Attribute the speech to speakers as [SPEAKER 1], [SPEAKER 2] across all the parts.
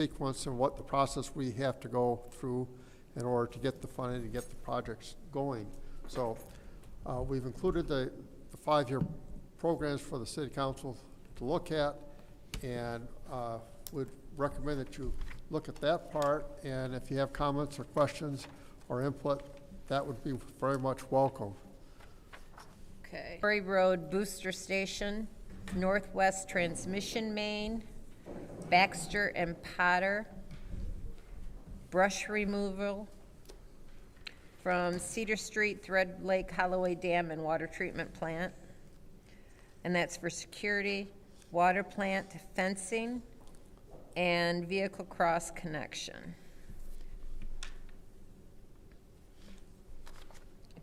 [SPEAKER 1] sequence and what the process we have to go through in order to get the funding to get the projects going. So we've included the 5-year programs for the city council to look at, and would recommend that you look at that part, and if you have comments or questions or input, that would be very much welcome.
[SPEAKER 2] Okay. Torrey Road Booster Station, Northwest Transmission Main, Baxter and Potter, brush removal from Cedar Street, Thread Lake, Holloway Dam, and water treatment plant. And that's for security, water plant fencing, and vehicle cross connection.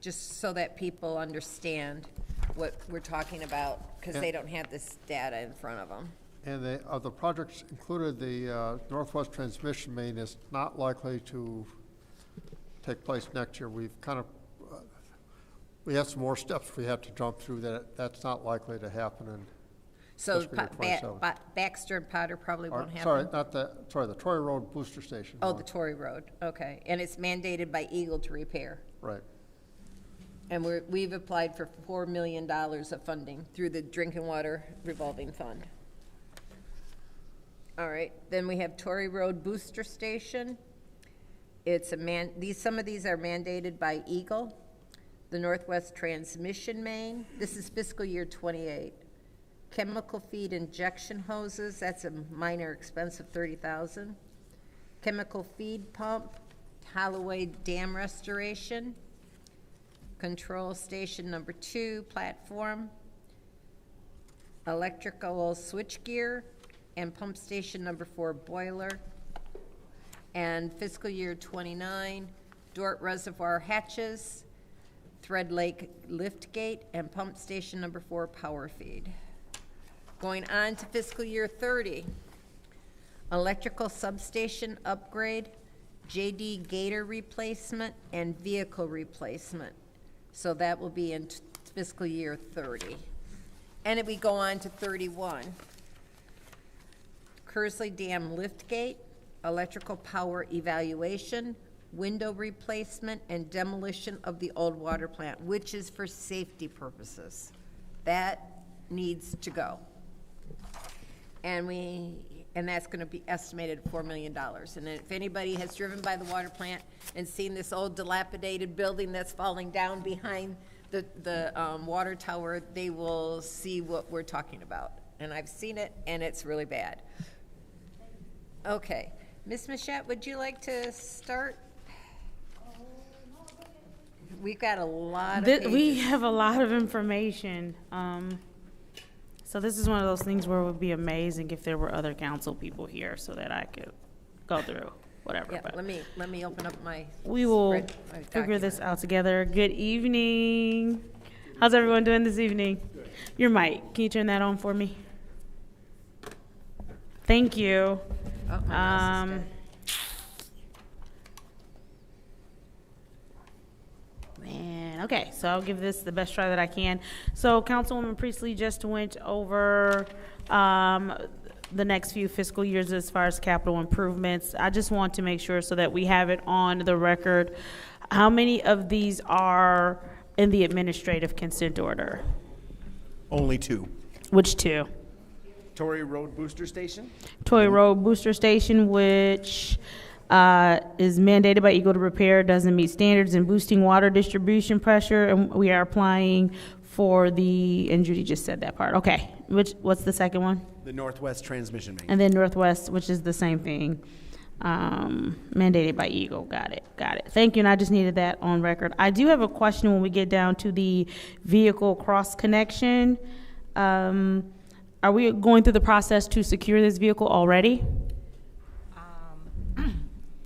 [SPEAKER 2] Just so that people understand what we're talking about, because they don't have this data in front of them.
[SPEAKER 1] And of the projects included, the Northwest Transmission Main is not likely to take place next year. We've kind of, we have some more steps we have to jump through that's not likely to happen in
[SPEAKER 2] So
[SPEAKER 1] fiscal year 27.
[SPEAKER 2] Baxter and Potter probably won't happen?
[SPEAKER 1] Sorry, the Torrey Road Booster Station.
[SPEAKER 2] Oh, the Torrey Road, okay. And it's mandated by Eagle to repair.
[SPEAKER 1] Right.
[SPEAKER 2] And we've applied for $4 million of funding through the Drinking Water Revolving Fund. All right, then we have Torrey Road Booster Station. It's some of these are mandated by Eagle. The Northwest Transmission Main, this is fiscal year 28. Chemical feed injection hoses, that's a minor expense of $30,000. Chemical feed pump, Holloway Dam restoration. Control station number 2, platform. Electrical switchgear, and pump station number 4, boiler. And fiscal year 29, Dort Reservoir hatches, Thread Lake lift gate, and pump station number 4, power feed. Going on to fiscal year 30, electrical substation upgrade, JD Gator replacement, and vehicle replacement. So that will be in fiscal year 30. And if we go on to 31, Kersley Dam lift gate, electrical power evaluation, window replacement, and demolition of the old water plant, which is for safety purposes. That needs to go. And that's going to be estimated at $4 million. And if anybody has driven by the water plant and seen this old dilapidated building that's falling down behind the water tower, they will see what we're talking about. And I've seen it, and it's really bad. Okay. Ms. Machette, would you like to start? We've got a lot of pages.
[SPEAKER 3] We have a lot of information. So this is one of those things where it would be amazing if there were other council people here so that I could go through whatever.
[SPEAKER 2] Yeah,
[SPEAKER 3] but
[SPEAKER 2] let me open up my
[SPEAKER 3] we will
[SPEAKER 2] my
[SPEAKER 3] figure this
[SPEAKER 2] document.
[SPEAKER 3] out together. Good evening. How's everyone doing this evening? Good. Your mic, can you turn that on for me? Thank you.
[SPEAKER 2] Oh, my mouse is dead.
[SPEAKER 3] Man, okay, so I'll give this the best try that I can. So Councilwoman Priestley just went over the next few fiscal years as far as capital improvements. I just want to make sure so that we have it on the record. How many of these are in the administrative consent order?
[SPEAKER 4] Only 2.
[SPEAKER 3] Which 2?
[SPEAKER 4] Torrey Road Booster Station.
[SPEAKER 3] Torrey Road Booster Station, which is mandated by Eagle to repair, doesn't meet standards in boosting water distribution pressure, and we are applying for the, and Judy just said that part. Okay, what's the second one?
[SPEAKER 4] The Northwest Transmission Main.
[SPEAKER 3] And then Northwest, which is the same thing, mandated by Eagle. Got it. Thank you, and I just needed that on record. I do have a question when we get down to the vehicle cross connection. Are we going through the process to secure this vehicle already?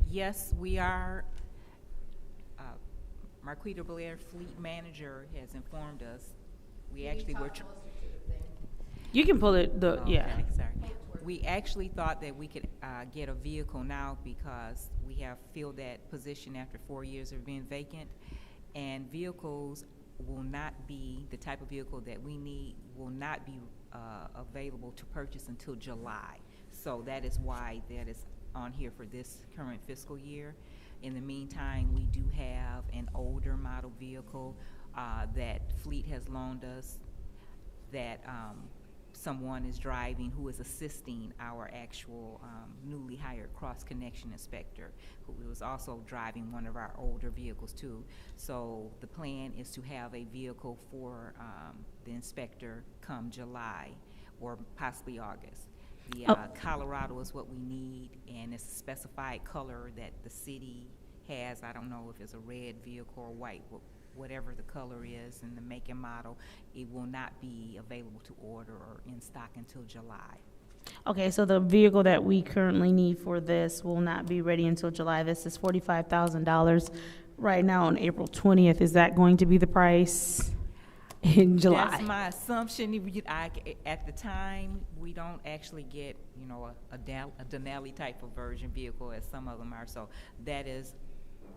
[SPEAKER 5] Yes, we are. Marquita Blair, fleet manager, has informed us. We actually were.
[SPEAKER 3] You can pull it. Yeah.
[SPEAKER 5] Okay, sorry. We actually thought that we could get a vehicle now because we have filled that position after 4 years of being vacant, and vehicles will not be the type of vehicle that we need. Will not be available to purchase until July. So that is why that is on here for this current fiscal year. In the meantime, we do have an older model vehicle that Fleet has loaned us that someone is driving who is assisting our actual newly hired cross-connection inspector, who was also driving one of our older vehicles too. So the plan is to have a vehicle for the inspector come July or possibly August. The Colorado is what we need, and it's a specified color that the city has. I don't know if it's a red vehicle or white, whatever the color is and the make and model. It will not be available to order or in stock until July.
[SPEAKER 3] Okay, so the vehicle that we currently need for this will not be ready until July. This is $45,000 right now on April 20th. Is that going to be the price in July?
[SPEAKER 5] That's my assumption. At the time, we don't actually get, you know, a Denali type of version vehicle as some of them are. So that is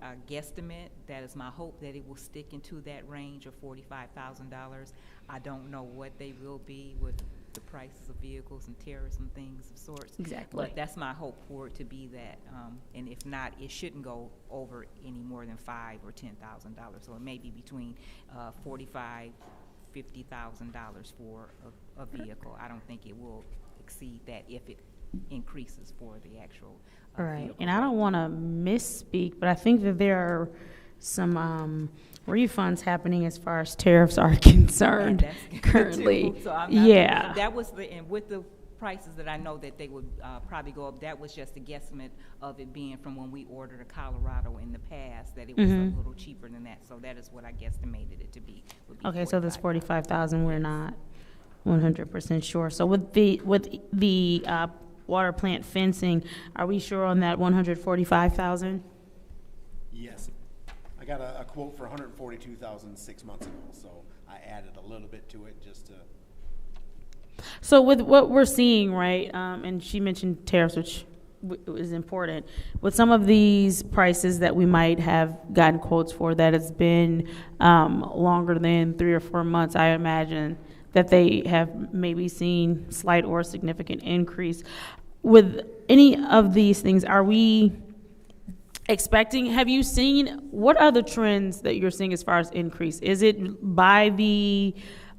[SPEAKER 5] a guesstimate. That is my hope that it will stick into that range of $45,000. I don't know what they will be with the prices of vehicles and tariffs and things of sorts.
[SPEAKER 3] Exactly.
[SPEAKER 5] But that's my hope for it to be that. And if not, it shouldn't go over any more than $5,000 or $10,000. So it may be between $45,000, $50,000 for a vehicle. I don't think it will exceed that if it increases for the actual
[SPEAKER 3] Right,
[SPEAKER 5] vehicle.
[SPEAKER 3] and I don't want to misspeak, but I think that there are some refunds happening as far as tariffs are concerned
[SPEAKER 5] That's good,
[SPEAKER 3] currently.
[SPEAKER 5] too. So I'm not,
[SPEAKER 3] Yeah.
[SPEAKER 5] that was and with the prices that I know that they would probably go up, that was just a guesstimate of it being from when we ordered a Colorado in the past, that it was a little cheaper than that. So that is what I guesstimated it to be. Would be
[SPEAKER 3] Okay, so this
[SPEAKER 5] 45,000.
[SPEAKER 3] 45,000, we're not 100% sure. So with the water plant fencing, are we sure on that 145,000?
[SPEAKER 4] Yes. I got a quote for $142,000 6 months ago, so I added a little bit to it just to.
[SPEAKER 3] So with what we're seeing, right, and she mentioned tariffs, which is important, with some of these prices that we might have gotten quotes for that it's been longer than 3 or 4 months, I imagine that they have maybe seen slight or significant increase. With any of these things, are we expecting, have you seen, what are the trends that you're seeing as far as increase? Is it by the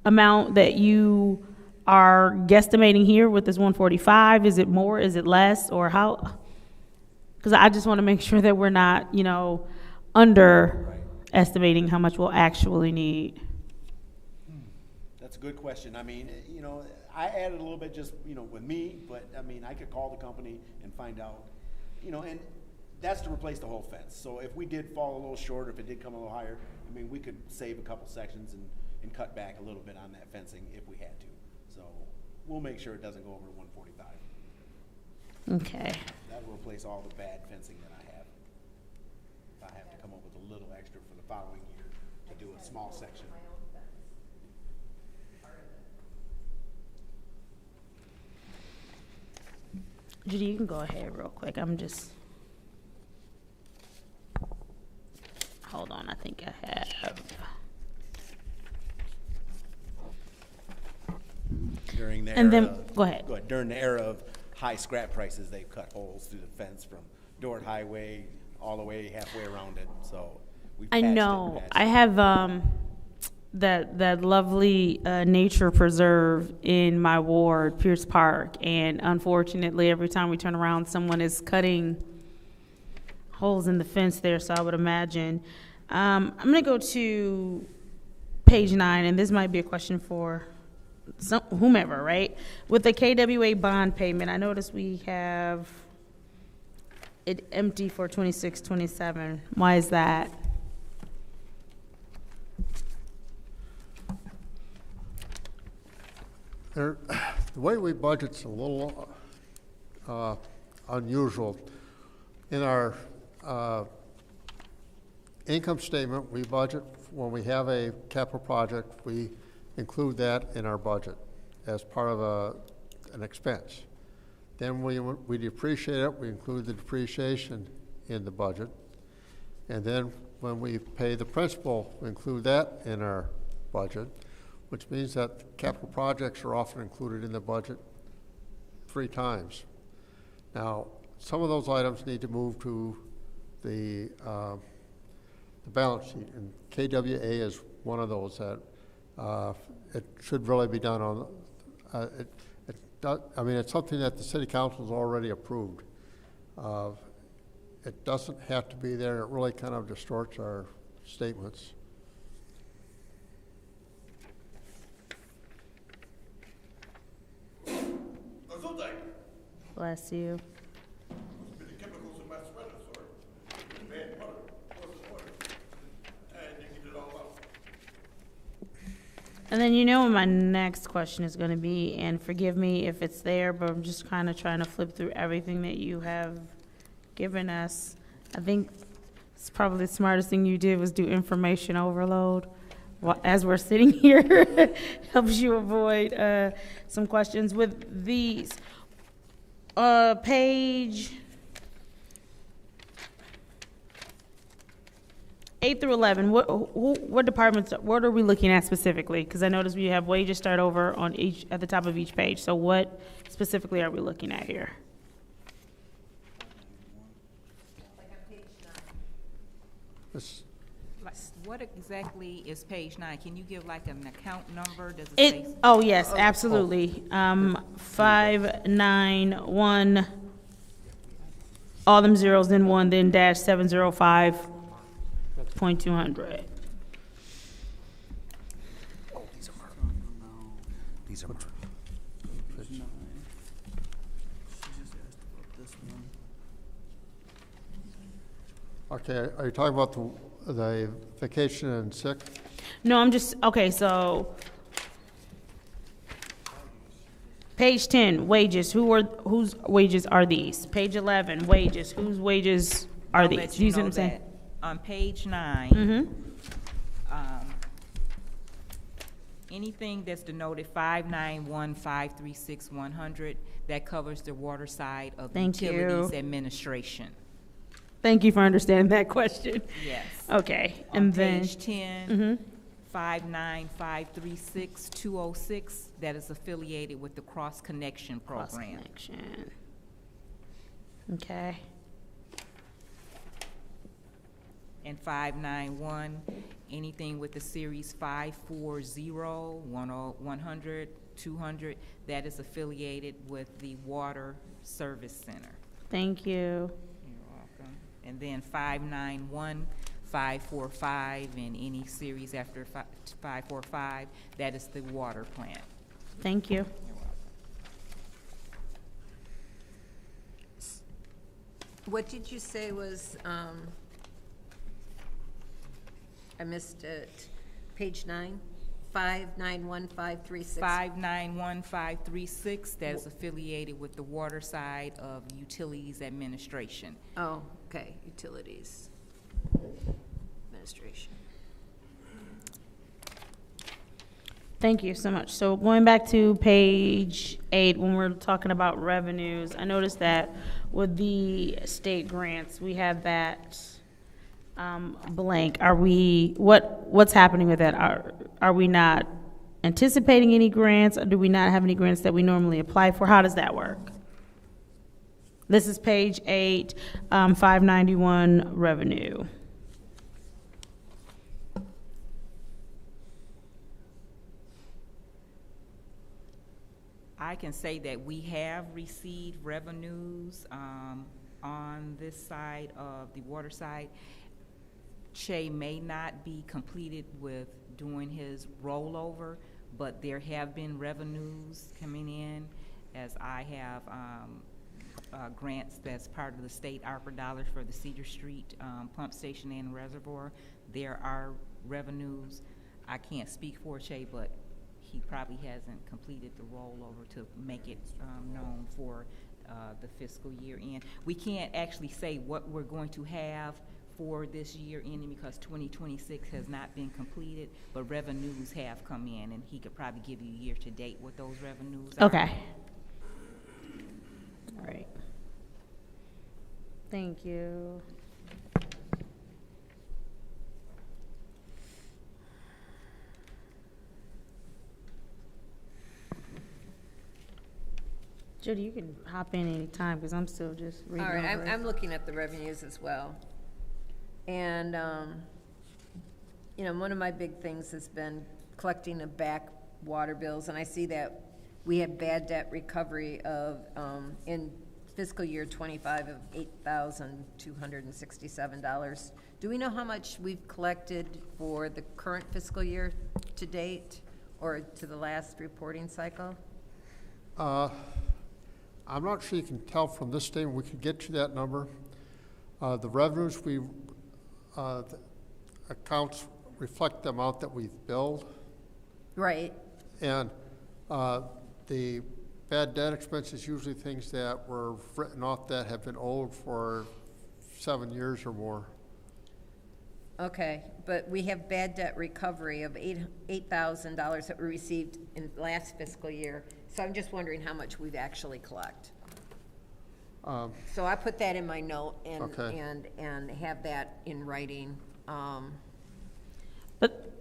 [SPEAKER 3] amount that you are guesstimating here with this 145? Is it more? Is it less? Or how? Because I just want to make sure that we're not, you know, underestimating how much we'll actually need.
[SPEAKER 4] That's a good question. I mean, you know, I added a little bit just, you know, with me, but I mean, I could call the company and find out, you know, and that's to replace the whole fence. So if we did fall a little short, or if it did come a little higher, I mean, we could save a couple sections and cut back a little bit on that fencing if we had to. So we'll make sure it doesn't go over 145.
[SPEAKER 3] Okay.
[SPEAKER 4] That'll replace all the bad fencing that I have. If I have to come up with a little extra for the following year to do a small section.
[SPEAKER 3] Judy, you can go ahead real quick. I'm just, hold on, I think I have.
[SPEAKER 4] During the
[SPEAKER 3] And
[SPEAKER 4] era
[SPEAKER 3] then,
[SPEAKER 4] of,
[SPEAKER 3] go ahead.
[SPEAKER 4] During the era of high scrap prices, they've cut holes through the fence from Dort Highway all the way halfway around it. So we've
[SPEAKER 3] I
[SPEAKER 4] patched it,
[SPEAKER 3] know.
[SPEAKER 4] patched
[SPEAKER 3] I
[SPEAKER 4] it.
[SPEAKER 3] have that lovely nature preserve in my ward, Pierce Park, and unfortunately, every time we turn around, someone is cutting holes in the fence there. So I would imagine. I'm going to go to page 9, and this might be a question for whomever, right? With the KWA bond payment, I noticed we have it empty for 26, 27. Why is that?
[SPEAKER 1] The way we budget's a little unusual. In our income statement, we budget, when we have a capital project, we include that in our budget as part of an expense. Then we depreciate it, we include the depreciation in the budget. And then when we pay the principal, we include that in our budget, which means that capital projects are often included in the budget 3 times. Now, some of those items need to move to the balance sheet, and KWA is one of those that it should really be done on. I mean, it's something that the city council's already approved. It doesn't have to be there. It really kind of distorts our statements.
[SPEAKER 3] Bless you.
[SPEAKER 6] With the chemicals in my sweater, sir. Bad water, was the water. And they get it all out.
[SPEAKER 3] And then you know what my next question is going to be, and forgive me if it's there, but I'm just kind of trying to flip through everything that you have given us. I think it's probably the smartest thing you did was do information overload as we're sitting here. Helps you avoid some questions with these. Page 8 through 11, what departments, what are we looking at specifically? Because I noticed we have wages start over on each, at the top of each page. So what specifically are we looking at here?
[SPEAKER 1] This,
[SPEAKER 5] Like, what exactly is page 9? Can you give like an account number? Does it say?
[SPEAKER 3] Oh, yes, absolutely. 591, all them zeros, then 1, then dash 705.200.
[SPEAKER 7] These are marked.
[SPEAKER 1] okay, are you talking about the vacation and sick?
[SPEAKER 3] No, I'm just, okay, so page 10, wages, whose wages are these? Page 11, wages, whose wages are
[SPEAKER 5] I'll
[SPEAKER 3] these?
[SPEAKER 5] let
[SPEAKER 3] Do you
[SPEAKER 5] you
[SPEAKER 3] see what
[SPEAKER 5] know
[SPEAKER 3] I'm saying?
[SPEAKER 5] that on page 9,
[SPEAKER 3] Mm-hmm,
[SPEAKER 5] anything that's denoted 591-536-100, that covers the water side of the
[SPEAKER 3] Thank you.
[SPEAKER 5] Utilities Administration.
[SPEAKER 3] thank you for understanding that question.
[SPEAKER 5] Yes.
[SPEAKER 3] Okay,
[SPEAKER 5] On
[SPEAKER 3] and then,
[SPEAKER 5] page 10,
[SPEAKER 3] mhm.
[SPEAKER 5] 59536-206, that is affiliated with the Cross Connection
[SPEAKER 3] Cross
[SPEAKER 5] Program.
[SPEAKER 3] connection. Okay,
[SPEAKER 5] And 591, anything with the series 540, 100, 200, that is affiliated with the Water Service Center.
[SPEAKER 3] thank you.
[SPEAKER 5] You're welcome. And then 591, 545, and any series after 545, that is the water plant.
[SPEAKER 3] Thank you.
[SPEAKER 5] You're welcome.
[SPEAKER 2] What did you say was, I missed it, page 9? 591-536?
[SPEAKER 5] 591-536, that is affiliated with the water side of Utilities Administration.
[SPEAKER 2] Oh, okay, utilities administration.
[SPEAKER 3] Thank you so much. So going back to page 8, when we're talking about revenues, I noticed that with the state grants, we have that blank. Are we, what's happening with that? Are we not anticipating any grants, or do we not have any grants that we normally apply for? How does that work? This is page 8, 591 revenue.
[SPEAKER 5] I can say that we have received revenues on this side of the water side. Che may not be completed with doing his rollover, but there have been revenues coming in, as I have grants that's part of the state ARPA dollars for the Cedar Street pump station and reservoir. There are revenues. I can't speak for Che, but he probably hasn't completed the rollover to make it known for the fiscal year end. We can't actually say what we're going to have for this year ending because 2026 has not been completed, but revenues have come in, and he could probably give you year to date what those revenues are.
[SPEAKER 3] Okay. All right. Thank you. Judy, you can hop in anytime, because I'm still just
[SPEAKER 2] All
[SPEAKER 3] reading
[SPEAKER 2] right,
[SPEAKER 3] over it.
[SPEAKER 2] I'm looking at the revenues as well. And, one of my big things has been collecting the back water bills, and I see that we have bad debt recovery of, in fiscal year '25 of $8,267. Do we know how much we've collected for the current fiscal year to date, or to the last reporting cycle?
[SPEAKER 1] I'm not sure you can tell from this statement. We could get you that number. The revenues the accounts reflect the amount that we've billed,
[SPEAKER 2] Right,
[SPEAKER 1] and the bad debt expense is usually things that were written off that have been owed for 7 years or more.
[SPEAKER 2] okay, but we have bad debt recovery of $8,000 that we received in last fiscal year, so I'm just wondering how much we've actually collected. So I put that in my note
[SPEAKER 1] Okay.
[SPEAKER 2] and have that in writing,
[SPEAKER 3] But,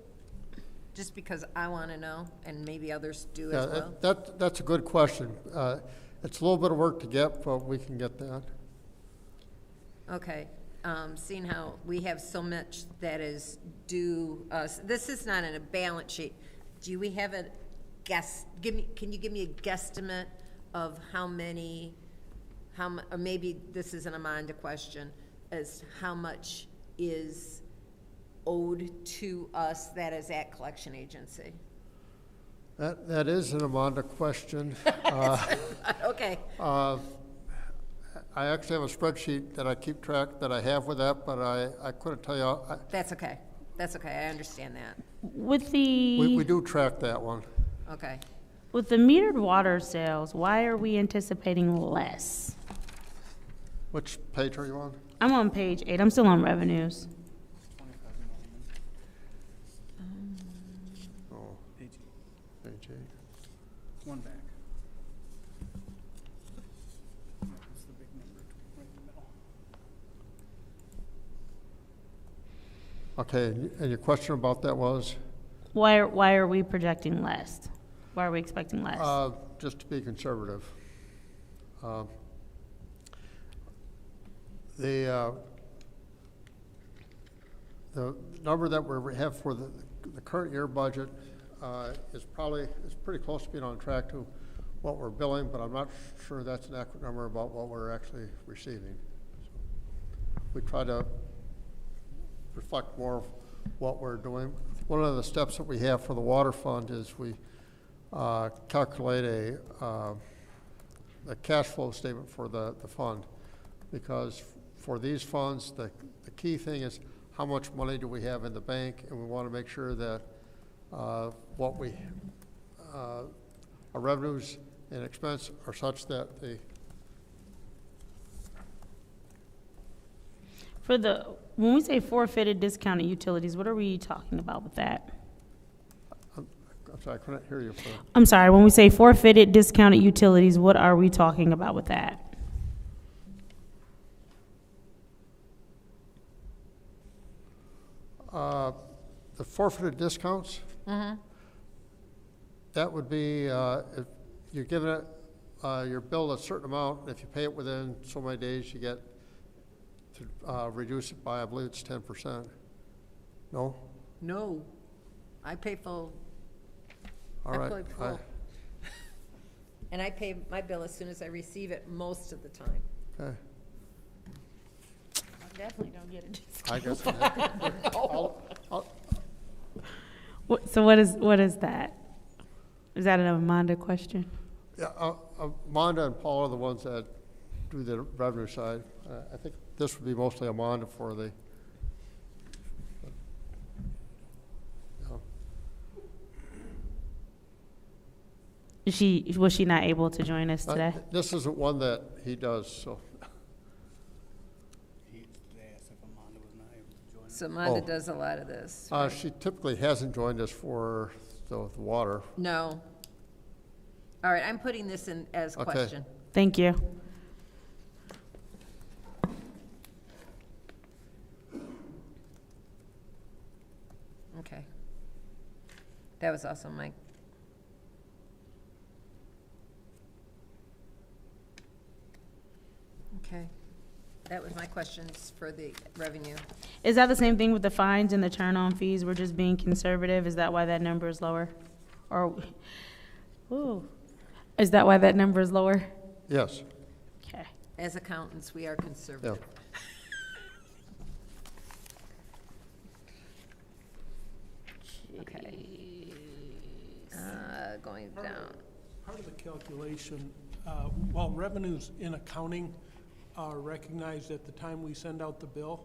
[SPEAKER 2] just because I want to know, and maybe others do as
[SPEAKER 1] Yeah,
[SPEAKER 2] well.
[SPEAKER 1] that's a good question. It's a little bit of work to get, but we can get that.
[SPEAKER 2] Okay, seeing how we have so much that is due us, this is not in a balance sheet. Do we have a guess, can you give me a guesstimate of how many, or maybe this is an Amanda question, as how much is owed to us that is at collection agency?
[SPEAKER 1] That is an Amanda question.
[SPEAKER 2] Okay,
[SPEAKER 1] I actually have a spreadsheet that I keep track, that I have with that, but I couldn't tell you.
[SPEAKER 2] that's okay, I understand that,
[SPEAKER 3] with
[SPEAKER 1] We
[SPEAKER 3] the,
[SPEAKER 1] do track that one.
[SPEAKER 2] okay.
[SPEAKER 3] with the metered water sales, why are we anticipating less?
[SPEAKER 1] Which page are you on?
[SPEAKER 3] I'm on page 8, I'm still on revenues.
[SPEAKER 1] Oh,
[SPEAKER 7] Page
[SPEAKER 1] page 8.
[SPEAKER 7] one back. That's the big number right in the middle.
[SPEAKER 1] Okay, and your question about that was?
[SPEAKER 3] Why are we projecting less? Why are we expecting less?
[SPEAKER 1] Just to be conservative. The number that we have for the current year budget is pretty close to being on track to what we're billing, but I'm not sure that's an accurate number about what we're actually receiving. So we try to reflect more of what we're doing. One of the steps that we have for the water fund is we calculate a cash flow statement for the fund, because for these funds, the key thing is how much money do we have in the bank, and we want to make sure that our revenues and expense are such that
[SPEAKER 3] When we say forfeited discounted utilities, what are we talking about with that?
[SPEAKER 1] I'm sorry, I couldn't hear you.
[SPEAKER 3] I'm sorry, when we say forfeited discounted utilities, what are we talking about with that?
[SPEAKER 1] The forfeited discounts? That would be, if you're giving it, you're billed a certain amount, and if you pay it within so many days, you get to reduce it by, I believe it's 10%. No?
[SPEAKER 2] No, I pay full.
[SPEAKER 1] All
[SPEAKER 2] I
[SPEAKER 1] right.
[SPEAKER 2] pay full. And I pay my bill as soon as I receive it most of the time.
[SPEAKER 1] Okay.
[SPEAKER 3] I definitely don't get it.
[SPEAKER 1] I guess.
[SPEAKER 3] So what is that? Is that an Amanda question?
[SPEAKER 1] Yeah, Amanda and Paul are the ones that do the revenue side. I think this would be mostly Amanda for the.
[SPEAKER 3] Was she not able to join us today?
[SPEAKER 1] This isn't one that he does, so.
[SPEAKER 7] They asked if Amanda was not able to join us.
[SPEAKER 2] So Amanda
[SPEAKER 1] Oh.
[SPEAKER 2] does a lot of this.
[SPEAKER 1] She typically hasn't joined us for the water.
[SPEAKER 2] No. All right, I'm putting this in as
[SPEAKER 1] Okay.
[SPEAKER 2] question.
[SPEAKER 3] Thank you.
[SPEAKER 2] Okay. That was also Mike. Okay. That was my questions for the revenue.
[SPEAKER 3] Is that the same thing with the fines and the turn-on fees? We're just being conservative? Is that why that number is lower? Or, ooh, is that why that number is lower?
[SPEAKER 1] Yes,
[SPEAKER 3] Okay.
[SPEAKER 2] As accountants, we are
[SPEAKER 1] yeah.
[SPEAKER 2] conservative. Okay. Going down.
[SPEAKER 8] Part of the calculation, while revenues in accounting are recognized at the time we send out the bill,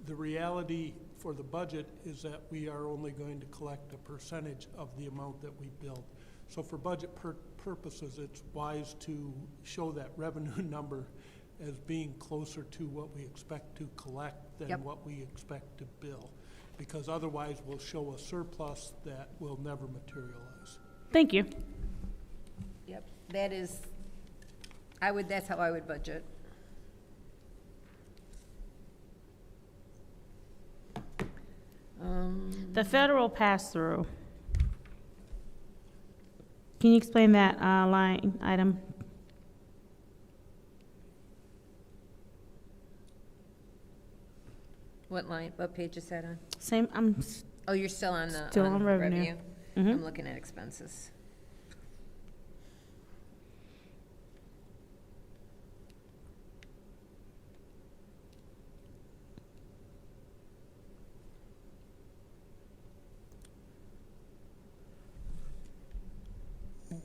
[SPEAKER 8] the reality for the budget is that we are only going to collect a percentage of the amount that we billed. So for budget purposes, it's wise to show that revenue number as being closer to what we expect to collect than
[SPEAKER 2] Yep.
[SPEAKER 8] what we expect to bill. Because otherwise, we'll show a surplus that will never materialize.
[SPEAKER 3] Thank you.
[SPEAKER 2] Yep, that is, that's how I would budget.
[SPEAKER 3] The federal pass-through. Can you explain that line item?
[SPEAKER 2] What line, what page is that on?
[SPEAKER 3] Same, I'm,
[SPEAKER 2] Oh, you're still on the.
[SPEAKER 3] Still on revenue. Mhm.
[SPEAKER 2] I'm looking at expenses.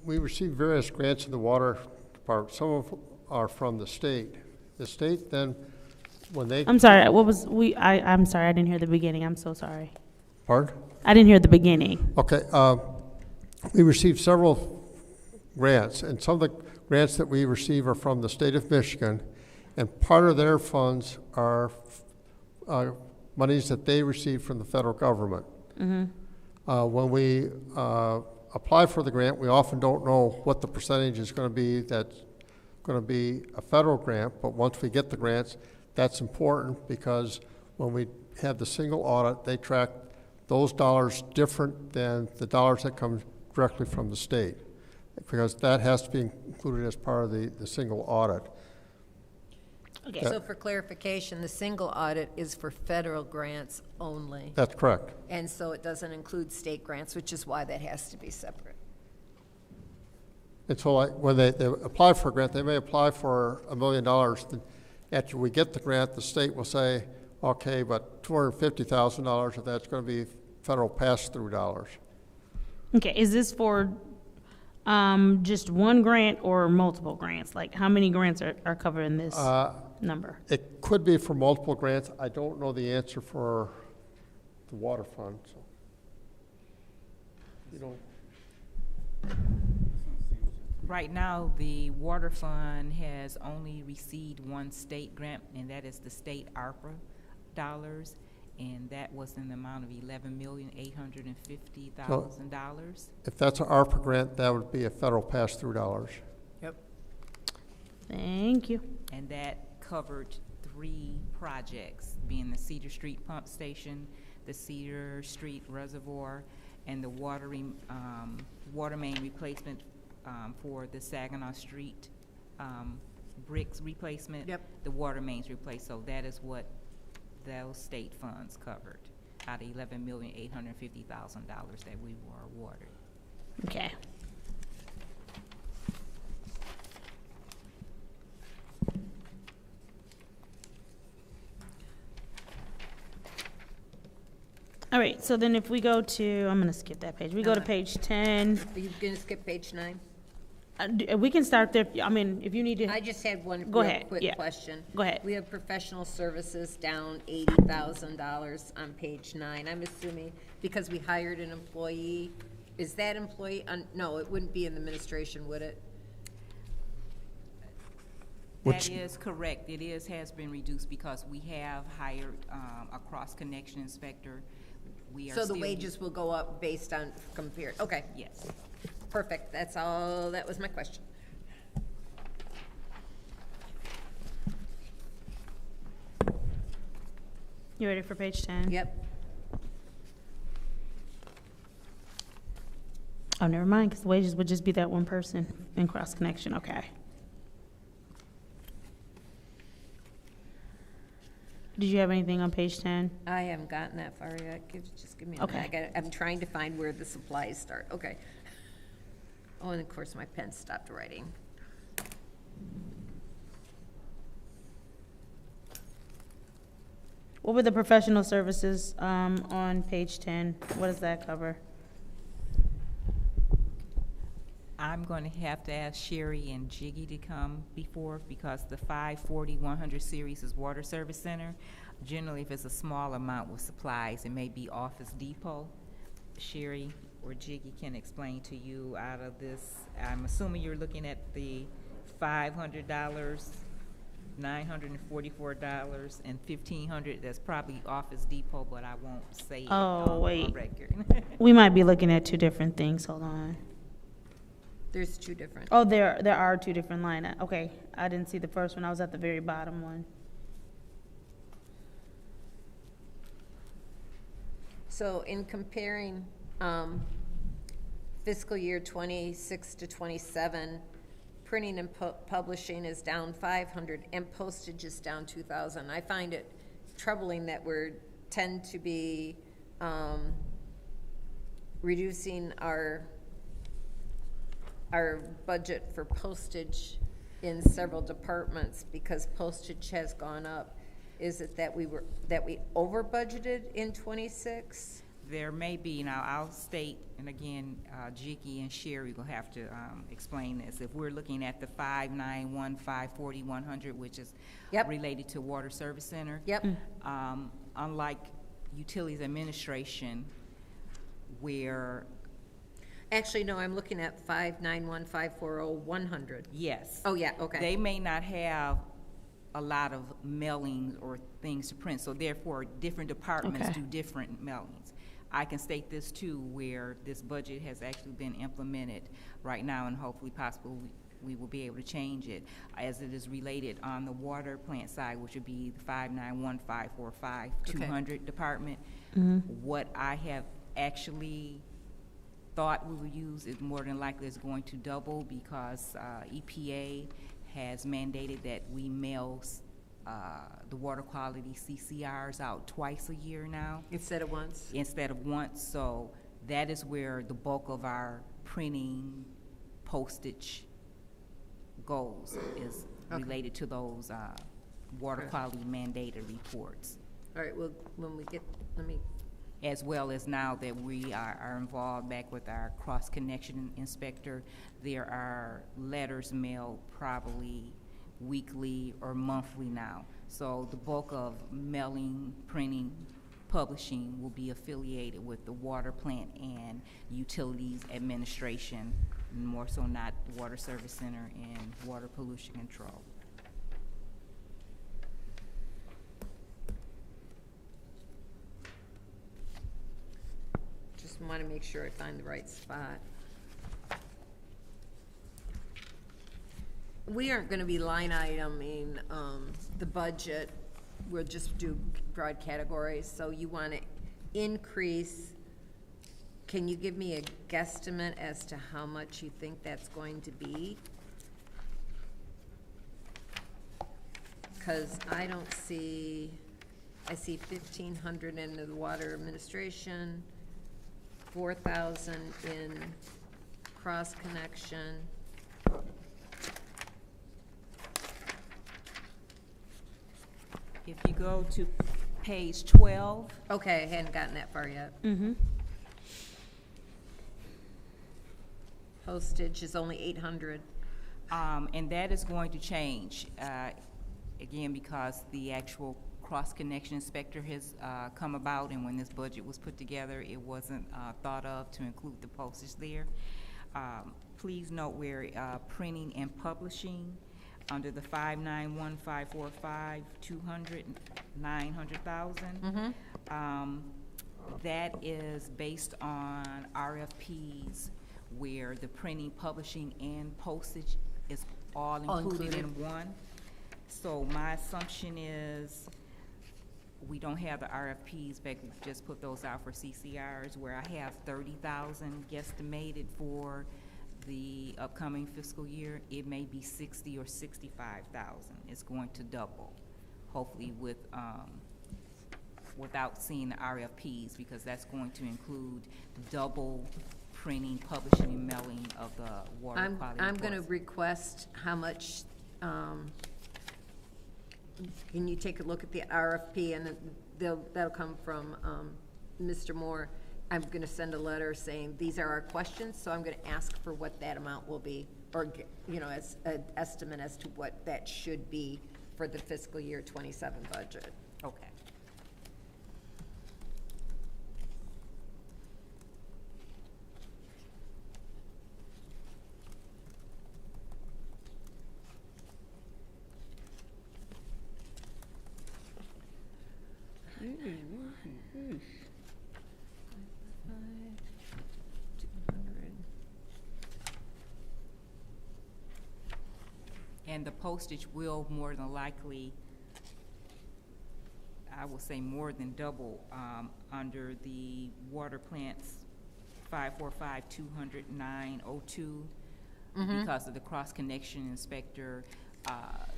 [SPEAKER 1] We receive various grants in the water department. Some of them are from the state. The state then, when they,
[SPEAKER 3] I'm sorry, what was, I'm sorry, I didn't hear the beginning, I'm so sorry.
[SPEAKER 1] pardon?
[SPEAKER 3] I didn't hear the beginning.
[SPEAKER 1] Okay, we received several grants, and some of the grants that we receive are from the state of Michigan, and part of their funds are monies that they receive from the federal government. When we apply for the grant, we often don't know what the percentage is going to be that's going to be a federal grant, but once we get the grants, that's important because when we have the single audit, they track those dollars different than the dollars that come directly from the state, because that has to be included as part of the single audit.
[SPEAKER 3] Okay,
[SPEAKER 2] So for clarification, the single audit is for federal grants only.
[SPEAKER 1] That's correct.
[SPEAKER 2] And so it doesn't include state grants, which is why that has to be separate.
[SPEAKER 1] And so when they apply for a grant, they may apply for $1 million. After we get the grant, the state will say, okay, but $250,000 of that's going to be federal pass-through dollars.
[SPEAKER 3] okay, is this for just one grant or multiple grants? Like, how many grants are covered in this number?
[SPEAKER 1] It could be for multiple grants. I don't know the answer for the water fund, so. You know,
[SPEAKER 5] Right now, the water fund has only received one state grant, and that is the state ARPA dollars, and that was in the amount of $11,850,000.
[SPEAKER 1] if that's an ARPA grant, that would be a federal pass-through dollars.
[SPEAKER 2] Yep.
[SPEAKER 3] Thank you.
[SPEAKER 5] And that covered 3 projects, being the Cedar Street Pump Station, the Cedar Street Reservoir, and the water main replacement for the Saginaw Street bricks replacement.
[SPEAKER 2] Yep.
[SPEAKER 5] The water mains replaced, so that is what those state funds covered, out of $11,850,000 that we were awarded.
[SPEAKER 3] Okay. All right, so then if we go to, I'm gonna skip that page. We go to page 10.
[SPEAKER 2] Are you going to skip page 9?
[SPEAKER 3] We can start there. I mean, if you need to.
[SPEAKER 2] I just had one
[SPEAKER 3] Go
[SPEAKER 2] real
[SPEAKER 3] ahead,
[SPEAKER 2] quick
[SPEAKER 3] yeah.
[SPEAKER 2] question.
[SPEAKER 3] Go ahead.
[SPEAKER 2] We have professional services down $80,000 on page 9. I'm assuming because we hired an employee. Is that employee, no, it wouldn't be in the administration, would it?
[SPEAKER 1] Which-
[SPEAKER 5] That is correct. It has been reduced because we have hired a cross-connection inspector. We are
[SPEAKER 2] So the
[SPEAKER 5] still-
[SPEAKER 2] wages will go up based on compared, okay.
[SPEAKER 5] Yes.
[SPEAKER 2] Perfect, that's all, that was my question.
[SPEAKER 3] You ready for page 10?
[SPEAKER 2] Yep.
[SPEAKER 3] Oh, never mind, because wages would just be that one person in cross connection. Okay. Did you have anything on page 10?
[SPEAKER 2] I haven't gotten that far yet. Just give me a
[SPEAKER 3] Okay.
[SPEAKER 2] minute. I'm trying to find where the supplies start. Okay. Oh, and of course, my pen stopped writing.
[SPEAKER 3] What were the professional services on page 10? What does that cover?
[SPEAKER 5] I'm going to have to ask Sherry and Jiggy to come before, because the 540-100 series is Water Service Center. Generally, if it's a small amount with supplies, it may be Office Depot. Sherry or Jiggy can explain to you out of this. I'm assuming you're looking at the $500, $944, and $1,500. That's probably Office Depot, but I won't say it on
[SPEAKER 3] wait.
[SPEAKER 5] record.
[SPEAKER 3] We might be looking at two different things. Hold on.
[SPEAKER 2] There's two different.
[SPEAKER 3] Oh, there are two different okay, I didn't see the first one. I was at the very bottom one.
[SPEAKER 2] So in comparing fiscal year 26 to 27, printing and publishing is down 500 and postage is down 2,000. I find it troubling that we tend to be reducing our budget for postage in several departments because postage has gone up. Is it that we over budgeted in 26?
[SPEAKER 5] There may be, now I'll state, and again, Jiggy and Sherry will have to explain this. If we're looking at the 591, 540, 100, which is
[SPEAKER 2] Yep.
[SPEAKER 5] related to Water Service Center.
[SPEAKER 2] Yep.
[SPEAKER 5] Unlike Utilities Administration, where,
[SPEAKER 2] Actually, no, I'm looking at 591, 540, 100.
[SPEAKER 5] yes.
[SPEAKER 2] Oh, yeah, okay.
[SPEAKER 5] They may not have a lot of mailings or things to print, so therefore, different departments
[SPEAKER 3] Okay.
[SPEAKER 5] do different mailings. I can state this too, where this budget has actually been implemented right now, and hopefully possibly we will be able to change it, as it is related on the water plant side, which would be the 591, 545, 200 department. What I have actually thought we would use is more than likely is going to double, because EPA has mandated that we mail the water quality CCRs out twice a year now
[SPEAKER 2] Instead of once?
[SPEAKER 5] instead of once. So that is where the bulk of our printing postage goes, is
[SPEAKER 2] Okay.
[SPEAKER 5] related to those water quality mandated reports.
[SPEAKER 2] All right, well, when we get, let me,
[SPEAKER 5] As well as now that we are involved back with our cross-connection inspector, there are letters mailed probably weekly or monthly now. So the bulk of mailing, printing, publishing will be affiliated with the water plant and utilities administration, more so not the Water Service Center and water pollution control.
[SPEAKER 2] just want to make sure I find the right spot. We aren't going to be line iteming the budget. We'll just do broad categories. So you want to increase, can you give me a guesstimate as to how much you think that's going to be? Because I don't see, I see 1,500 into the water administration, 4,000 in cross-connection.
[SPEAKER 5] If you go to page 12,
[SPEAKER 2] Okay, I hadn't gotten that far yet.
[SPEAKER 3] Mm-hmm.
[SPEAKER 2] Postage is only 800.
[SPEAKER 5] and that is going to change, again, because the actual cross-connection inspector has come about, and when this budget was put together, it wasn't thought of to include the postage there. Please note where printing and publishing, under the 591, 545, 200, 900,000. That is based on RFPs where the printing, publishing, and postage is all included in one. So my assumption is we don't have the RFPs back, we just put those out for CCRs, where I have 30,000 guesstimated for the upcoming fiscal year. It may be 60 or 65,000. It's going to double, hopefully without seeing the RFPs, because that's going to include double printing, publishing, and mailing of the water quality
[SPEAKER 2] I'm gonna
[SPEAKER 5] reports.
[SPEAKER 2] request how much, can you take a look at the RFP, and then that'll come from, Mr. Moore. I'm gonna send a letter saying, these are our questions, so I'm gonna ask for what that amount will be, or, as an estimate as to what that should be for the fiscal year 27 budget.
[SPEAKER 5] Okay. And the postage will more than likely, I will say more than double, under the water plants 545-209-02, because of the cross-connection inspector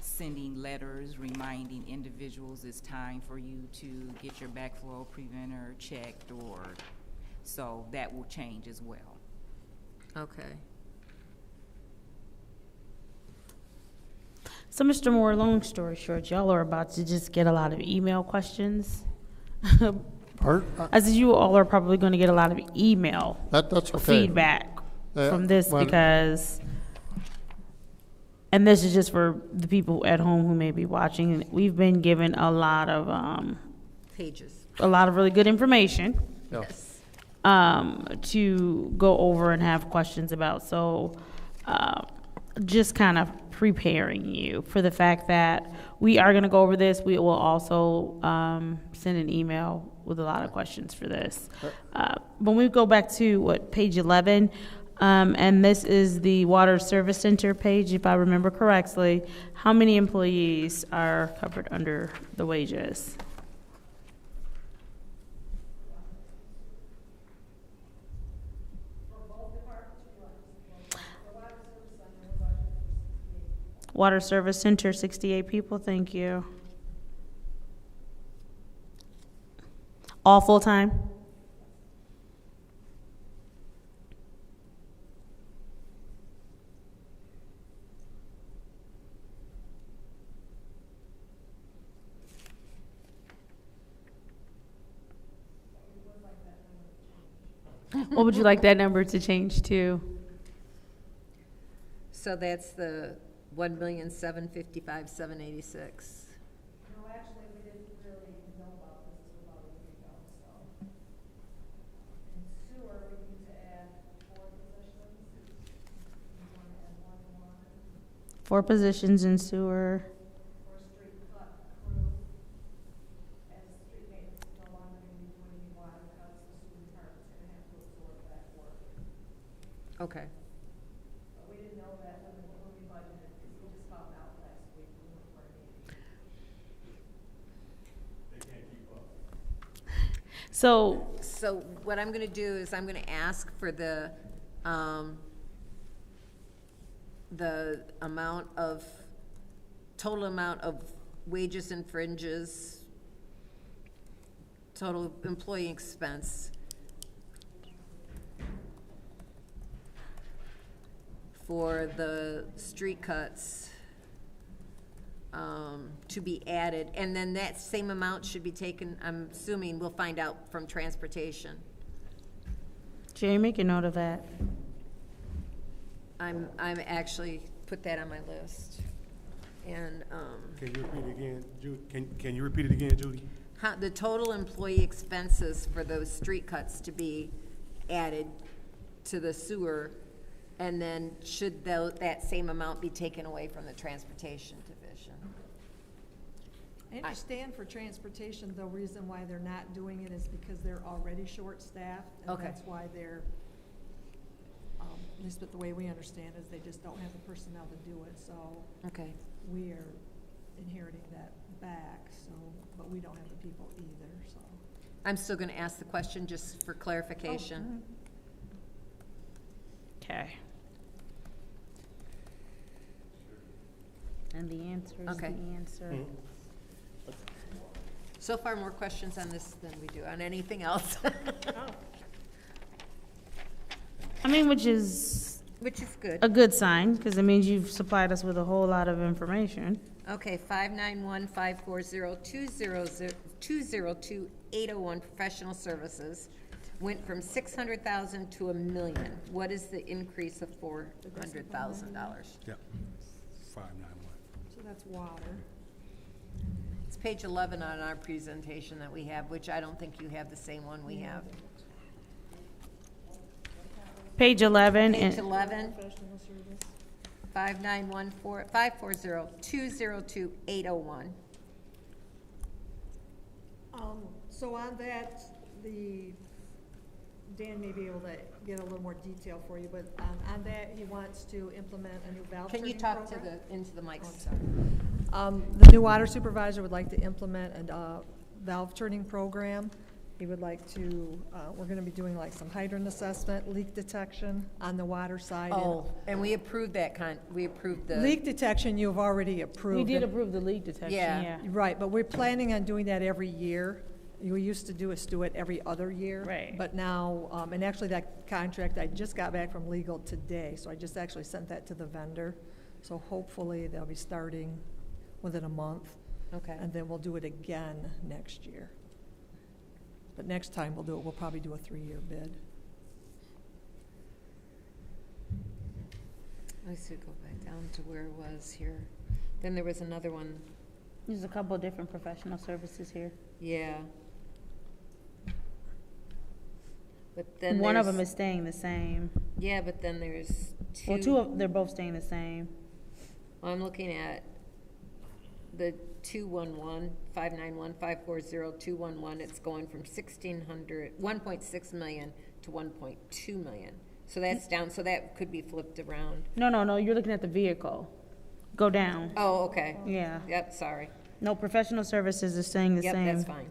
[SPEAKER 5] sending letters reminding individuals it's time for you to get your backflow preventer checked, or, so that will change as well.
[SPEAKER 2] Okay.
[SPEAKER 3] So, Mr. Moore, long story short, y'all are about to just get a lot of email questions.
[SPEAKER 1] Pardon?
[SPEAKER 3] I said you all are probably going to get a lot of email
[SPEAKER 1] That's okay.
[SPEAKER 3] feedback from this
[SPEAKER 1] Well,
[SPEAKER 3] because, and this is just for the people at home who may be watching, we've been given a lot of
[SPEAKER 2] Pages.
[SPEAKER 3] really good information
[SPEAKER 1] yeah.
[SPEAKER 2] Yes.
[SPEAKER 3] to go over and have questions about. So just kind of preparing you for the fact that we are going to go over this. We will also send an email with a lot of questions for this. When we go back to page 11, and this is the Water Service Center page, if I remember correctly, how many employees are covered under the wages? Water Service Center, 68 people, thank you. All full-time? What would you like that number to change to?
[SPEAKER 2] So that's the 1,755,786.
[SPEAKER 3] No, actually, we didn't really know about this until about a week ago, so. In sewer, we need to add 4 positions. We want to add 1 4 positions in sewer. For street cut crew, as street maintenance is no longer going to be doing any water cuts, the sewer department's going to have to absorb that work.
[SPEAKER 2] Okay.
[SPEAKER 3] But we didn't know that when we budgeted, because we just found out last week when we were for a meeting. So,
[SPEAKER 2] So what I'm gonna do is I'm gonna ask for the amount of, total amount of wages and fringes, total employee expense for the street cuts to be added, and then that same amount should be taken, I'm assuming, we'll find out from transportation.
[SPEAKER 3] Jay, make a note of that.
[SPEAKER 2] I'm actually put that on my list. And,
[SPEAKER 9] Can you repeat it again, Judy? Can you repeat it again, Judy?
[SPEAKER 2] how, the total employee expenses for those street cuts to be added to the sewer, and then should that same amount be taken away from the transportation division?
[SPEAKER 10] I understand for transportation, the reason why they're not doing it is because they're already short-staffed.
[SPEAKER 2] Okay.
[SPEAKER 10] And that's why they're, at least the way we understand is they just don't have the personnel to do it. So
[SPEAKER 2] Okay.
[SPEAKER 10] we are inheriting that back, so, but we don't have the people either, so.
[SPEAKER 2] I'm still gonna ask the question just for clarification.
[SPEAKER 3] Okay. And the answer is the
[SPEAKER 2] Okay.
[SPEAKER 3] answer.
[SPEAKER 2] So far, more questions on this than we do on anything else.
[SPEAKER 3] I mean, which is
[SPEAKER 2] Which is good.
[SPEAKER 3] a good sign, because it means you've supplied us with a whole lot of information.
[SPEAKER 2] Okay, 591-540-202-801, professional services, went from 600,000 to $1 million. What is the increase of $400,000?
[SPEAKER 9] Yep. 591.
[SPEAKER 10] So that's water.
[SPEAKER 2] It's page 11 on our presentation that we have, which I don't think you have the same one we have.
[SPEAKER 3] Page 11,
[SPEAKER 2] Page
[SPEAKER 3] and
[SPEAKER 2] 11,
[SPEAKER 10] Professional service.
[SPEAKER 2] 540-202-801.
[SPEAKER 10] So on that, Dan may be able to get a little more detail for you, but on that, he wants to implement a new valve
[SPEAKER 2] Can you
[SPEAKER 10] turning
[SPEAKER 2] talk to
[SPEAKER 10] program.
[SPEAKER 2] into the mic?
[SPEAKER 10] Oh, I'm sorry. The new water supervisor would like to implement a valve turning program. He would like to, we're gonna be doing like some hydrant assessment, leak detection on the water side.
[SPEAKER 2] Oh, and we approved that we approved the.
[SPEAKER 10] Leak detection, you've already approved.
[SPEAKER 3] we did
[SPEAKER 10] it.
[SPEAKER 3] approve the leak detection,
[SPEAKER 2] Yeah.
[SPEAKER 3] yeah.
[SPEAKER 10] Right, but we're planning on doing that every year. We used to do it every other year.
[SPEAKER 3] Right.
[SPEAKER 10] But now, and actually that contract, I just got back from legal today, so I just actually sent that to the vendor. So hopefully they'll be starting within a month,
[SPEAKER 2] Okay.
[SPEAKER 10] and then we'll do it again next year. But next time we'll probably do a 3-year bid.
[SPEAKER 2] Let's go back down to where it was here. Then there was another one,
[SPEAKER 3] There's a couple of different professional services here.
[SPEAKER 2] yeah. But then
[SPEAKER 3] One of
[SPEAKER 2] there's-
[SPEAKER 3] them is staying the same.
[SPEAKER 2] Yeah, but then there's two.
[SPEAKER 3] Well, they're both staying the same.
[SPEAKER 2] I'm looking at the 211, 591-540-211. It's going from 1.6 million to 1.2 million. So that's down, so that could be flipped around.
[SPEAKER 3] No, you're looking at the vehicle. Go down.
[SPEAKER 2] Oh, okay.
[SPEAKER 3] Yeah.
[SPEAKER 2] Yep, sorry.
[SPEAKER 3] No, professional services is staying the
[SPEAKER 2] Yep,
[SPEAKER 3] same.
[SPEAKER 2] that's fine.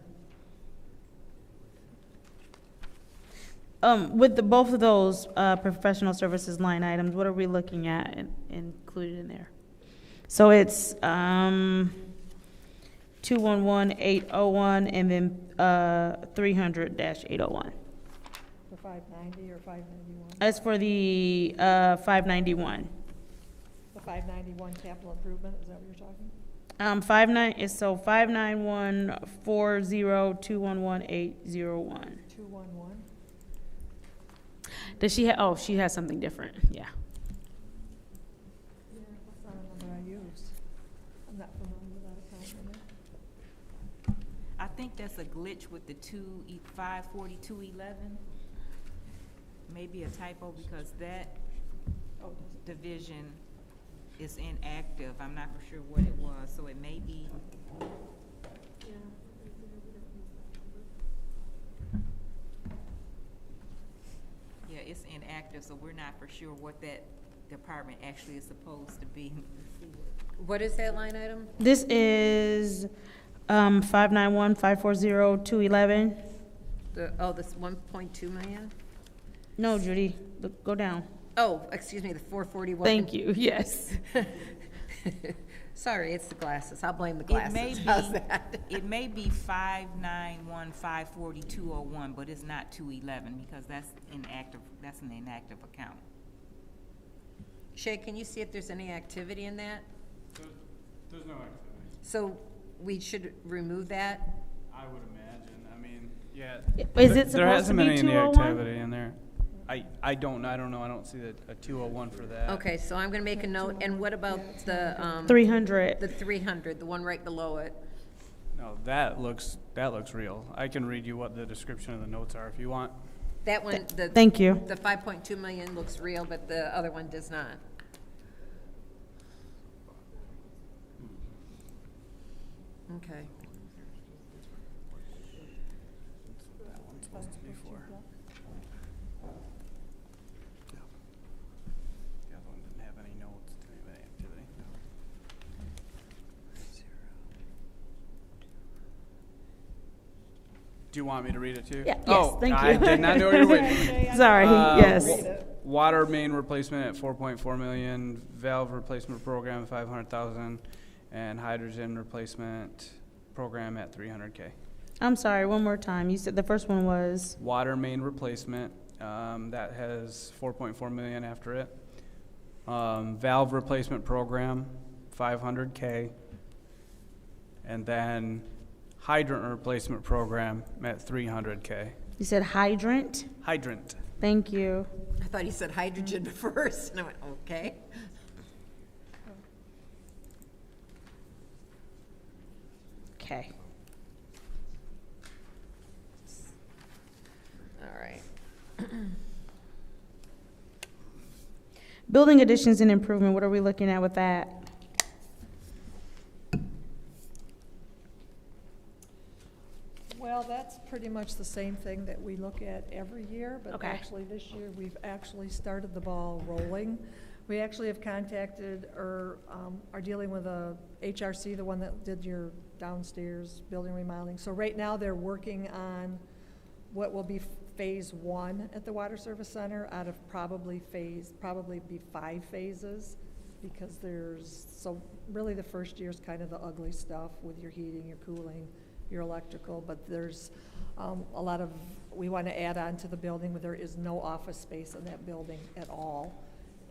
[SPEAKER 3] With both of those professional services line items, what are we looking at included in there? So it's 211-801 and then 300-801.
[SPEAKER 10] For 590 or 591?
[SPEAKER 3] As for the 591.
[SPEAKER 10] The 591 capital improvement, is that what you're talking?
[SPEAKER 3] 591-40-211-801.
[SPEAKER 10] 211?
[SPEAKER 3] Does she she has something different, yeah.
[SPEAKER 10] Yeah, that's not a number I use. I'm not familiar with that account number.
[SPEAKER 5] I think that's a glitch with the 54211. Maybe a typo because that division is inactive. I'm not for sure what it was, so it may be. Yeah, it's inactive, so we're not for sure what that department actually is supposed to be.
[SPEAKER 2] What is that line item?
[SPEAKER 3] This is 591-540-211.
[SPEAKER 2] This 1.2 million?
[SPEAKER 3] No, Judy, go down.
[SPEAKER 2] Oh, excuse me, the 441.
[SPEAKER 3] Thank you, yes.
[SPEAKER 2] Sorry, it's the glasses. I'll blame the
[SPEAKER 5] It
[SPEAKER 2] glasses.
[SPEAKER 5] may
[SPEAKER 2] How's
[SPEAKER 5] be,
[SPEAKER 2] that?
[SPEAKER 5] it may be 591-540-201, but it's not 211 because that's inactive, that's an inactive account.
[SPEAKER 2] Shay, can you see if there's any activity in that?
[SPEAKER 11] There's no activity.
[SPEAKER 2] So we should remove that?
[SPEAKER 11] I would imagine. I mean, yeah.
[SPEAKER 3] Is it
[SPEAKER 11] There
[SPEAKER 3] supposed to
[SPEAKER 11] hasn't
[SPEAKER 3] be
[SPEAKER 11] been any
[SPEAKER 3] 201?
[SPEAKER 11] activity in there. I don't know. I don't see a 201 for that.
[SPEAKER 2] Okay, so I'm gonna make a note. And what about the,
[SPEAKER 3] 300.
[SPEAKER 2] the 300, the one right below it?
[SPEAKER 11] No, that looks real. I can read you what the description of the notes are if you want.
[SPEAKER 2] That one,
[SPEAKER 3] Thank you.
[SPEAKER 2] the 5.2 million looks real, but the other one does not. Okay.
[SPEAKER 11] That one's supposed to be for. The other one didn't have any notes to any of that activity. Do you want me to read it too?
[SPEAKER 3] Yeah, yes,
[SPEAKER 11] Oh,
[SPEAKER 3] thank
[SPEAKER 11] I
[SPEAKER 3] you.
[SPEAKER 11] did not know you were waiting.
[SPEAKER 3] Sorry, yes.
[SPEAKER 11] Water main replacement at 4.4 million, valve replacement program 500,000, and hydrogen replacement program at 300K.
[SPEAKER 3] I'm sorry, one more time. You said the first one was,
[SPEAKER 11] Water main replacement, that has 4.4 million after it. Valve replacement program, 500K. And then hydrant replacement program at 300K.
[SPEAKER 3] you said hydrant?
[SPEAKER 11] Hydrant.
[SPEAKER 3] Thank you.
[SPEAKER 2] I thought he said hydrogen first, and I went, okay.
[SPEAKER 3] Okay.
[SPEAKER 2] All right.
[SPEAKER 3] Building additions and improvement, what are we looking at with that?
[SPEAKER 10] Well, that's pretty much the same thing that we look at every year, but
[SPEAKER 3] Okay.
[SPEAKER 10] actually this year, we've actually started the ball rolling. We actually have contacted or are dealing with a HRC, the one that did your downstairs building remodeling. So right now, they're working on what will be phase one at the Water Service Center out of probably be 5 phases, because so really the first year is kind of the ugly stuff with your heating, your cooling, your electrical, but there's a lot of, we want to add on to the building where there is no office space in that building at all.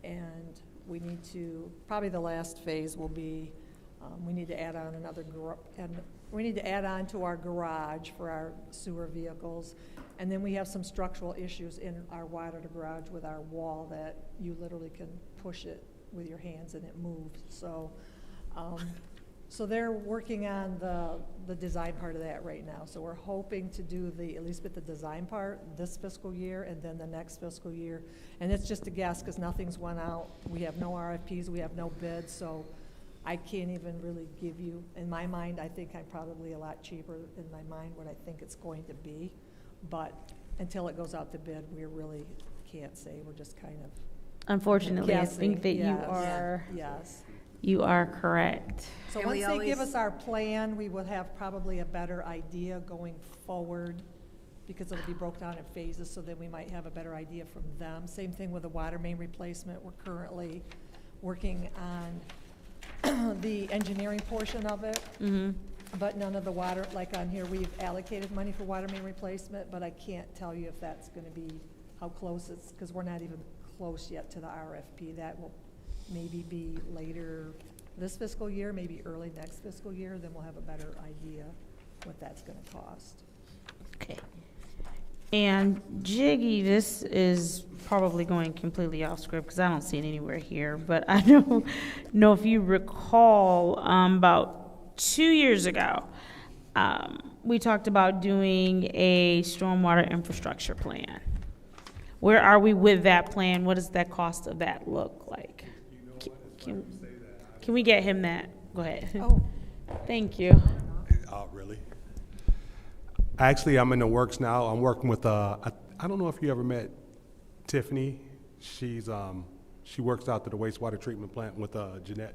[SPEAKER 10] And we need to, probably the last phase will be, we need to add on we need to add on to our garage for our sewer vehicles. And then we have some structural issues in our water to garage with our wall that you literally can push it with your hands and it moves. So, so they're working on the design part of that right now. So we're hoping to do at least with the design part this fiscal year and then the next fiscal year. And it's just a guess because nothing's went out. We have no RFPs, we have no bids, so I can't even really give you, in my mind, I think I'm probably a lot cheaper in my mind what I think it's going to be. But until it goes out to bid, we really can't say. We're just kind of
[SPEAKER 3] Unfortunately, I think that
[SPEAKER 10] guessing. Yes.
[SPEAKER 3] you are correct.
[SPEAKER 10] So
[SPEAKER 2] And
[SPEAKER 10] once
[SPEAKER 2] we
[SPEAKER 10] they give
[SPEAKER 2] always-
[SPEAKER 10] us our plan, we will have probably a better idea going forward, because it'll be broken down in phases, so then we might have a better idea from them. Same thing with the water main replacement. We're currently working on the engineering portion of it, but none of the water, like on here, we've allocated money for water main replacement, but I can't tell you if that's gonna be, how close it's, because we're not even close yet to the RFP. That will maybe be later this fiscal year, maybe early next fiscal year, then we'll have a better idea what that's gonna cost.
[SPEAKER 3] Okay. And Jiggy, this is probably going completely off script because I don't see it anywhere here, but I don't know if you recall, about 2 years ago, we talked about doing a stormwater infrastructure plan. Where are we with that plan? What does that cost of that look like? Can we get him that? Go ahead.
[SPEAKER 10] Oh,
[SPEAKER 3] Thank you.
[SPEAKER 9] Oh, really? Actually, I'm in the works now. I'm working with, I don't know if you ever met Tiffany. She works out at the wastewater treatment plant with Jeanette.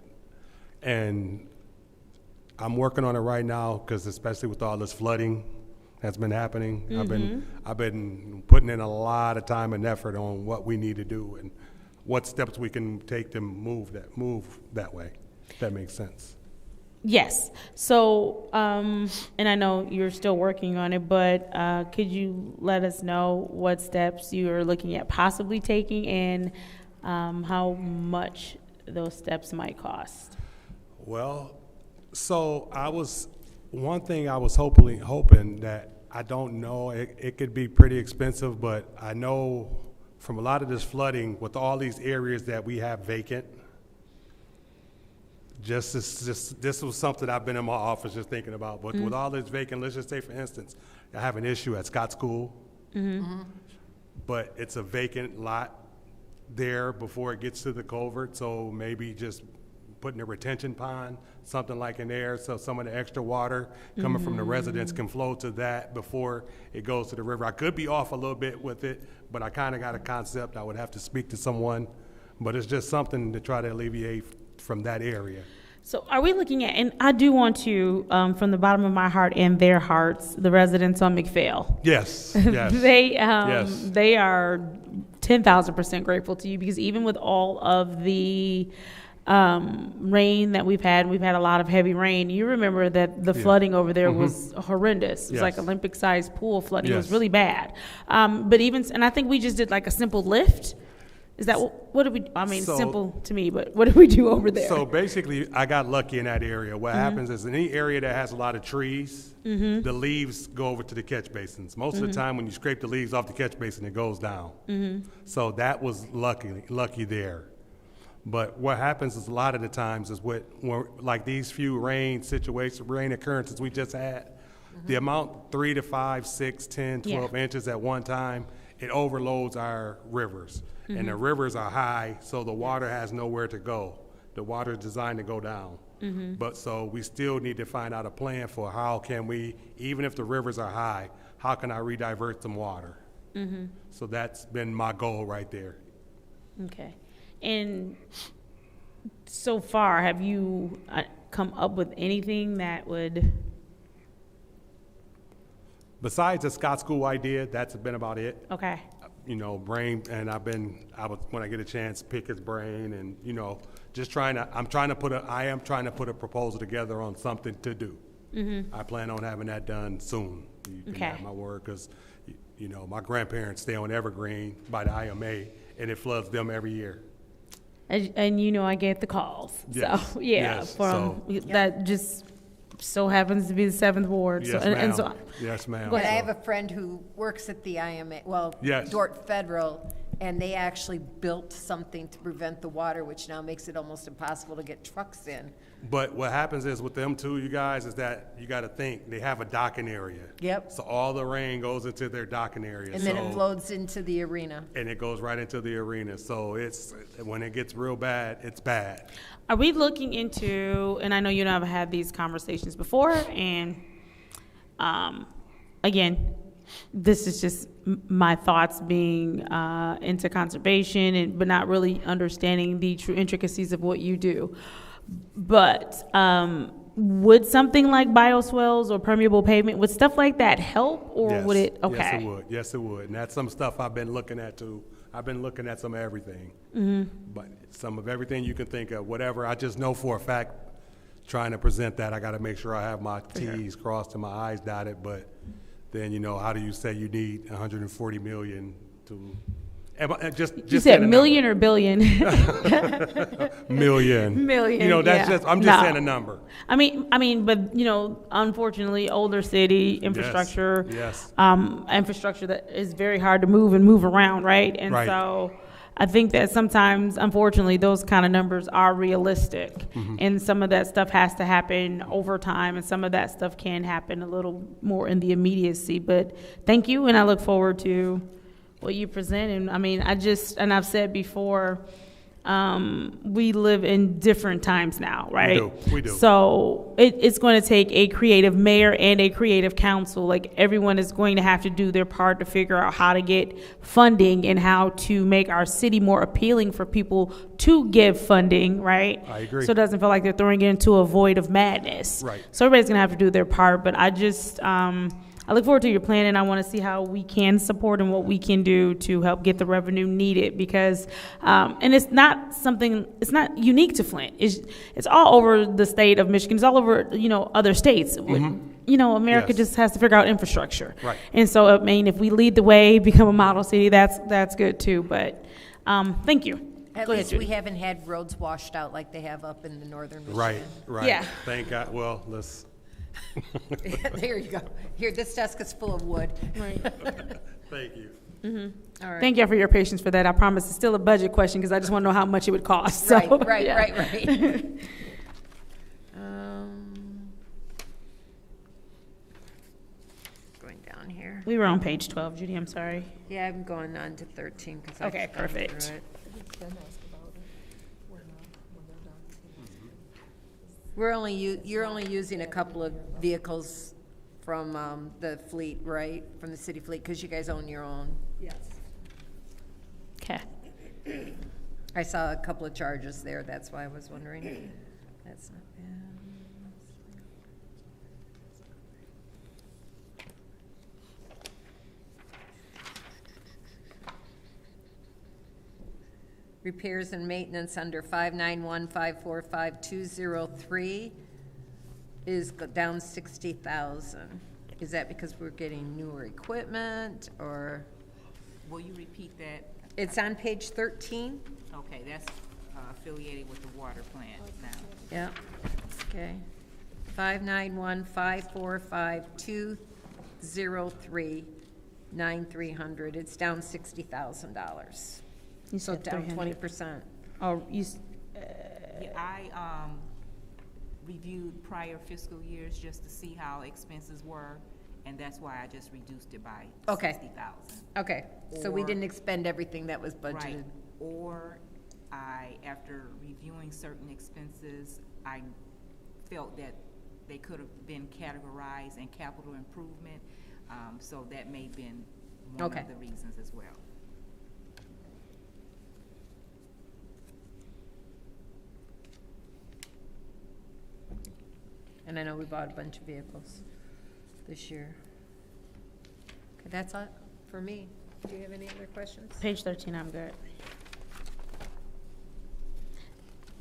[SPEAKER 9] And I'm working on it right now because especially with all this flooding that's been happening, I've been putting in a lot of time and effort on what we need to do and what steps we can take to move that way, if that makes sense.
[SPEAKER 3] Yes. So, and I know you're still working on it, but could you let us know what steps you are looking at possibly taking and how much those steps might cost?
[SPEAKER 9] Well, so one thing I was hoping that, I don't know, it could be pretty expensive, but I know from a lot of this flooding with all these areas that we have vacant, this was something I've been in my office just thinking about. But with all this vacant, let's just say, for instance, I have an issue at Scott School, but it's a vacant lot there before it gets to the culvert. So maybe just putting a retention pond, something like in there, so some of the extra water coming from the residents can flow to that before it goes to the river. I could be off a little bit with it, but I kind of got a concept. I would have to speak to someone, but it's just something to try to alleviate from that area.
[SPEAKER 3] So are we looking at, and I do want to, from the bottom of my heart and their hearts, the residents on McPhail.
[SPEAKER 9] Yes, yes.
[SPEAKER 3] They are 10,000% grateful to you because even with all of the rain that we've had. We've had a lot of heavy rain. You remember that the flooding over there was horrendous. It was like
[SPEAKER 9] Yes.
[SPEAKER 3] Olympic-sized pool flooding. It was
[SPEAKER 9] Yes.
[SPEAKER 3] really bad. But even, and I think we just did like a simple lift. Is that, what did we, I mean,
[SPEAKER 9] So-
[SPEAKER 3] simple to me, but what did we do over there?
[SPEAKER 9] So basically, I got lucky in that area. What happens is in any area that has a lot of trees, the leaves go over to the catch basins. Most of the time, when you scrape the leaves off the catch basin, it goes down. So that was lucky there. But what happens is a lot of the times is like these few rain occurrences we just had, the amount 3 to 5, 6, 10, 12 inches at one time, it overloads our rivers. And the rivers are high, so the water has nowhere to go. The water is designed to go down. But so we still need to find out a plan for how can we, even if the rivers are high, how can I redivert some water? So that's been my goal right there.
[SPEAKER 3] Okay. And so far, have you come up with anything that would,
[SPEAKER 9] Besides the Scott School idea, that's been about it.
[SPEAKER 3] okay,
[SPEAKER 9] You know, brain, and when I get a chance, pick his brain and, you know, just I am trying to put a proposal together on something to do. I plan on having that done soon. You can
[SPEAKER 3] Okay.
[SPEAKER 9] have my word, because, you know, my grandparents stay on Evergreen by the IMA, and it floods them every year.
[SPEAKER 3] and you know I get the calls.
[SPEAKER 9] Yes,
[SPEAKER 3] So, yeah,
[SPEAKER 9] yes,
[SPEAKER 3] from, that just so happens to be the 7th Ward. So,
[SPEAKER 9] Yes,
[SPEAKER 3] and
[SPEAKER 9] ma'am.
[SPEAKER 3] so,
[SPEAKER 9] Yes, ma'am.
[SPEAKER 3] Go
[SPEAKER 2] And I
[SPEAKER 3] ahead.
[SPEAKER 2] have a friend who works at the IMA, well,
[SPEAKER 9] Yes.
[SPEAKER 2] Dort Federal, and they actually built something to prevent the water, which now makes it almost impossible to get trucks in.
[SPEAKER 9] But what happens is with them too, you guys, is that you got to think they have a docking area.
[SPEAKER 2] Yep.
[SPEAKER 9] So all the rain goes into their docking area.
[SPEAKER 2] And then
[SPEAKER 9] So-
[SPEAKER 2] it flows into the arena.
[SPEAKER 9] and it goes right into the arena. So when it gets real bad, it's bad.
[SPEAKER 3] are we looking into, and I know you and I have had these conversations before, and again, this is just my thoughts being into conservation, but not really understanding the true intricacies of what you do. But would something like bioswales or permeable pavement, would stuff like that help, or
[SPEAKER 9] Yes.
[SPEAKER 3] would it? Okay.
[SPEAKER 9] Yes, it would. Yes, it would. And that's some stuff I've been looking at too. I've been looking at some of everything. But some of everything you can think of, whatever. I just know for a fact, trying to present that, I got to make sure I have my T's crossed and my I's dotted. But then, you know, how do you say you need 140 million to?
[SPEAKER 3] You said million or billion?
[SPEAKER 9] Million.
[SPEAKER 3] Million,
[SPEAKER 9] You know, that's
[SPEAKER 3] yeah.
[SPEAKER 9] just, I'm just
[SPEAKER 3] No.
[SPEAKER 9] saying a number.
[SPEAKER 3] I mean, but you know, unfortunately, older city infrastructure,
[SPEAKER 9] Yes.
[SPEAKER 3] infrastructure that is very hard to move around, right? And
[SPEAKER 9] Right.
[SPEAKER 3] so, I think that sometimes, unfortunately, those kind of numbers are realistic,
[SPEAKER 9] Mm-hmm.
[SPEAKER 3] and some of that stuff has to happen over time, and some of that stuff can happen a little more in the immediacy. But thank you, and I look forward to what you present. And I mean, and I've said before, we live in different times now, right?
[SPEAKER 9] We do.
[SPEAKER 3] So it's going to take a creative mayor and a creative council. Like, everyone is going to have to do their part to figure out how to get funding and how to make our city more appealing for people to give funding, right?
[SPEAKER 9] I agree.
[SPEAKER 3] So it doesn't feel like they're throwing it into a void of madness.
[SPEAKER 9] Right.
[SPEAKER 3] So everybody's going to have to do their part, but I look forward to your plan, and I want to see how we can support and what we can do to help get the revenue needed, because, and it's not unique to Flint. It's all over the state of Michigan. It's all over, you know, other states. You know, America
[SPEAKER 9] Yes.
[SPEAKER 3] just has to figure out infrastructure.
[SPEAKER 9] Right.
[SPEAKER 3] And so, I mean, if we lead the way, become a model city, that's good too. But, thank you.
[SPEAKER 2] At
[SPEAKER 3] Go ahead,
[SPEAKER 2] least
[SPEAKER 3] Judy.
[SPEAKER 2] we haven't had roads washed out like they have up in the northern Michigan.
[SPEAKER 9] Right.
[SPEAKER 3] Yeah.
[SPEAKER 9] Thank God. Well, let's.
[SPEAKER 2] There you go. Here, this desk is full of wood.
[SPEAKER 3] Right.
[SPEAKER 9] Thank you.
[SPEAKER 2] All right.
[SPEAKER 3] Thank you for your patience for that. I promise it's still a budget question, because I just want to know how much it would cost. So,
[SPEAKER 2] Right.
[SPEAKER 3] yeah.
[SPEAKER 2] Going down here.
[SPEAKER 3] We were on page 12, Judy, I'm sorry.
[SPEAKER 2] Yeah, I'm going on to 13 because I.
[SPEAKER 3] Okay,
[SPEAKER 2] thumbed through
[SPEAKER 3] perfect.
[SPEAKER 2] it.
[SPEAKER 10] Then ask about it when they're done.
[SPEAKER 2] You're only using a couple of vehicles from the fleet, right? From the city fleet, because you guys own your own.
[SPEAKER 10] Yes.
[SPEAKER 3] Okay.
[SPEAKER 2] I saw a couple of charges there, that's why I was wondering. That's not bad. Repairs and maintenance under 591545203 is down 60,000. Is that because we're getting newer equipment, or?
[SPEAKER 5] Will you repeat that?
[SPEAKER 2] It's on page 13?
[SPEAKER 5] Okay, that's affiliated with the water plant now.
[SPEAKER 2] Yeah, okay. 591545203, 9300. It's down $60,000.
[SPEAKER 3] You
[SPEAKER 2] So
[SPEAKER 3] said
[SPEAKER 2] down
[SPEAKER 3] 300.
[SPEAKER 2] 20%.
[SPEAKER 3] Oh,
[SPEAKER 5] Yeah, I reviewed prior fiscal years just to see how expenses were, and that's why I just reduced it by
[SPEAKER 2] Okay.
[SPEAKER 5] 60,000.
[SPEAKER 2] Okay, so we
[SPEAKER 5] Or-
[SPEAKER 2] didn't expend everything that was budgeted.
[SPEAKER 5] Right, or after reviewing certain expenses, I felt that they could have been categorized in capital improvement, so that may have been one
[SPEAKER 2] Okay.
[SPEAKER 5] of the reasons as well.
[SPEAKER 2] And I know we bought a bunch of vehicles this year. Okay, that's all for me. Do you have any other questions?
[SPEAKER 3] Page 13, I'm good.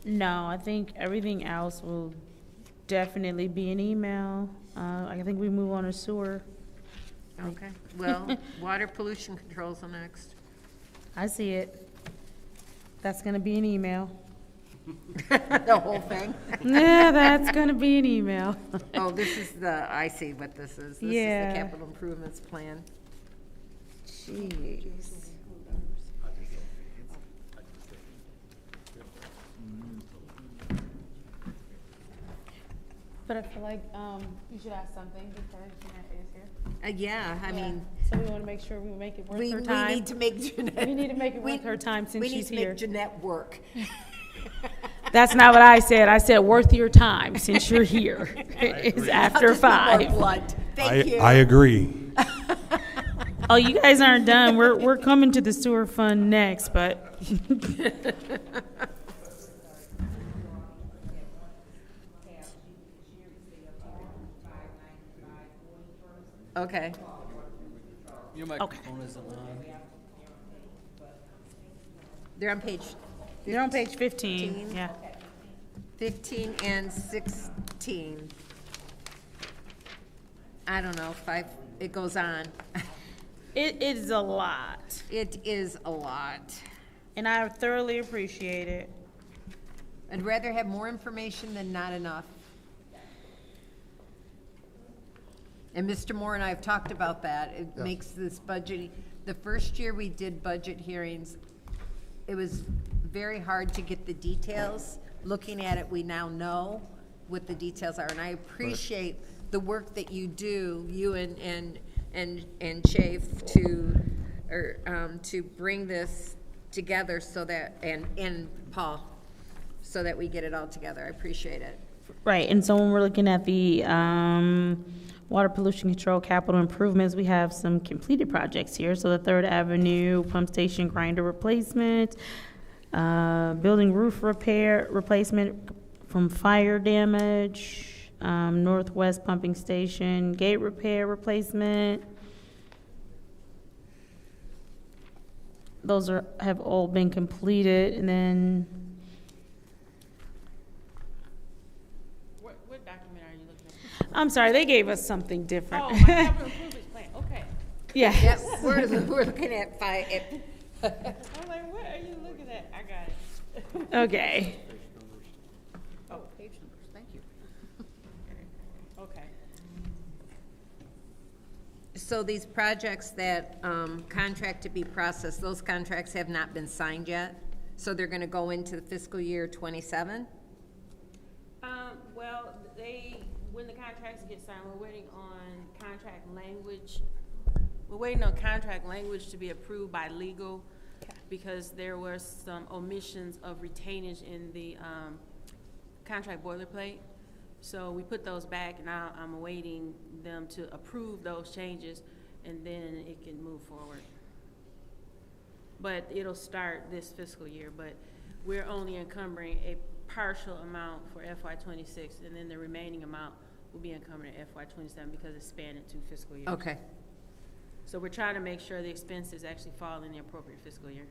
[SPEAKER 3] No, I think everything else will definitely be an email. I think we move on to sewer.
[SPEAKER 2] Okay, well, water pollution controls are next.
[SPEAKER 3] I see it. That's gonna be an email.
[SPEAKER 2] The whole thing?
[SPEAKER 3] Yeah, that's gonna be an email.
[SPEAKER 2] Oh, this is I see what this is. This is
[SPEAKER 3] Yeah.
[SPEAKER 2] the capital improvements plan.
[SPEAKER 3] Jeez. But I feel like, you should ask something because Jeanette is here.
[SPEAKER 2] Yeah, I mean,
[SPEAKER 3] So we wanna make sure we make it worth
[SPEAKER 2] we
[SPEAKER 3] her time.
[SPEAKER 2] need to make Jeanette.
[SPEAKER 3] We need to make it worth her time since she's
[SPEAKER 2] We need
[SPEAKER 3] here.
[SPEAKER 2] to make Jeanette work.
[SPEAKER 3] That's not what I said. I said worth your time since you're here. It's after
[SPEAKER 2] I'll just be more
[SPEAKER 3] 5.
[SPEAKER 2] blunt. Thank you.
[SPEAKER 9] I agree.
[SPEAKER 3] Oh, you guys aren't done. We're coming to the sewer fund next, but
[SPEAKER 2] Okay,
[SPEAKER 7] Your microphone isn't on.
[SPEAKER 2] they're on page
[SPEAKER 3] they're on page 15.
[SPEAKER 2] 15.
[SPEAKER 3] Yeah.
[SPEAKER 2] 15 and 16. I don't know, it goes on.
[SPEAKER 3] It is a lot,
[SPEAKER 2] It is a lot.
[SPEAKER 3] and I thoroughly appreciate it.
[SPEAKER 2] I'd rather have more information than not enough. And Mr. Moore and I have talked about that. It
[SPEAKER 1] Yes.
[SPEAKER 2] makes this budget, the first year we did budget hearings, it was very hard to get the details. Looking at it, we now know what the details are, and I appreciate the work that you do, you and Chafe, to bring this together so that, and Paul, so that we get it all together. I appreciate it.
[SPEAKER 3] Right, and so when we're looking at the water pollution control capital improvements, we have some completed projects here. So the 3rd Avenue pump station grinder replacement, building roof replacement from fire damage, Northwest pumping station gate repair replacement. Those have all been completed, and then. What document are you looking at? I'm sorry, they gave us something different.
[SPEAKER 12] Oh, my capital improvements plan, okay.
[SPEAKER 3] Yeah.
[SPEAKER 2] Yep, we're looking at
[SPEAKER 12] I'm like, what are you looking at? I got it.
[SPEAKER 3] Okay.
[SPEAKER 12] Oh, page numbers, thank you. Okay.
[SPEAKER 2] So these projects that contract to be processed, those contracts have not been signed yet? So they're gonna go into the fiscal year '27?
[SPEAKER 12] Well, when the contracts get signed, we're waiting on contract language. We're waiting on contract language to be approved by legal because there were some omissions of retainage in the contract boilerplate. So we put those back, and now I'm awaiting them to approve those changes, and then it can move forward. But it'll start this fiscal year, but we're only encumbering a partial amount for FY '26, and then the remaining amount will be encumbered in FY '27 because it's spanned in 2 fiscal years.
[SPEAKER 2] Okay,
[SPEAKER 12] So we're trying to make sure the expenses actually fall in the appropriate fiscal year.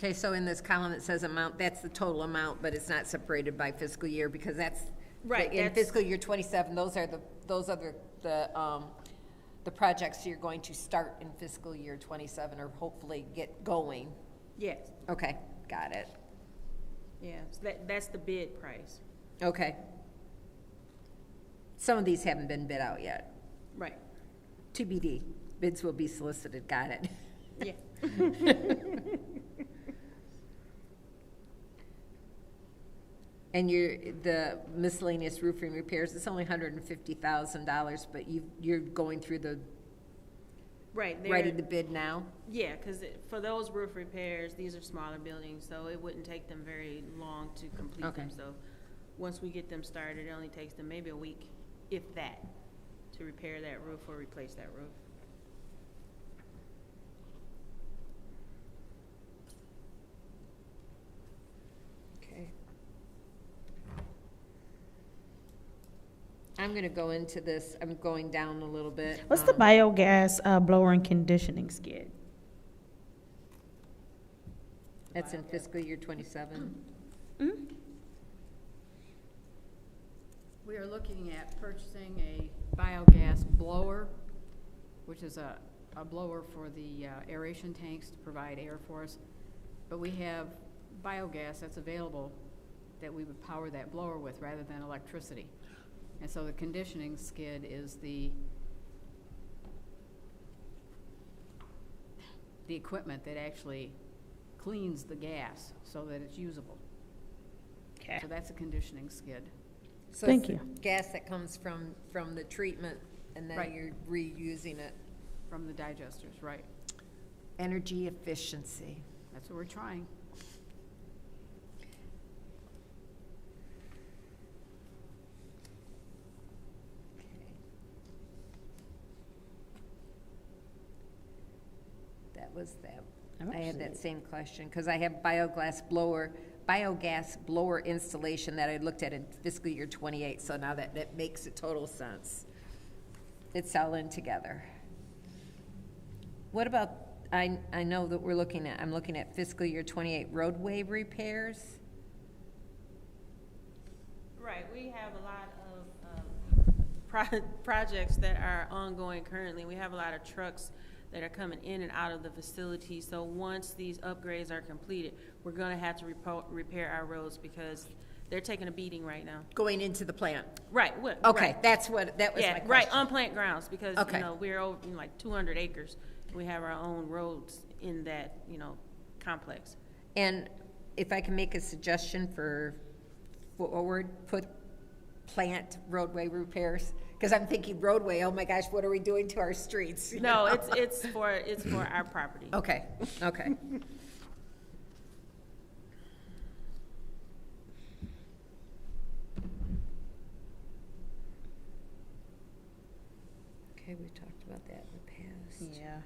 [SPEAKER 2] Okay, so in this column it says amount, that's the total amount, but it's not separated by fiscal year, because that's.
[SPEAKER 12] Right,
[SPEAKER 2] In
[SPEAKER 12] that's-
[SPEAKER 2] fiscal year 27, those are the projects you're going to start in fiscal year 27, or hopefully get going.
[SPEAKER 12] Yes,
[SPEAKER 2] Okay, got it.
[SPEAKER 12] yes, that's the bid price.
[SPEAKER 2] Okay. Some of these haven't been bid out yet.
[SPEAKER 12] Right,
[SPEAKER 2] TBD, bids will be solicited, got it.
[SPEAKER 12] yeah.
[SPEAKER 2] And the miscellaneous roofing repairs, it's only $150,000, but you're going through the,
[SPEAKER 12] Right.
[SPEAKER 2] writing the bid now?
[SPEAKER 12] Yeah, because for those roof repairs, these are smaller buildings, so it wouldn't take them very long to complete
[SPEAKER 2] Okay.
[SPEAKER 12] them. So once we get them started, it only takes them maybe a week, if that, to repair that roof or replace that roof.
[SPEAKER 2] Okay. I'm gonna go into this, I'm going down a little bit.
[SPEAKER 3] What's the biogas blower and conditioning skid?
[SPEAKER 2] That's in fiscal year 27.
[SPEAKER 13] We are looking at purchasing a biogas blower, which is a blower for the aeration tanks to provide air for us. But we have biogas that's available that we would power that blower with rather than electricity. And so the conditioning skid is the equipment that actually cleans the gas so that it's usable.
[SPEAKER 3] Okay.
[SPEAKER 13] So that's a conditioning skid.
[SPEAKER 2] So
[SPEAKER 3] Thank
[SPEAKER 2] it's the
[SPEAKER 3] you.
[SPEAKER 2] gas that comes from the treatment, and then
[SPEAKER 13] Right.
[SPEAKER 2] you're reusing it.
[SPEAKER 13] From the digesters, right.
[SPEAKER 2] Energy efficiency.
[SPEAKER 13] That's what we're trying.
[SPEAKER 2] That was that.
[SPEAKER 3] I'm
[SPEAKER 2] I had that
[SPEAKER 3] actually-
[SPEAKER 2] same question, because I have biogas blower installation that I looked at in fiscal year 28, so now that makes a total sense. It's all in together. What about, I know that I'm looking at fiscal year 28 roadway repairs.
[SPEAKER 12] Right, we have a lot of projects that are ongoing currently. We have a lot of trucks that are coming in and out of the facility. So once these upgrades are completed, we're gonna have to repair our roads because they're taking a beating right now.
[SPEAKER 2] Going into the plant.
[SPEAKER 12] Right,
[SPEAKER 2] Okay,
[SPEAKER 12] right.
[SPEAKER 2] that was my
[SPEAKER 12] Yeah,
[SPEAKER 2] question.
[SPEAKER 12] right, on plant grounds, because,
[SPEAKER 2] Okay.
[SPEAKER 12] you know, we're over like 200 acres. We have our own roads in that, you know, complex.
[SPEAKER 2] And if I can make a suggestion for forward, put plant roadway repairs, because I'm thinking roadway, oh my gosh, what are we doing to our streets? You
[SPEAKER 12] No,
[SPEAKER 2] know?
[SPEAKER 12] it's for our property.
[SPEAKER 2] Okay, okay. Okay, we talked about that in the past.
[SPEAKER 3] Yeah.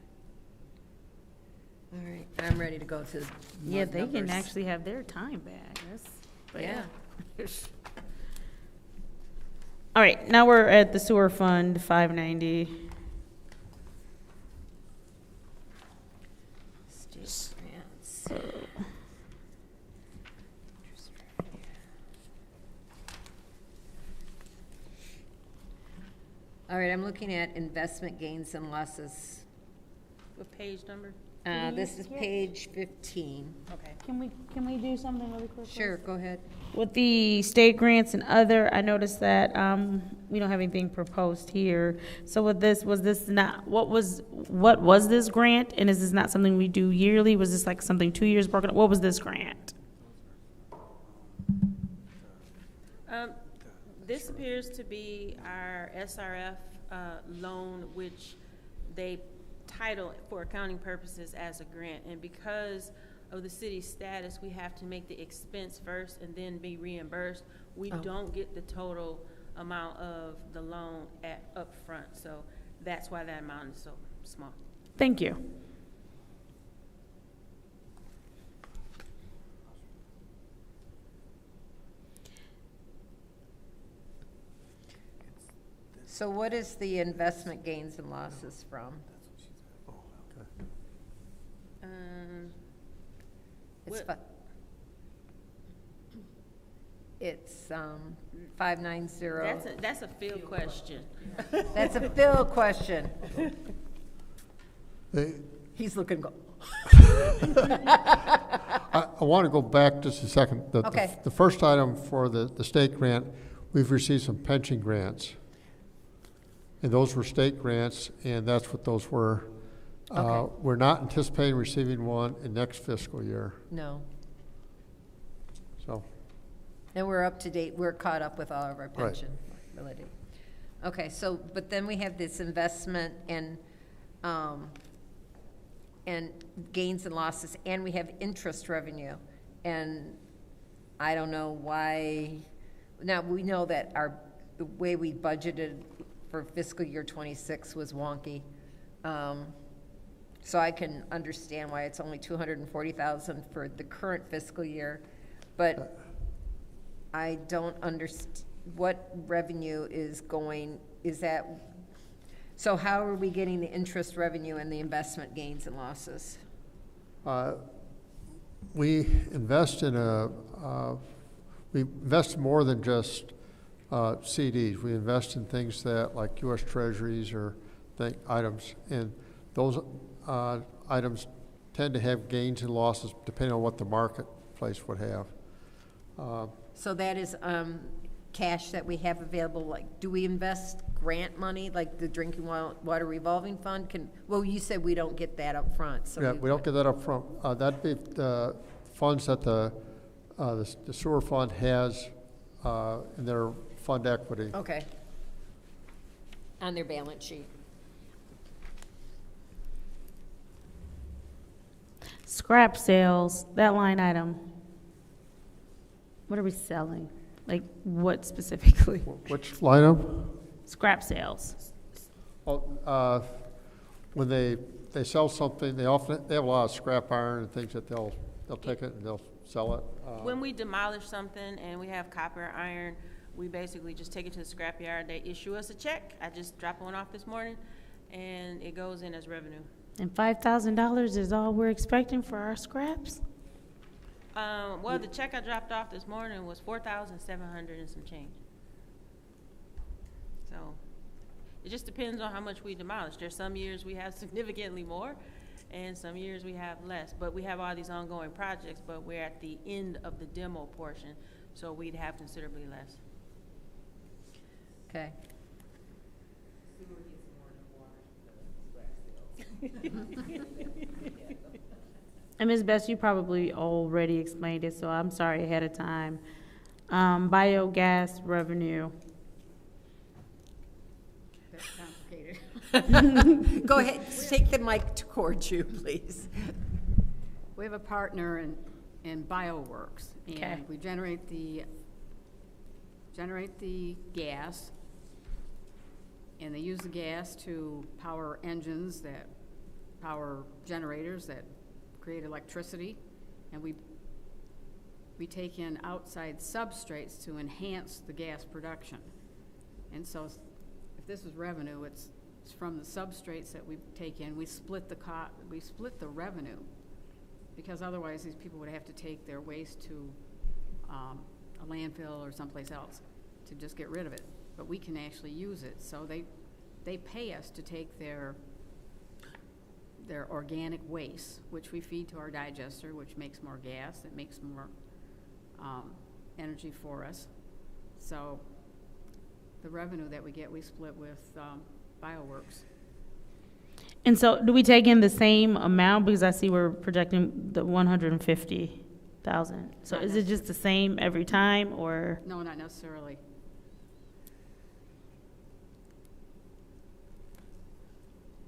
[SPEAKER 2] All right, I'm ready to go to
[SPEAKER 3] Yeah,
[SPEAKER 2] mud
[SPEAKER 3] they can
[SPEAKER 2] numbers.
[SPEAKER 3] actually have their time back. But
[SPEAKER 2] Yeah.
[SPEAKER 3] All right, now we're at the sewer fund, 590.
[SPEAKER 2] State grants. All right, I'm looking at investment gains and losses.
[SPEAKER 12] What page number?
[SPEAKER 2] This is page 15.
[SPEAKER 12] Okay.
[SPEAKER 3] Can we do something really quick?
[SPEAKER 2] Sure, go ahead.
[SPEAKER 3] With the state grants and other, I noticed that we don't have anything proposed here. So with this, was this not, what was this grant? And is this not something we do yearly? Was this like something 2 years broken up? What was this grant?
[SPEAKER 12] This appears to be our SRF loan, which they title for accounting purposes as a grant. And because of the city's status, we have to make the expense first and then be reimbursed. We don't get the total amount of the loan up front. So that's why that amount is so small.
[SPEAKER 3] Thank you.
[SPEAKER 2] So what is the investment gains and losses from?
[SPEAKER 12] Um,
[SPEAKER 2] It's 590.
[SPEAKER 12] That's a field question.
[SPEAKER 2] That's a Phil question.
[SPEAKER 1] They-
[SPEAKER 2] He's looking, go,
[SPEAKER 1] I want to go back just a second.
[SPEAKER 2] Okay.
[SPEAKER 1] The first item for the state grant, we've received some pension grants. And those were state grants, and that's what those were.
[SPEAKER 2] Okay.
[SPEAKER 1] We're not anticipating receiving one in next fiscal year,
[SPEAKER 2] no.
[SPEAKER 1] so.
[SPEAKER 2] And we're up to date, we're caught up with all of our pension related. Okay, so, but then we have this investment and gains and losses, and we have interest revenue. And I don't know why, now, we know that the way we budgeted for fiscal year '26 was wonky. So I can understand why it's only $240,000 for the current fiscal year, but I don't understand what revenue is going, is that, so how are we getting the interest revenue and the investment gains and losses?
[SPEAKER 1] We invest in we invest more than just CDs. We invest in things that, like U.S. Treasuries or items, and those items tend to have gains and losses depending on what the marketplace would have.
[SPEAKER 2] So that is cash that we have available, like, do we invest grant money, like the drinking water revolving fund? Well, you said we don't get that up front, so.
[SPEAKER 1] Yeah, we don't get that up front. That'd be the funds that the sewer fund has in their fund equity.
[SPEAKER 2] Okay. On their balance sheet.
[SPEAKER 3] Scrap sales, that line item. What are we selling? Like, what specifically?
[SPEAKER 1] Which line item?
[SPEAKER 3] Scrap sales.
[SPEAKER 1] Oh, when they sell something, they have a lot of scrap iron and things that they'll take it and they'll sell it.
[SPEAKER 12] When we demolish something and we have copper, iron, we basically just take it to the scrapyard. They issue us a check. I just dropped one off this morning, and it goes in as revenue.
[SPEAKER 3] And $5,000 is all we're expecting for our scraps?
[SPEAKER 12] Well, the check I dropped off this morning was $4,700 and some change. So it just depends on how much we demolish. There's some years we have significantly more, and some years we have less. But we have all these ongoing projects, but we're at the end of the demo portion, so we'd have considerably less.
[SPEAKER 2] Okay.
[SPEAKER 3] And Ms. Best, you probably already explained it, so I'm sorry ahead of time. Biogas revenue.
[SPEAKER 13] That's complicated.
[SPEAKER 2] Go ahead, take the mic towards you, please.
[SPEAKER 13] We have a partner in BioWorks,
[SPEAKER 3] Okay.
[SPEAKER 13] and we generate the gas, and they use the gas to power engines that power generators that create electricity, and we take in outside substrates to enhance the gas production. And so if this is revenue, it's from the substrates that we take in. We split the revenue, because otherwise these people would have to take their waste to a landfill or someplace else to just get rid of it. But we can actually use it, so they pay us to take their organic waste, which we feed to our digester, which makes more gas, it makes more energy for us. So the revenue that we get, we split with BioWorks.
[SPEAKER 3] And so do we take in the same amount? Because I see we're projecting the 150,000. So is it just the same every time, or?
[SPEAKER 13] No, not necessarily.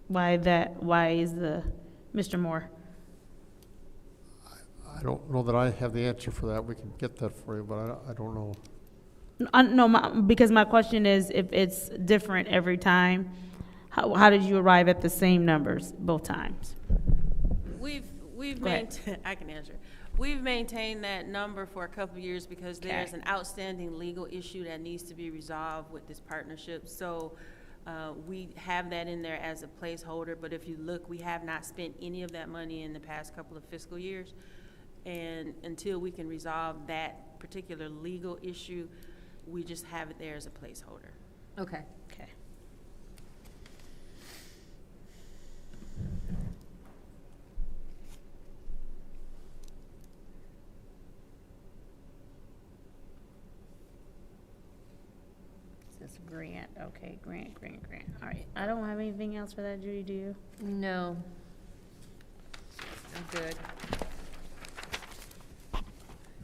[SPEAKER 3] Why is Mr. Moore?
[SPEAKER 1] I don't know that I have the answer for that. We can get that for you, but I don't know.
[SPEAKER 3] No, because my question is, if it's different every time, how did you arrive at the same numbers both times?
[SPEAKER 12] We've maintained, I can answer. We've maintained that number for a couple of years because there's an outstanding legal issue that needs to be resolved with this partnership. So we have that in there as a placeholder, but if you look, we have not spent any of that money in the past couple of fiscal years. And until we can resolve that particular legal issue, we just have it there as a placeholder.
[SPEAKER 2] Okay.
[SPEAKER 3] Okay. This grant, okay, grant. All right, I don't have anything else for that, Judy, do you?
[SPEAKER 2] No. I'm good.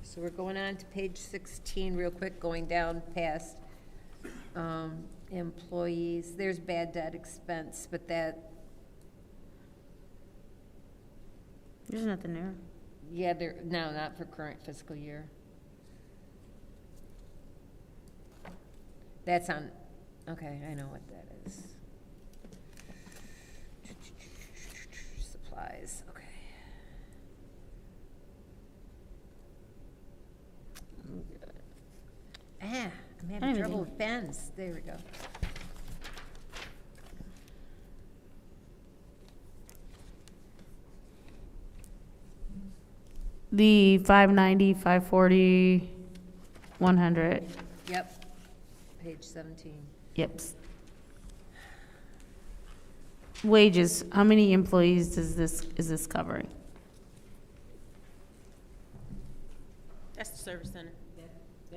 [SPEAKER 2] So we're going on to page 16 real quick, going down past employees. There's bad debt expense, but that,
[SPEAKER 3] There's nothing there.
[SPEAKER 2] yeah, no, not for current fiscal year. That's on, okay, I know what that is. Supplies, okay. I'm having trouble with pens. There we go.
[SPEAKER 3] The 590, 540, 100.
[SPEAKER 2] Yep, page 17.
[SPEAKER 3] Yep. Wages, how many employees is this covering?
[SPEAKER 12] That's the service center.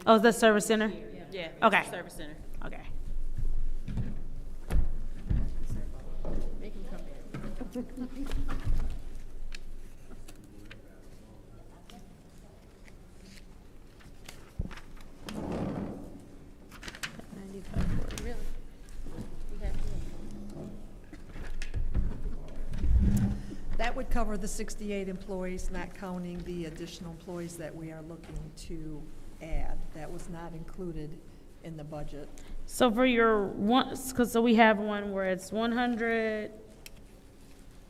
[SPEAKER 3] Oh, the service center?
[SPEAKER 12] Yeah.
[SPEAKER 3] Okay.
[SPEAKER 12] It's the service center.
[SPEAKER 3] Okay.
[SPEAKER 10] Make him come here.
[SPEAKER 12] Really? We have
[SPEAKER 10] That would cover the 68 employees, not counting the additional employees that we are looking to add. That was not included in the budget.
[SPEAKER 3] So for your one, so we have one where it's 100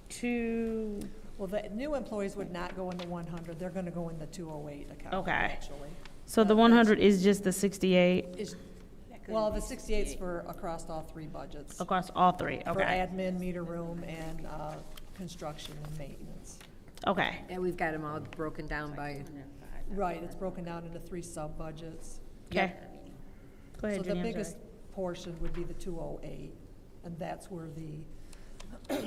[SPEAKER 3] to,
[SPEAKER 10] Well, the new employees would not go in the 100, they're gonna go in the 208 account,
[SPEAKER 3] Okay.
[SPEAKER 10] actually.
[SPEAKER 3] so the 100 is just the 68
[SPEAKER 10] Is, well, the 68's for across all three budgets.
[SPEAKER 3] across all three,
[SPEAKER 10] For
[SPEAKER 3] okay,
[SPEAKER 10] admin, meter room, and, construction and maintenance.
[SPEAKER 3] okay.
[SPEAKER 2] And we've got them all broken down by,
[SPEAKER 10] Right, it's broken down into 3 sub-budgets.
[SPEAKER 3] Okay. Go ahead,
[SPEAKER 10] So the
[SPEAKER 3] Jenny, I'm
[SPEAKER 10] biggest
[SPEAKER 3] sorry.
[SPEAKER 10] portion would be the 208, and that's where the,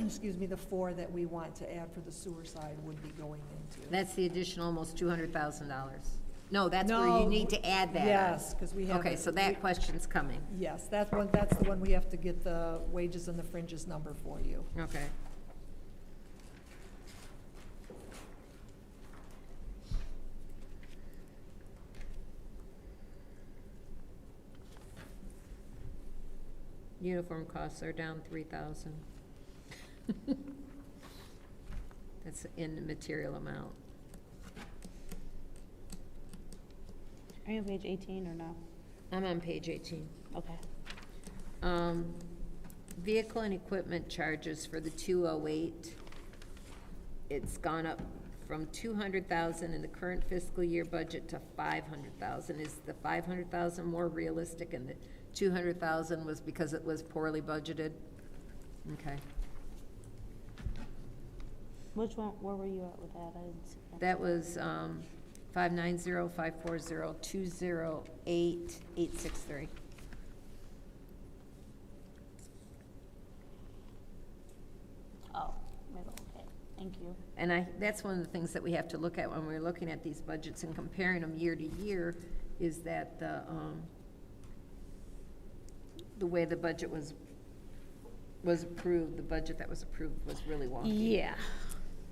[SPEAKER 10] excuse me, the 4 that we want to add for the sewer side would be going into.
[SPEAKER 2] that's the additional almost $200,000. No, that's where
[SPEAKER 10] No,
[SPEAKER 2] you need to add that.
[SPEAKER 10] Yes, because we have.
[SPEAKER 2] Okay, so that question's coming.
[SPEAKER 10] Yes, that's the one we have to get the wages and the fringes number for you.
[SPEAKER 2] Okay. Uniform costs are down 3,000. That's in the material amount.
[SPEAKER 3] Are you on page 18 or no?
[SPEAKER 2] I'm on page 18.
[SPEAKER 3] Okay.
[SPEAKER 2] Vehicle and equipment charges for the 208. It's gone up from 200,000 in the current fiscal year budget to 500,000. Is the 500,000 more realistic and the 200,000 was because it was poorly budgeted? Okay.
[SPEAKER 3] Which one, where were you at with that? I didn't see that.
[SPEAKER 2] That was 590, 540, 208, 863.
[SPEAKER 3] Oh, middle, okay, thank you.
[SPEAKER 2] And that's one of the things that we have to look at when we're looking at these budgets and comparing them year to year, is that the way the budget was approved, the budget that was approved was really wonky.
[SPEAKER 3] Yeah.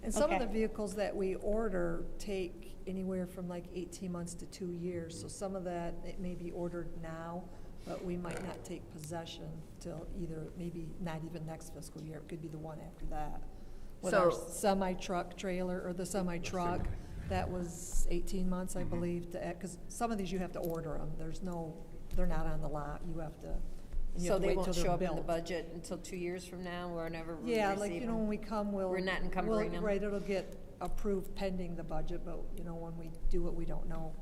[SPEAKER 10] And some of
[SPEAKER 3] Okay.
[SPEAKER 10] the vehicles that we order take anywhere from like 18 months to 2 years. So some of that, it may be ordered now, but we might not take possession till either, maybe not even next fiscal year. It could be the one after that. With our
[SPEAKER 2] So-
[SPEAKER 10] semi-truck trailer, or the semi-truck, that was 18 months, I believe, to add, because some of these you have to order them. There's no, they're not on the lot. You have to, and you
[SPEAKER 2] So
[SPEAKER 10] have to
[SPEAKER 2] they
[SPEAKER 10] wait
[SPEAKER 2] won't
[SPEAKER 10] till
[SPEAKER 2] show
[SPEAKER 10] they're
[SPEAKER 2] up in the
[SPEAKER 10] built.
[SPEAKER 2] budget until 2 years from now, or whenever we
[SPEAKER 10] Yeah,
[SPEAKER 2] receive
[SPEAKER 10] like, you know,
[SPEAKER 2] them?
[SPEAKER 10] when we come,
[SPEAKER 2] We're not encumbering them?
[SPEAKER 10] Right, it'll get approved pending the budget, but, you know, when we do it, we don't know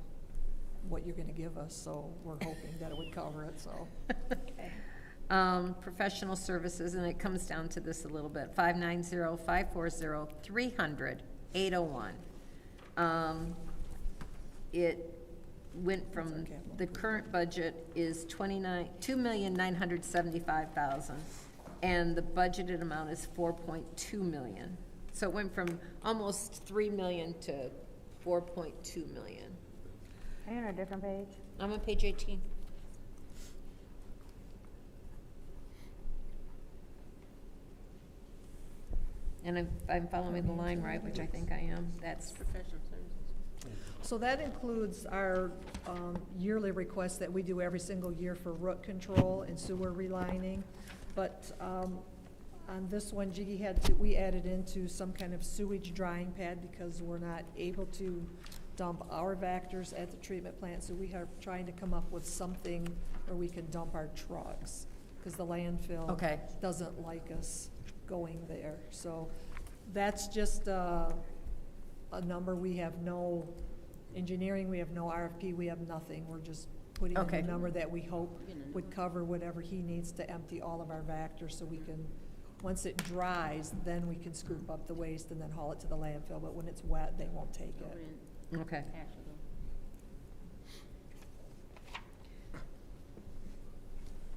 [SPEAKER 10] what you're gonna give us, so we're hoping that it would cover it, so.
[SPEAKER 2] Professional services, and it comes down to this a little bit, 590, 540, 300, 801. It went from, the current budget is $2,975,000, and the budgeted amount is $4.2 million. So it went from almost $3 million to $4.2 million.
[SPEAKER 3] Are you on a different page?
[SPEAKER 2] I'm on page 18. And if I'm following the line right, which I think I am, that's
[SPEAKER 12] Professional services.
[SPEAKER 10] So that includes our yearly requests that we do every single year for root control and sewer relining. But on this one, Jiggy we added into some kind of sewage drying pad because we're not able to dump our vectors at the treatment plant. So we are trying to come up with something where we can dump our trucks, because the landfill
[SPEAKER 2] Okay.
[SPEAKER 10] doesn't like us going there. So that's just a number. We have no engineering, we have no RFP, we have nothing. We're just putting in
[SPEAKER 2] Okay.
[SPEAKER 10] a number that we hope would cover whatever he needs to empty all of our vectors, so we can, once it dries, then we can scoop up the waste and then haul it to the landfill. But when it's wet, they won't take it.
[SPEAKER 2] okay.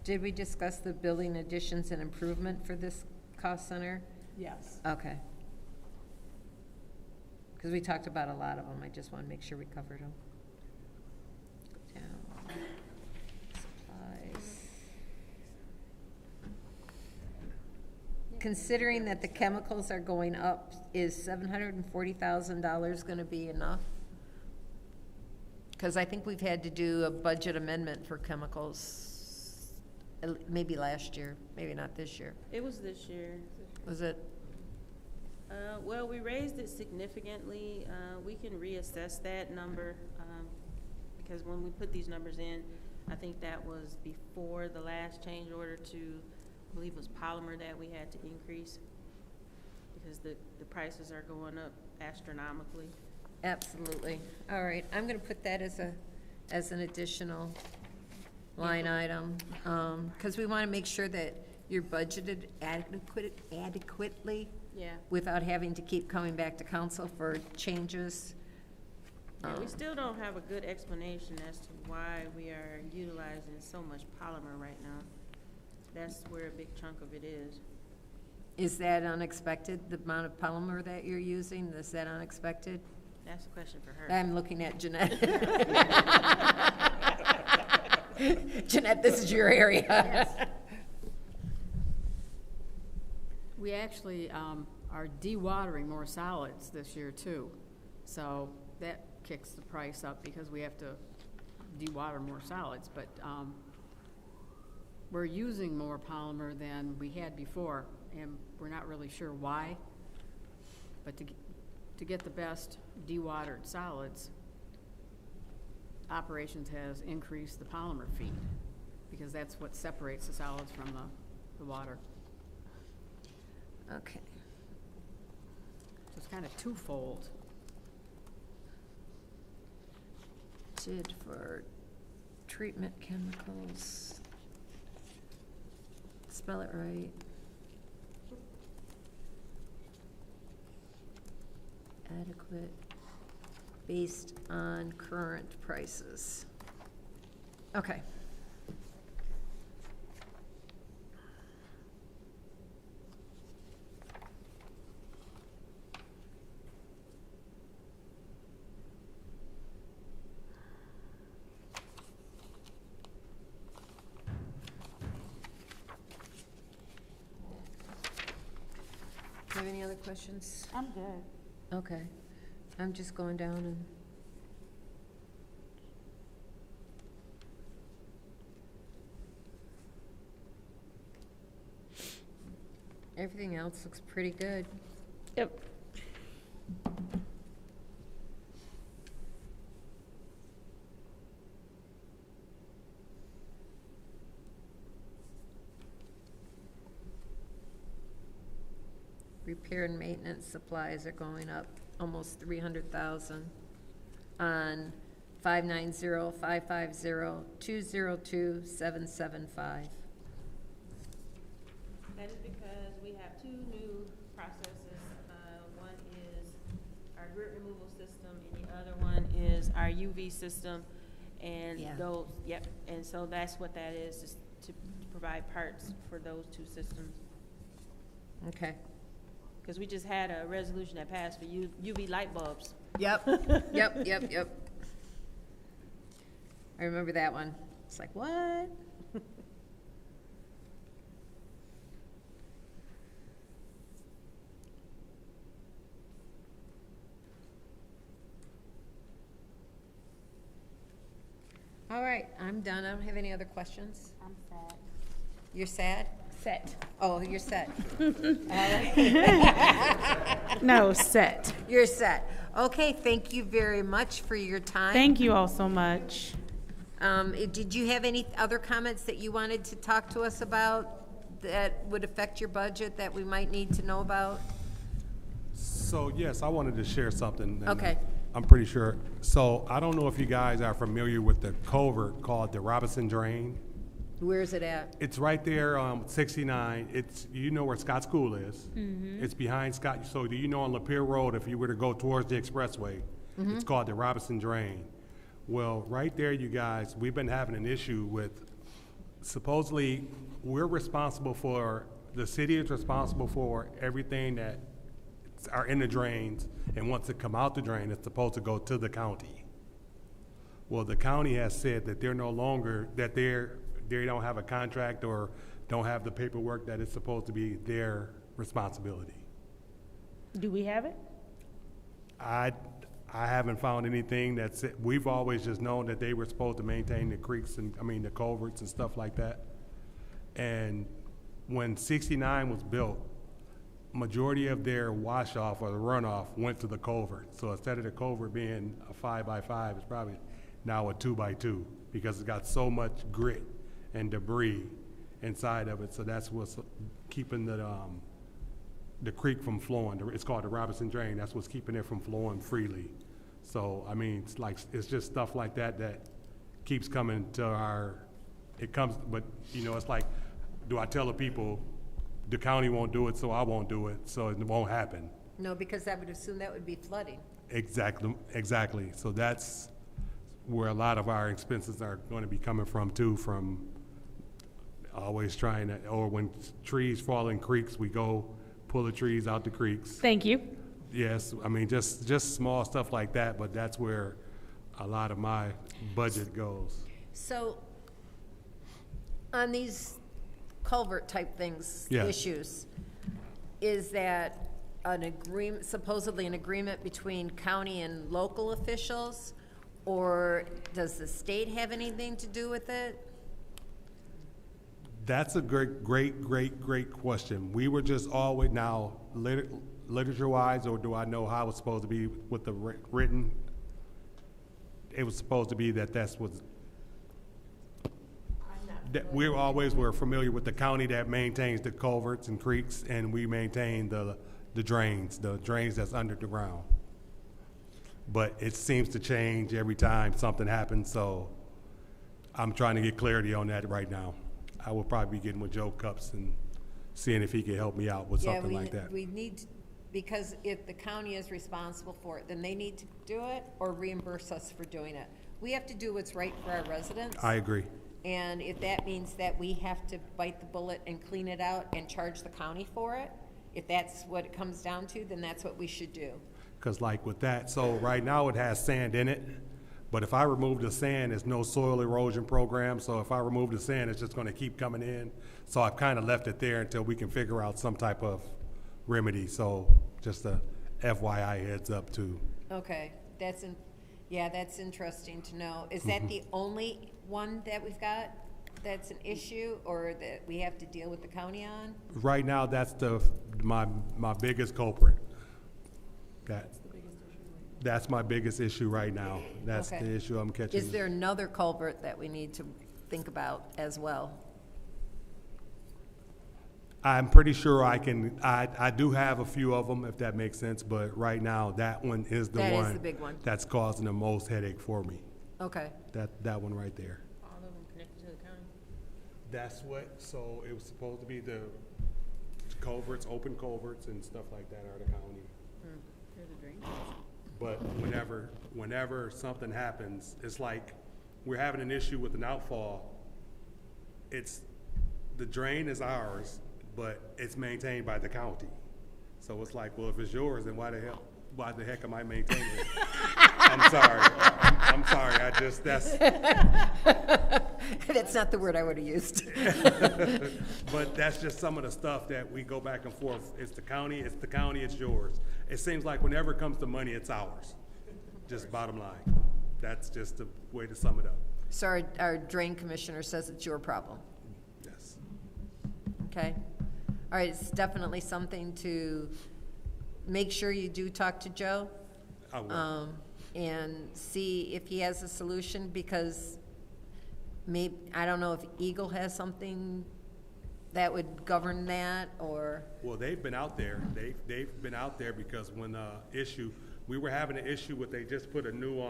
[SPEAKER 2] Did we discuss the building additions and improvement for this cost center?
[SPEAKER 10] Yes.
[SPEAKER 2] Okay. Because we talked about a lot of them, I just want to make sure we covered them. Down. Supplies. Considering that the chemicals are going up, is $740,000 going to be enough? Because I think we've had to do a budget amendment for chemicals, maybe last year, maybe not this year.
[SPEAKER 12] It was this year.
[SPEAKER 2] Was it?
[SPEAKER 12] Well, we raised it significantly. We can reassess that number, because when we put these numbers in, I think that was before the last change order to, I believe it was polymer that we had to increase, because the prices are going up astronomically.
[SPEAKER 2] Absolutely. All right, I'm gonna put that as an additional line item, because we want to make sure that you're budgeted adequately
[SPEAKER 12] Yeah.
[SPEAKER 2] without having to keep coming back to council for changes.
[SPEAKER 12] Yeah, we still don't have a good explanation as to why we are utilizing so much polymer right now. That's where a big chunk of it is.
[SPEAKER 2] Is that unexpected, the amount of polymer that you're using? Is that unexpected?
[SPEAKER 12] That's a question for her.
[SPEAKER 2] I'm looking at Jeanette. Jeanette, this is your area.
[SPEAKER 13] Yes. We actually are dewatering more solids this year too. So that kicks the price up because we have to dewater more solids. But we're using more polymer than we had before, and we're not really sure why. But to get the best dewatered solids, operations has increased the polymer feed, because that's what separates the solids from the water.
[SPEAKER 2] Okay.
[SPEAKER 13] So it's kind of twofold.
[SPEAKER 2] Did for treatment chemicals. Spell it right. Adequate based on current prices. Okay. Do you have any other questions?
[SPEAKER 3] I'm good.
[SPEAKER 2] Okay. I'm just going down and. Everything else looks pretty good.
[SPEAKER 3] Yep.
[SPEAKER 2] Repair and maintenance supplies are going up almost 300,000 on 590-550-202-775.
[SPEAKER 12] That is because we have two new processes. One is our grit removal system in is our UV system, and
[SPEAKER 2] Yeah.
[SPEAKER 12] those, yep, and so that's what that is to provide parts for those two systems.
[SPEAKER 2] Okay.
[SPEAKER 12] Because we just had a resolution that passed for UV light bulbs.
[SPEAKER 2] Yep, yep. I remember that one. It's like, what? All right, I'm done. I don't have any other questions.
[SPEAKER 12] I'm sad.
[SPEAKER 2] You're sad?
[SPEAKER 12] Set.
[SPEAKER 2] Oh, you're set.
[SPEAKER 3] No, set.
[SPEAKER 2] You're set. Okay, thank you very much for your time.
[SPEAKER 3] Thank you all so much.
[SPEAKER 2] Did you have any other comments that you wanted to talk to us about that would affect your budget that we might need to know about?
[SPEAKER 9] So, yes, I wanted to share something. and
[SPEAKER 2] Okay.
[SPEAKER 9] I'm pretty sure. So, I don't know if you guys are familiar with the culvert called the Robinson Drain.
[SPEAKER 2] Where is it at?
[SPEAKER 9] It's right there, 69. It's, you know where Scott School is. It's behind Scott. So do you know on Lapeer Road, if you were to go towards the expressway, it's called the Robinson Drain. Well, right there, you guys, we've been having an issue with, supposedly, we're responsible for, the city is responsible for everything that are in the drains, and once it come out the drain, it's supposed to go to the county. Well, the county has said that they're no longer, that they don't have a contract or don't have the paperwork that it's supposed to be their responsibility.
[SPEAKER 3] Do we have it?
[SPEAKER 9] I haven't found anything that's, we've always just known that they were supposed to maintain the creeks and, the culverts and stuff like that. And when 69 was built, majority of their wash off or the runoff went to the culvert. So instead of the culvert being a 5x5, it's probably now a 2x2 because it's got so much grit and debris inside of it. So that's what's keeping the creek from flowing. It's called the Robinson Drain. That's what's keeping it from flowing freely. So, it's just stuff like that that keeps coming to but it's like, do I tell the people, the county won't do it, so I won't do it, so it won't happen?
[SPEAKER 2] No, because I would assume that would be flooding.
[SPEAKER 9] Exactly. So that's where a lot of our expenses are going to be coming from too, from always trying to, or when trees fall in creeks, we go pull the trees out the creeks.
[SPEAKER 3] Thank you.
[SPEAKER 9] Yes, just small stuff like that, but that's where a lot of my budget goes.
[SPEAKER 2] So, on these culvert type things,
[SPEAKER 9] Yeah.
[SPEAKER 2] issues, is that an agreement, supposedly an agreement between county and local officials? Or does the state have anything to do with it?
[SPEAKER 9] That's a great question. We were just always, now, literature-wise, or do I know how it's supposed to be with the written? It was supposed to be that's what, that we were familiar with the county that maintains the culverts and creeks, and we maintain the drains that's under the ground. But it seems to change every time something happens, so I'm trying to get clarity on that right now. I will probably be getting with Joe Cups and seeing if he can help me out with something like that.
[SPEAKER 2] We need, because if the county is responsible for it, then they need to do it or reimburse us for doing it. We have to do what's right for our residents.
[SPEAKER 9] I agree.
[SPEAKER 2] And if that means that we have to bite the bullet and clean it out and charge the county for it, if that's what it comes down to, then that's what we should do.
[SPEAKER 9] Because like with that, so right now it has sand in it, but if I remove the sand, there's no soil erosion program, so if I remove the sand, it's just going to keep coming in. So I've kind of left it there until we can figure out some type of remedy, so just a FYI heads up too.
[SPEAKER 2] Okay, that's interesting to know. Is that the only one that we've got that's an issue, or that we have to deal with the county on?
[SPEAKER 9] Right now, that's my biggest culprit. That's my biggest issue right now. That's
[SPEAKER 2] Okay.
[SPEAKER 9] the issue I'm catching.
[SPEAKER 2] Is there another culvert that we need to think about as well?
[SPEAKER 9] I'm pretty sure I do have a few of them, if that makes sense, but right now, that one is the
[SPEAKER 2] That
[SPEAKER 9] one.
[SPEAKER 2] is the big one.
[SPEAKER 9] That's causing the most headache for me.
[SPEAKER 2] Okay.
[SPEAKER 9] That one right there.
[SPEAKER 12] All of them connected to the county.
[SPEAKER 9] That's so it was supposed to be the culverts, open culverts and stuff like that are the county.
[SPEAKER 13] They're the drains.
[SPEAKER 9] But whenever something happens, it's like we're having an issue with an outfall. The drain is ours, but it's maintained by the county. So it's like, well, if it's yours, then why the heck am I maintaining it? I'm sorry,
[SPEAKER 2] That's not the word I would have used.
[SPEAKER 9] But that's just some of the stuff that we go back and forth. It's the county, it's yours. It seems like whenever it comes to money, it's ours. Just bottom line. That's just the way to sum it up.
[SPEAKER 2] So our drain commissioner says it's your problem.
[SPEAKER 9] Yes.
[SPEAKER 2] Okay. All right, it's definitely something to make sure you do talk to Joe.
[SPEAKER 9] I will.
[SPEAKER 2] And see if he has a solution, because I don't know if Eagle has something that would govern that, or.
[SPEAKER 9] Well, they've been out there. They've been out there because when we were having an issue with, they just put a new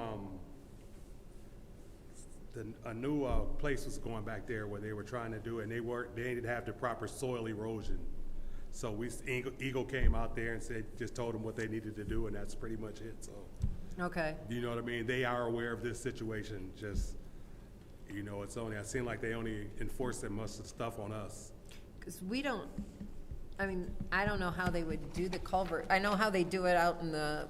[SPEAKER 9] place was going back there where they were trying to do it, and they didn't have the proper soil erosion. So Eagle came out there and just told them what they needed to do, and that's pretty much it. So.
[SPEAKER 2] Okay.
[SPEAKER 9] You know what I mean? They are aware of this situation. Just, it seems like they only enforce that much stuff on us.
[SPEAKER 2] Because I don't know how they would do the culvert. I know how they do it out in the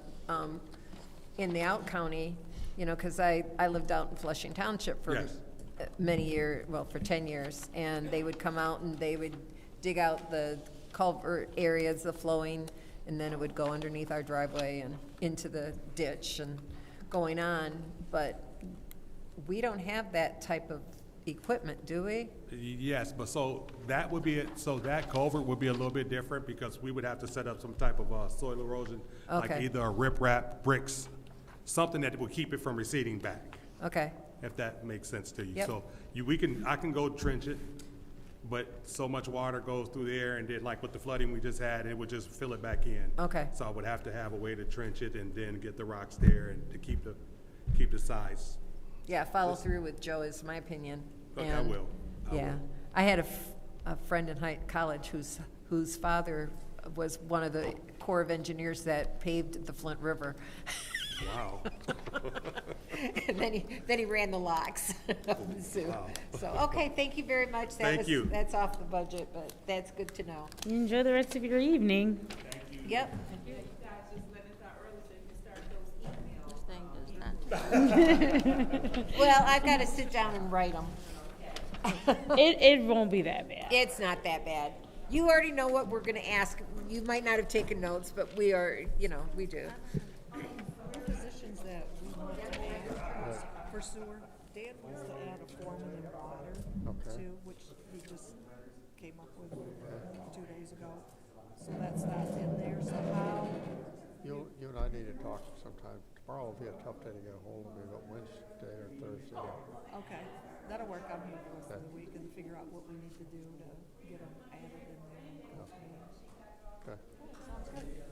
[SPEAKER 2] out county, because I lived out in Flushing Township for
[SPEAKER 9] Yes.
[SPEAKER 2] many years, for 10 years. And they would come out and they would dig out the culvert areas, the flowing, and then it would go underneath our driveway and into the ditch and going on. But we don't have that type of equipment, do we?
[SPEAKER 9] Yes, but so that would be it. So that culvert would be a little bit different because we would have to set up some type of soil erosion, like
[SPEAKER 2] Okay.
[SPEAKER 9] either a riprap, bricks, something that would keep it from receding back,
[SPEAKER 2] Okay,
[SPEAKER 9] if that makes sense to you.
[SPEAKER 2] Yep.
[SPEAKER 9] So I can go trench it, but so much water goes through there, and then like with the flooding we just had, it would just fill it back in.
[SPEAKER 2] Okay.
[SPEAKER 9] So I would have to have a way to trench it and then get the rocks there and to keep the size.
[SPEAKER 2] yeah, follow through with Joe is my opinion.
[SPEAKER 9] Okay, I
[SPEAKER 2] And,
[SPEAKER 9] will. I
[SPEAKER 2] Yeah,
[SPEAKER 9] will.
[SPEAKER 2] I had a friend in college whose father was one of the Corps of Engineers that paved the Flint River.
[SPEAKER 9] Wow.
[SPEAKER 2] And then he ran the locks of the zoo.
[SPEAKER 9] Wow.
[SPEAKER 2] So, okay, thank you very much.
[SPEAKER 9] Thank you.
[SPEAKER 2] That's off the budget, but that's good to know.
[SPEAKER 3] Enjoy the rest of your evening.
[SPEAKER 2] Yep. Well, I've got to sit down and write them.
[SPEAKER 3] It won't be that bad.
[SPEAKER 2] It's not that bad. You already know what we're gonna ask. You might not have taken notes, but we are, we do.
[SPEAKER 10] Positions that we want to add for sewer, Dan wants to add a foreman in water too, which we just came up with 2 days ago. So that's not in there somehow.
[SPEAKER 1] You and I need to talk sometime. Tomorrow will be a tough day to get a hold of me, but Wednesday or Thursday.
[SPEAKER 10] Okay, that'll work. I'm here the rest of the week and figure out what we need to do to get them added in there.
[SPEAKER 1] Okay.
[SPEAKER 10] Sounds good.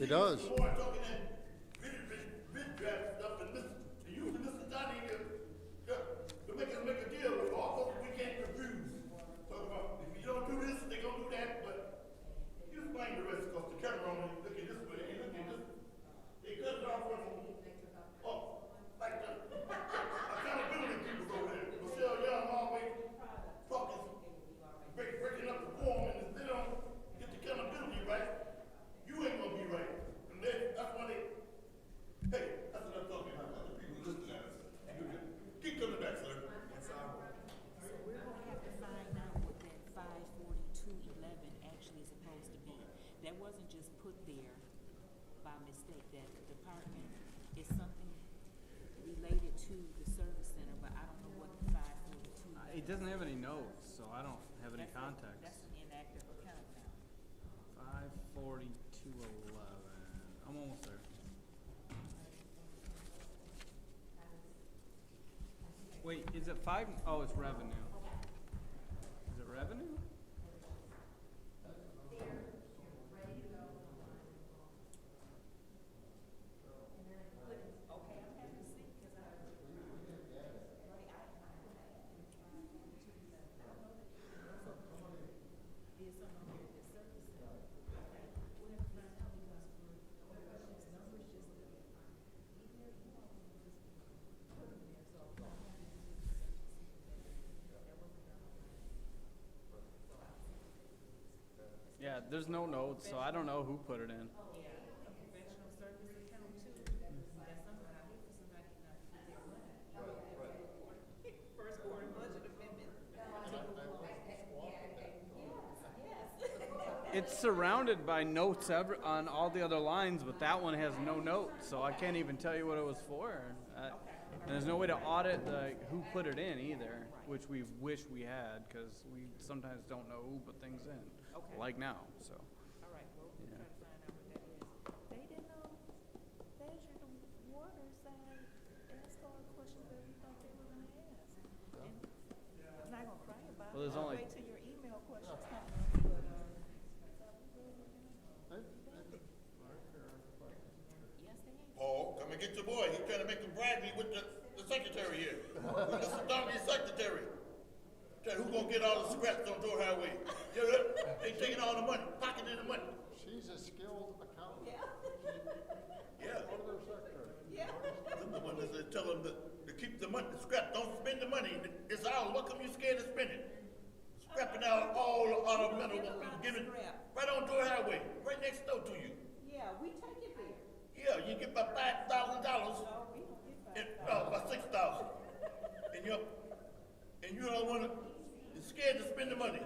[SPEAKER 1] It does.
[SPEAKER 6] More talking that bid draft stuff and using Mr. Johnny to make a deal with all we can't refuse. Talk about, if you don't do this, they gonna do that, but you explain the rest, cause the camera on, look at this way, look at this. They cut it off from, like the accountability people over there. Michelle Young always talking, breaking up the form, and if they don't get the accountability right, you ain't gonna be right. And that's why they, hey, that's what I'm talking about. Other people listen at us. Keep coming back, sir.
[SPEAKER 5] So we're gonna have to find out what that 54211 actually is supposed to be. That wasn't just put there by mistake. That department is something related to the service center, but I don't know what the 542.
[SPEAKER 11] It doesn't have any notes, so I don't have any context.
[SPEAKER 5] That's an inactive account now.
[SPEAKER 11] 54211. I'm almost there. Wait, is it five? Oh, it's revenue. Is it revenue? Yeah, there's no notes, so I don't know who put it in.
[SPEAKER 5] Professional service account too. That's something I hate for somebody not to get their money. First quarter budget amendment.
[SPEAKER 11] It's surrounded by notes on all the other lines, but that one has no notes, so I can't even tell you what it was for. And there's no way to audit who put it in either, which we wish we had, because we sometimes don't know who put things in, like now. So.
[SPEAKER 5] All right, well, we'll try to find out what that is. They didn't measure the water side, ask all the questions that we thought they were gonna ask. And I'm not gonna cry about
[SPEAKER 11] Well,
[SPEAKER 5] it.
[SPEAKER 11] there's
[SPEAKER 5] I'll
[SPEAKER 11] only-
[SPEAKER 5] wait till your email questions come up, but, yes, they ain't.
[SPEAKER 6] Paul, come and get your boy. He's trying to make him bribe me with the secretary here. With Mr. Donkey's secretary. Tell you who gonna get all the scraps on Door Highway. You know that? They taking all the money, pocketing the money.
[SPEAKER 1] She's a skilled accountant.
[SPEAKER 6] Yeah.
[SPEAKER 1] One of their secretaries.
[SPEAKER 6] I'm the one that tell them to keep the money, the scrap, don't spend the money. It's ours. What come you scared to spend it? Scrapping out all the metal and giving right on Door Highway, right next door to you.
[SPEAKER 5] Yeah, we take it there.
[SPEAKER 6] Yeah, you get about $5,000.
[SPEAKER 5] No, we don't get
[SPEAKER 6] About 6,000. And you don't want to. You're scared to spend the money.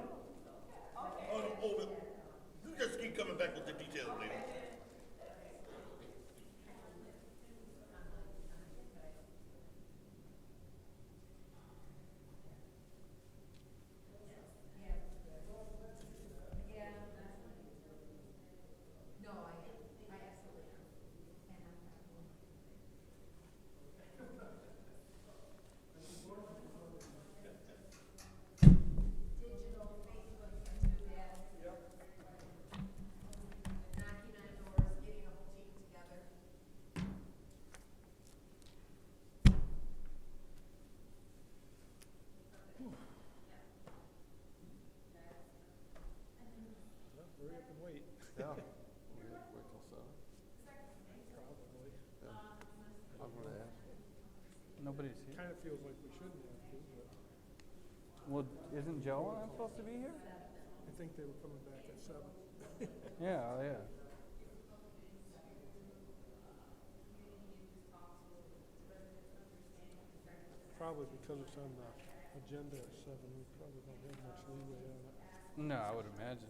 [SPEAKER 6] Over. You just keep coming back with the details later.
[SPEAKER 8] Hurry up and wait.
[SPEAKER 1] Yeah. Wait till 7.
[SPEAKER 8] Probably.
[SPEAKER 1] Yeah. I'm gonna ask.
[SPEAKER 11] Nobody's here.
[SPEAKER 8] Kind of feels like we shouldn't have to, but
[SPEAKER 11] Well, isn't Joe supposed to be here?
[SPEAKER 8] I think they were coming back at 7.
[SPEAKER 11] Yeah.
[SPEAKER 8] Probably because it's on the agenda at 7, we probably don't have much leeway on it.
[SPEAKER 11] No, I would imagine.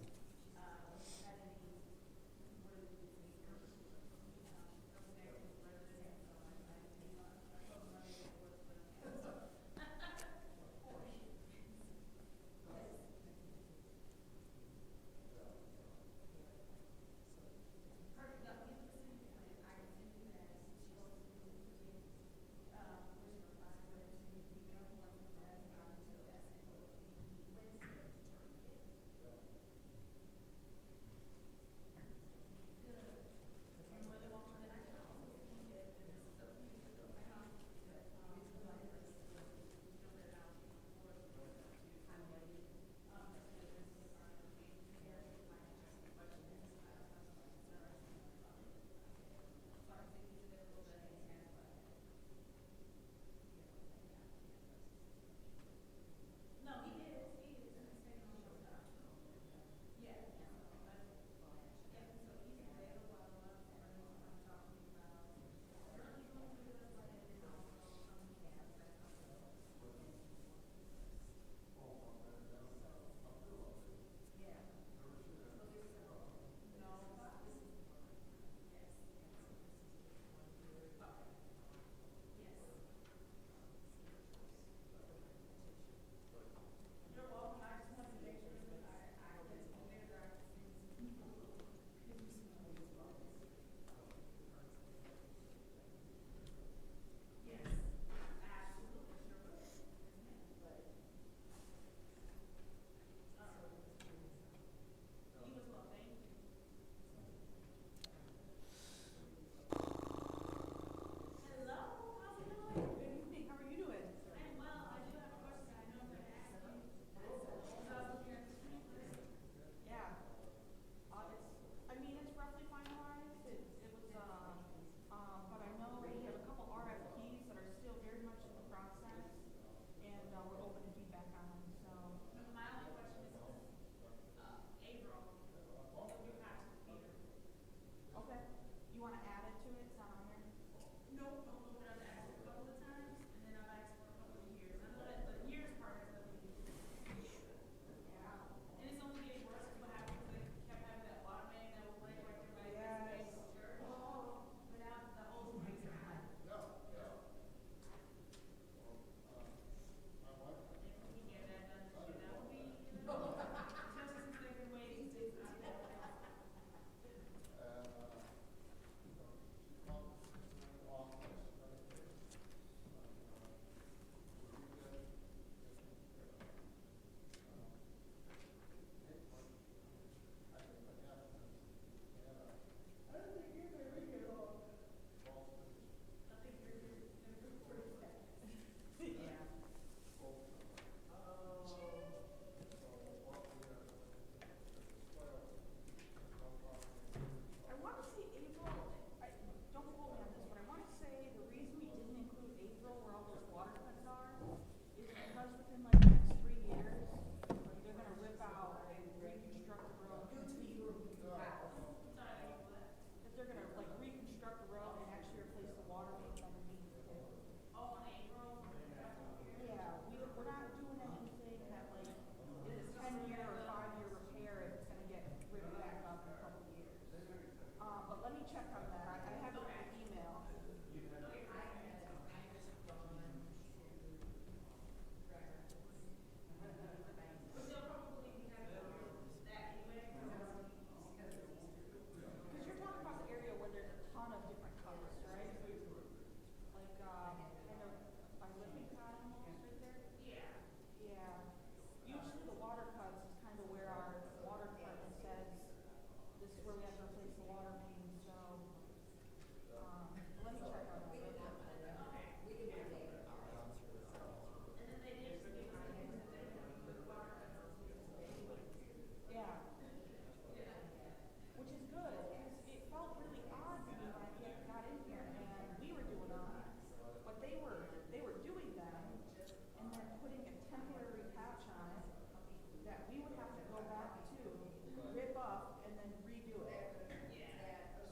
[SPEAKER 3] then redo it.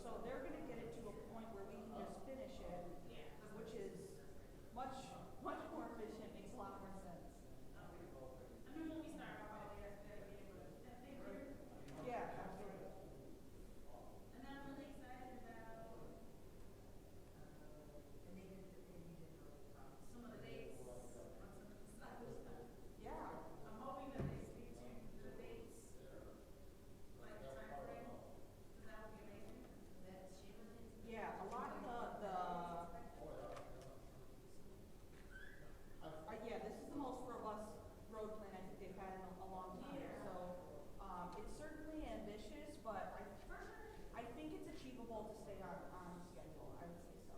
[SPEAKER 3] So they're gonna get it to a point where we can just finish it, which is much, much more efficient, makes a lot more sense. Yeah, absolutely. Yeah, a lot of yeah, this is the most robust road plan I think they've had in a long time. So, it's certainly ambitious, but I think it's achievable to stay on schedule, I would say so.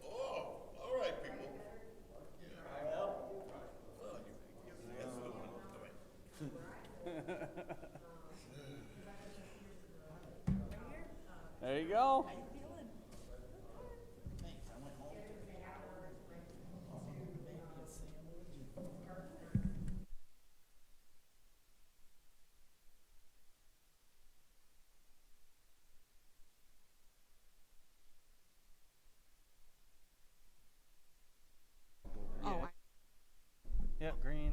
[SPEAKER 6] Oh, all right, people.
[SPEAKER 11] There you go.
[SPEAKER 3] Oh,
[SPEAKER 11] Yep, green.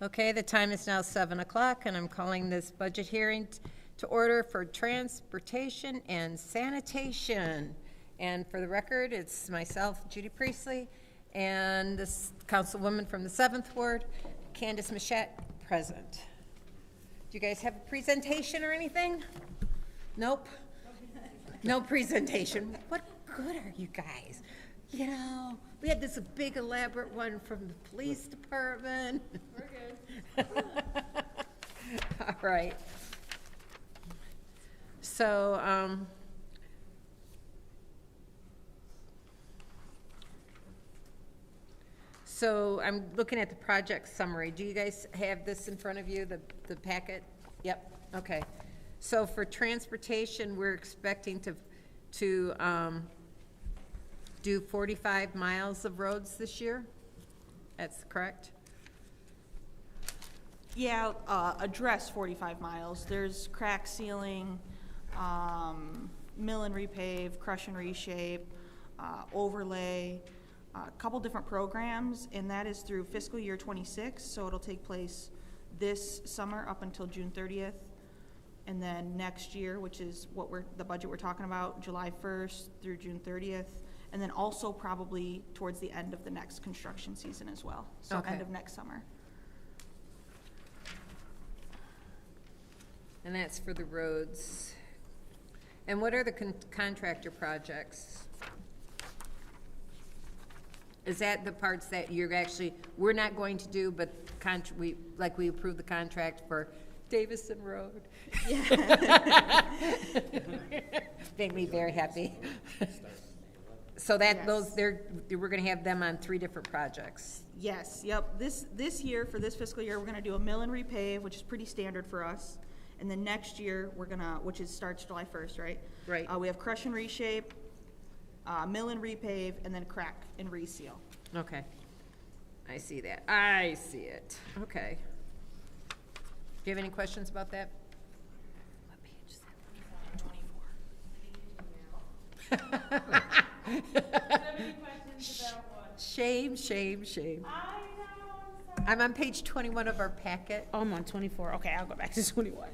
[SPEAKER 2] Okay, the time is now 7 o'clock, and I'm calling this budget hearing to order for transportation and sanitation. And for the record, it's myself, Judy Priestley, and this councilwoman from the 7th Ward, Candace Mashat, present. Do you guys have a presentation or anything? Nope. No presentation. What good are you guys? You know, we had this big elaborate one from the police department. We're good. All right. So, I'm looking at the project summary. Do you guys have this in front of you, the packet? Yep, okay. So for transportation, we're expecting to do 45 miles of roads this year? That's correct?
[SPEAKER 14] Yeah, address 45 miles. There's crack sealing, mill and repave, crush and reshape, overlay, a couple different programs, and that is through fiscal year 26, so it'll take place this summer up until June 30th. And then next year, which is what the budget we're talking about, July 1st through June 30th. And then also probably towards the end of the next construction season as well. So
[SPEAKER 2] Okay.
[SPEAKER 14] end of next summer.
[SPEAKER 2] And that's for the roads. And what are the contractor projects? Is that the parts that we're not going to do, but we approved the contract for Davison Road? Yeah. Made me very happy. So we're gonna have them on 3 different projects.
[SPEAKER 14] Yes, yep. This year, for this fiscal year, we're gonna do a mill and repave, which is pretty standard for us. And then next year, starts July 1st, right?
[SPEAKER 2] Right.
[SPEAKER 14] We have crush and reshape, mill and repave, and then crack and reseal.
[SPEAKER 2] Okay. I see that. I see it. Okay. Do you have any questions about that? What page is that? 24. Shame, shame, shame. I'm on page 21 of our packet.
[SPEAKER 3] Oh, I'm on 24. Okay, I'll go back to 21.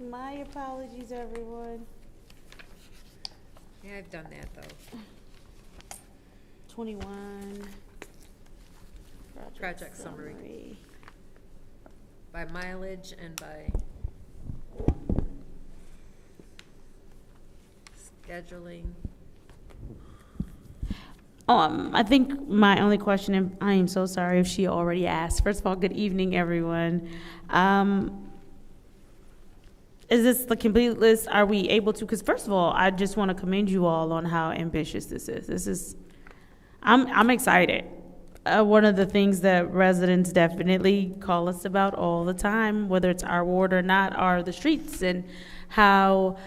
[SPEAKER 3] My apologies, everyone.
[SPEAKER 2] Yeah, I've done that, though.
[SPEAKER 3] 21.
[SPEAKER 2] Project summary. By mileage and by scheduling.
[SPEAKER 3] I think my only question, and I am so sorry if she already asked. First of all, good evening, everyone. Is this the complete list? Are we able to? Because first of all, I just want to commend you all on how ambitious this is. I'm excited. One of the things that residents definitely call us about all the time, whether it's our ward or not, are the streets and how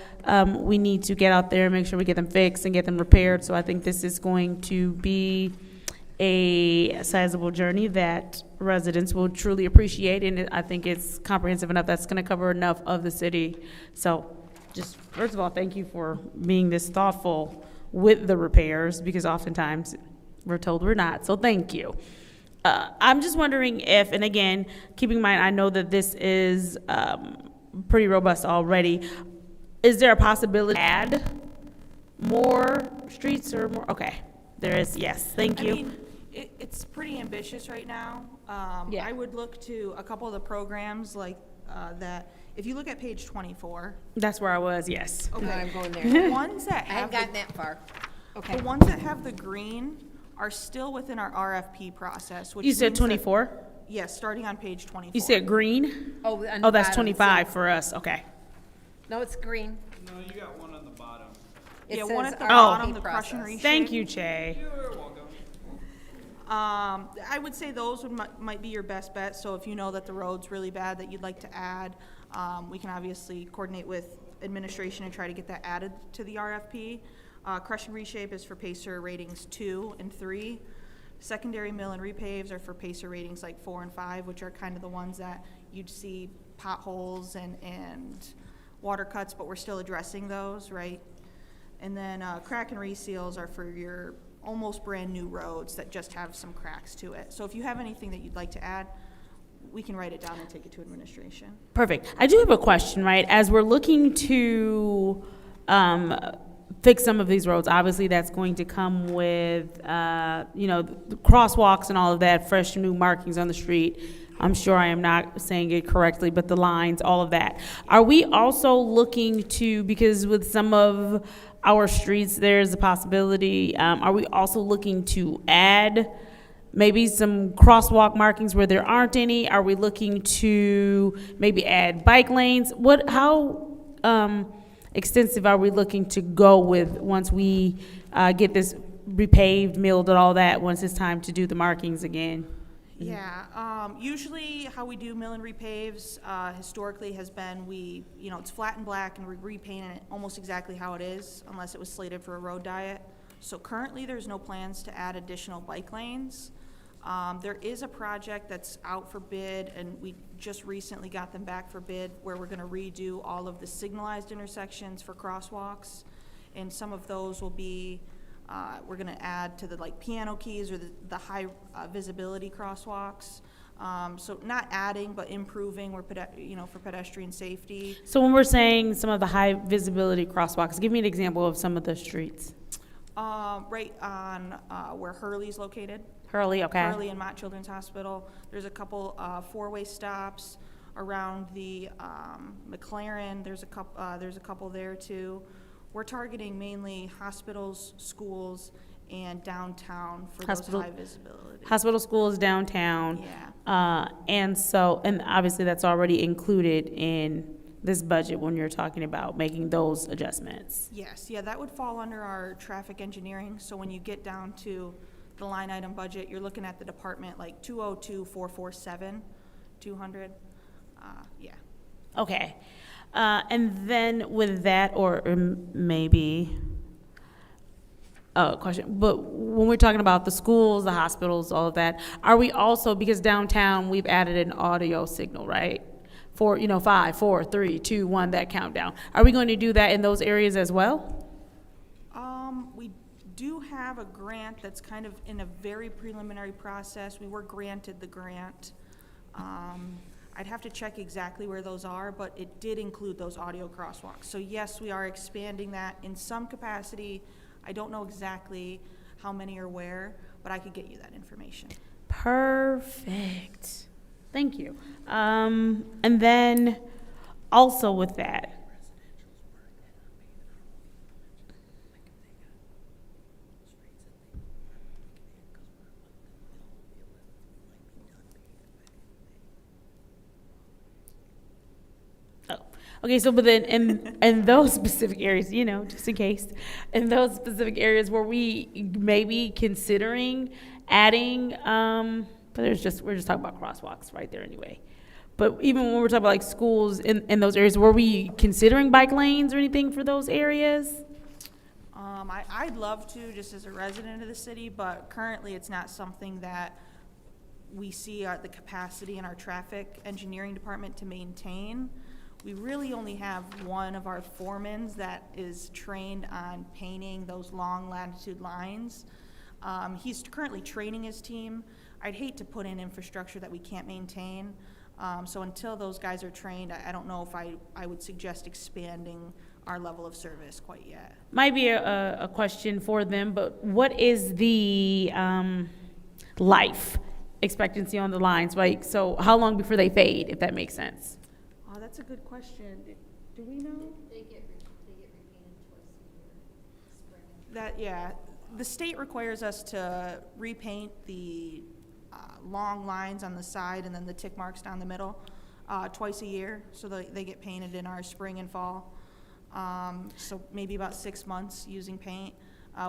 [SPEAKER 3] we need to get out there and make sure we get them fixed and get them repaired. So I think this is going to be a sizable journey that residents will truly appreciate, and I think it's comprehensive enough that's going to cover enough of the city. So just first of all, thank you for being this thoughtful with the repairs, because oftentimes we're told we're not, so thank you. I'm just wondering if, and again, keeping in mind, I know that this is pretty robust already, is there a possibility to add more streets or more? Okay, there is, yes, thank you.
[SPEAKER 14] I mean, it's pretty ambitious right now.
[SPEAKER 3] Yeah.
[SPEAKER 14] I would look to a couple of the programs like that. If you look at page 24.
[SPEAKER 3] That's where I was, yes.
[SPEAKER 14] Okay.
[SPEAKER 2] No, I'm going there.
[SPEAKER 14] The ones that
[SPEAKER 2] I
[SPEAKER 14] have
[SPEAKER 2] haven't gotten that far. Okay.
[SPEAKER 14] The ones that have the green are still within our RFP process. Which
[SPEAKER 3] You said
[SPEAKER 14] means that-
[SPEAKER 3] 24?
[SPEAKER 14] Yes, starting on page 24.
[SPEAKER 3] You said green?
[SPEAKER 2] Oh, on the
[SPEAKER 3] Oh, that's
[SPEAKER 2] bottom,
[SPEAKER 3] 25
[SPEAKER 2] so-
[SPEAKER 3] for us, okay.
[SPEAKER 2] No, it's green.
[SPEAKER 11] No, you got one on the bottom.
[SPEAKER 2] It
[SPEAKER 14] Yeah, one
[SPEAKER 2] says
[SPEAKER 14] at the
[SPEAKER 2] RFP
[SPEAKER 14] bottom, the crush and
[SPEAKER 2] process.
[SPEAKER 14] reshape.
[SPEAKER 3] Thank you, Che.
[SPEAKER 11] You're welcome.
[SPEAKER 14] I would say those might be your best bet. So if you know that the road's really bad that you'd like to add, we can obviously coordinate with administration and try to get that added to the RFP. Crush and reshape is for Pacer ratings 2 and 3. Secondary mill and repaves are for Pacer ratings like 4 and 5, which are kind of the ones that you'd see potholes and water cuts, but we're still addressing those, right? And then crack and reseals are for your almost brand-new roads that just have some cracks to it. So if you have anything that you'd like to add, we can write it down and take it to administration.
[SPEAKER 3] Perfect. I do have a question, right? As we're looking to fix some of these roads, obviously that's going to come with, the crosswalks and all of that, fresh new markings on the street. I'm sure I am not saying it correctly, but the lines, all of that. Are we also looking to, because with some of our streets, there's a possibility, are we also looking to add maybe some crosswalk markings where there aren't any? Are we looking to maybe add bike lanes? How extensive are we looking to go with once we get this repaved, milled, and all that, once it's time to do the markings again?
[SPEAKER 14] Yeah, usually how we do mill and repaves historically has been it's flat and black and we repaint it almost exactly how it is unless it was slated for a road diet. So currently there's no plans to add additional bike lanes. There is a project that's out for bid and we just recently got them back for bid where we're gonna redo all of the signalized intersections for crosswalks. And some of those will be we're going to add to the piano keys or the high visibility crosswalks. So not adding, but improving for pedestrian safety.
[SPEAKER 3] So when we're saying some of the high visibility crosswalks, give me an example of some of the streets.
[SPEAKER 14] Right on where Hurley's located.
[SPEAKER 3] Hurley, okay.
[SPEAKER 14] Hurley and Mott Children's Hospital. There's a couple four-way stops around the McLaren. There's a couple there too. We're targeting mainly hospitals, schools, and downtown for those high visibility.
[SPEAKER 3] Hospital, schools, downtown.
[SPEAKER 14] Yeah.
[SPEAKER 3] And obviously that's already included in this budget when you're talking about making those adjustments.
[SPEAKER 14] Yes, yeah, that would fall under our traffic engineering. So when you get down to the line item budget, you're looking at the department like 202-447, 200, yeah.
[SPEAKER 3] Okay. And then with that, or maybe a question, but when we're talking about the schools, the hospitals, all of that, are we also, because downtown we've added an audio signal, right? For 5, 4, 3, 2, 1, that countdown. Are we going to do that in those areas as well?
[SPEAKER 14] We do have a grant that's kind of in a very preliminary process. We were granted the grant. I'd have to check exactly where those are, but it did include those audio crosswalks. So yes, we are expanding that in some capacity. I don't know exactly how many or where, but I could get you that information.
[SPEAKER 3] Perfect. Thank you. And then also with that, okay, so but then in those specific areas, just in case, in those specific areas were we maybe considering adding, but we're just talking about crosswalks right there anyway. But even when we're talking about schools in those areas, were we considering bike lanes or anything for those areas?
[SPEAKER 14] I'd love to, just as a resident of the city, but currently it's not something that we see the capacity in our traffic engineering department to maintain. We really only have one of our foremans that is trained on painting those long latitude lines. He's currently training his team. I'd hate to put in infrastructure that we can't maintain. So until those guys are trained, I don't know if I would suggest expanding our level of service quite yet.
[SPEAKER 3] Might be a question for them, but what is the life expectancy on the lines? So how long before they fade, if that makes sense?
[SPEAKER 14] Oh, that's a good question. Do we know?
[SPEAKER 15] They get repainted twice a year, spring.
[SPEAKER 14] Yeah, the state requires us to repaint the long lines on the side and then the tick marks down the middle twice a year. So they get painted in our spring and fall. So maybe about 6 months using paint.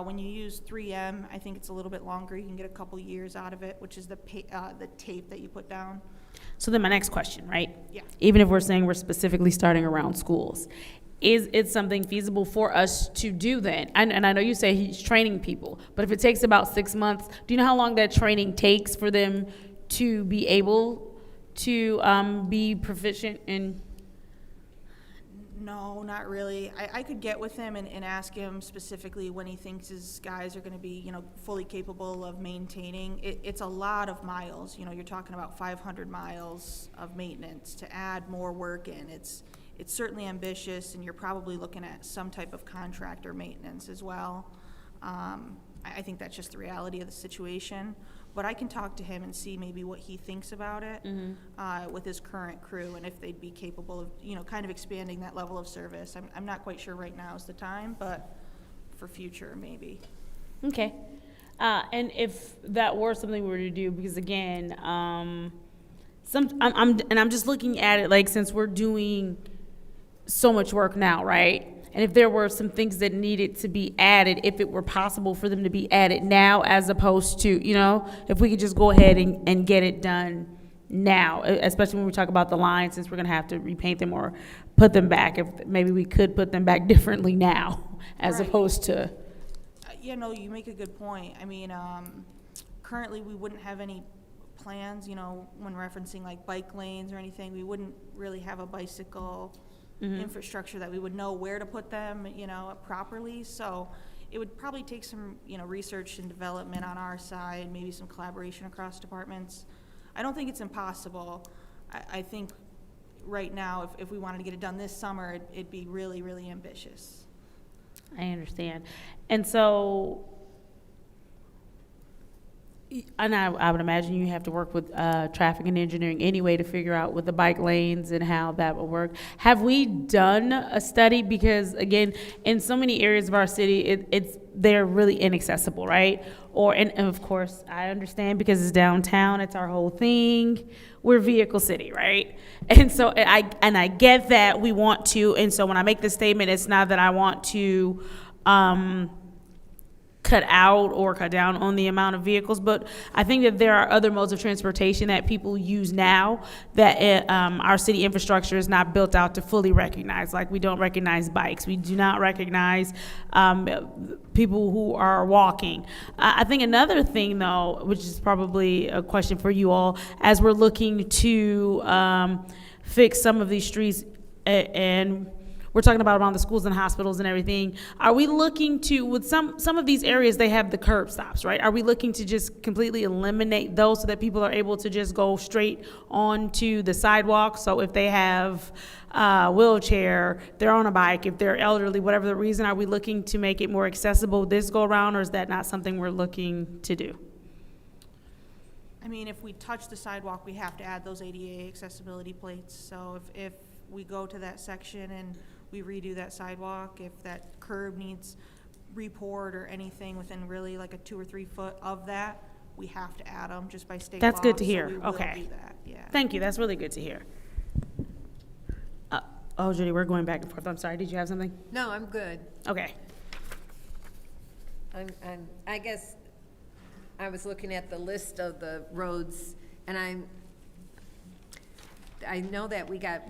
[SPEAKER 14] When you use 3M, I think it's a little bit longer. You can get a couple years out of it, which is the tape that you put down.
[SPEAKER 3] So then my next question, right?
[SPEAKER 14] Yeah.
[SPEAKER 3] Even if we're saying we're specifically starting around schools, is it something feasible for us to do then? And I know you say he's training people, but if it takes about 6 months, do you know how long that training takes for them to be able to be proficient in?
[SPEAKER 14] No, not really. I could get with him and ask him specifically when he thinks his guys are gonna be, fully capable of maintaining. It's a lot of miles, you're talking about 500 miles of maintenance to add more work in. It's certainly ambitious, and you're probably looking at some type of contractor maintenance as well. I think that's just the reality of the situation. But I can talk to him and see maybe what he thinks about it with his current crew, and if they'd be capable of, kind of expanding that level of service. I'm not quite sure right now is the time, but for future, maybe.
[SPEAKER 3] Okay. And if that were something we were to do, because again, I'm just looking at it like, since we're doing so much work now, right? And if there were some things that needed to be added, if it were possible for them to be added now, as opposed to, if we could just go ahead and get it done now, especially when we talk about the lines, since we're gonna have to repaint them or put them back, if maybe we could put them back differently now, as
[SPEAKER 14] Right.
[SPEAKER 3] opposed to.
[SPEAKER 14] You make a good point. I mean, currently, we wouldn't have any plans, when referencing like bike lanes or anything. We wouldn't really have a bicycle infrastructure that we would know where to put them, properly. So it would probably take some, research and development on our side, maybe some collaboration across departments. I don't think it's impossible. I think right now, if we wanted to get it done this summer, it'd be really, really ambitious.
[SPEAKER 3] I understand. And so, and I would imagine you have to work with traffic and engineering anyway to figure out with the bike lanes and how that will work. Have we done a study? Because again, in so many areas of our city, they're really inaccessible, right? And of course, I understand because it's downtown, it's our whole thing. We're vehicle city, right? And so I get that we want to, and so when I make this statement, it's not that I want to cut out or cut down on the amount of vehicles, but I think that there are other modes of transportation that people use now that our city infrastructure is not built out to fully recognize. Like, we don't recognize bikes. We do not recognize people who are walking. I think another thing, though, which is probably a question for you all, as we're looking to fix some of these streets, and we're talking about around the schools and hospitals and everything. Are we looking to, with some of these areas, they have the curb stops, right? Are we looking to just completely eliminate those so that people are able to just go straight onto the sidewalk? So if they have a wheelchair, they're on a bike, if they're elderly, whatever the reason, are we looking to make it more accessible this go around, or is that not something we're looking to do?
[SPEAKER 14] I mean, if we touch the sidewalk, we have to add those ADA accessibility plates. So if we go to that section and we redo that sidewalk, if that curb needs repoured or anything within really like a 2 or 3 foot of that, we have to add them just by state law.
[SPEAKER 3] That's good to hear.
[SPEAKER 14] So we will
[SPEAKER 3] Okay.
[SPEAKER 14] do that, yeah.
[SPEAKER 3] Thank you. That's really good to hear. Oh, Judy, we're going back and forth. I'm sorry. Did you have something?
[SPEAKER 2] No, I'm good.
[SPEAKER 3] Okay.
[SPEAKER 2] I guess I was looking at the list of the roads, and I know that we got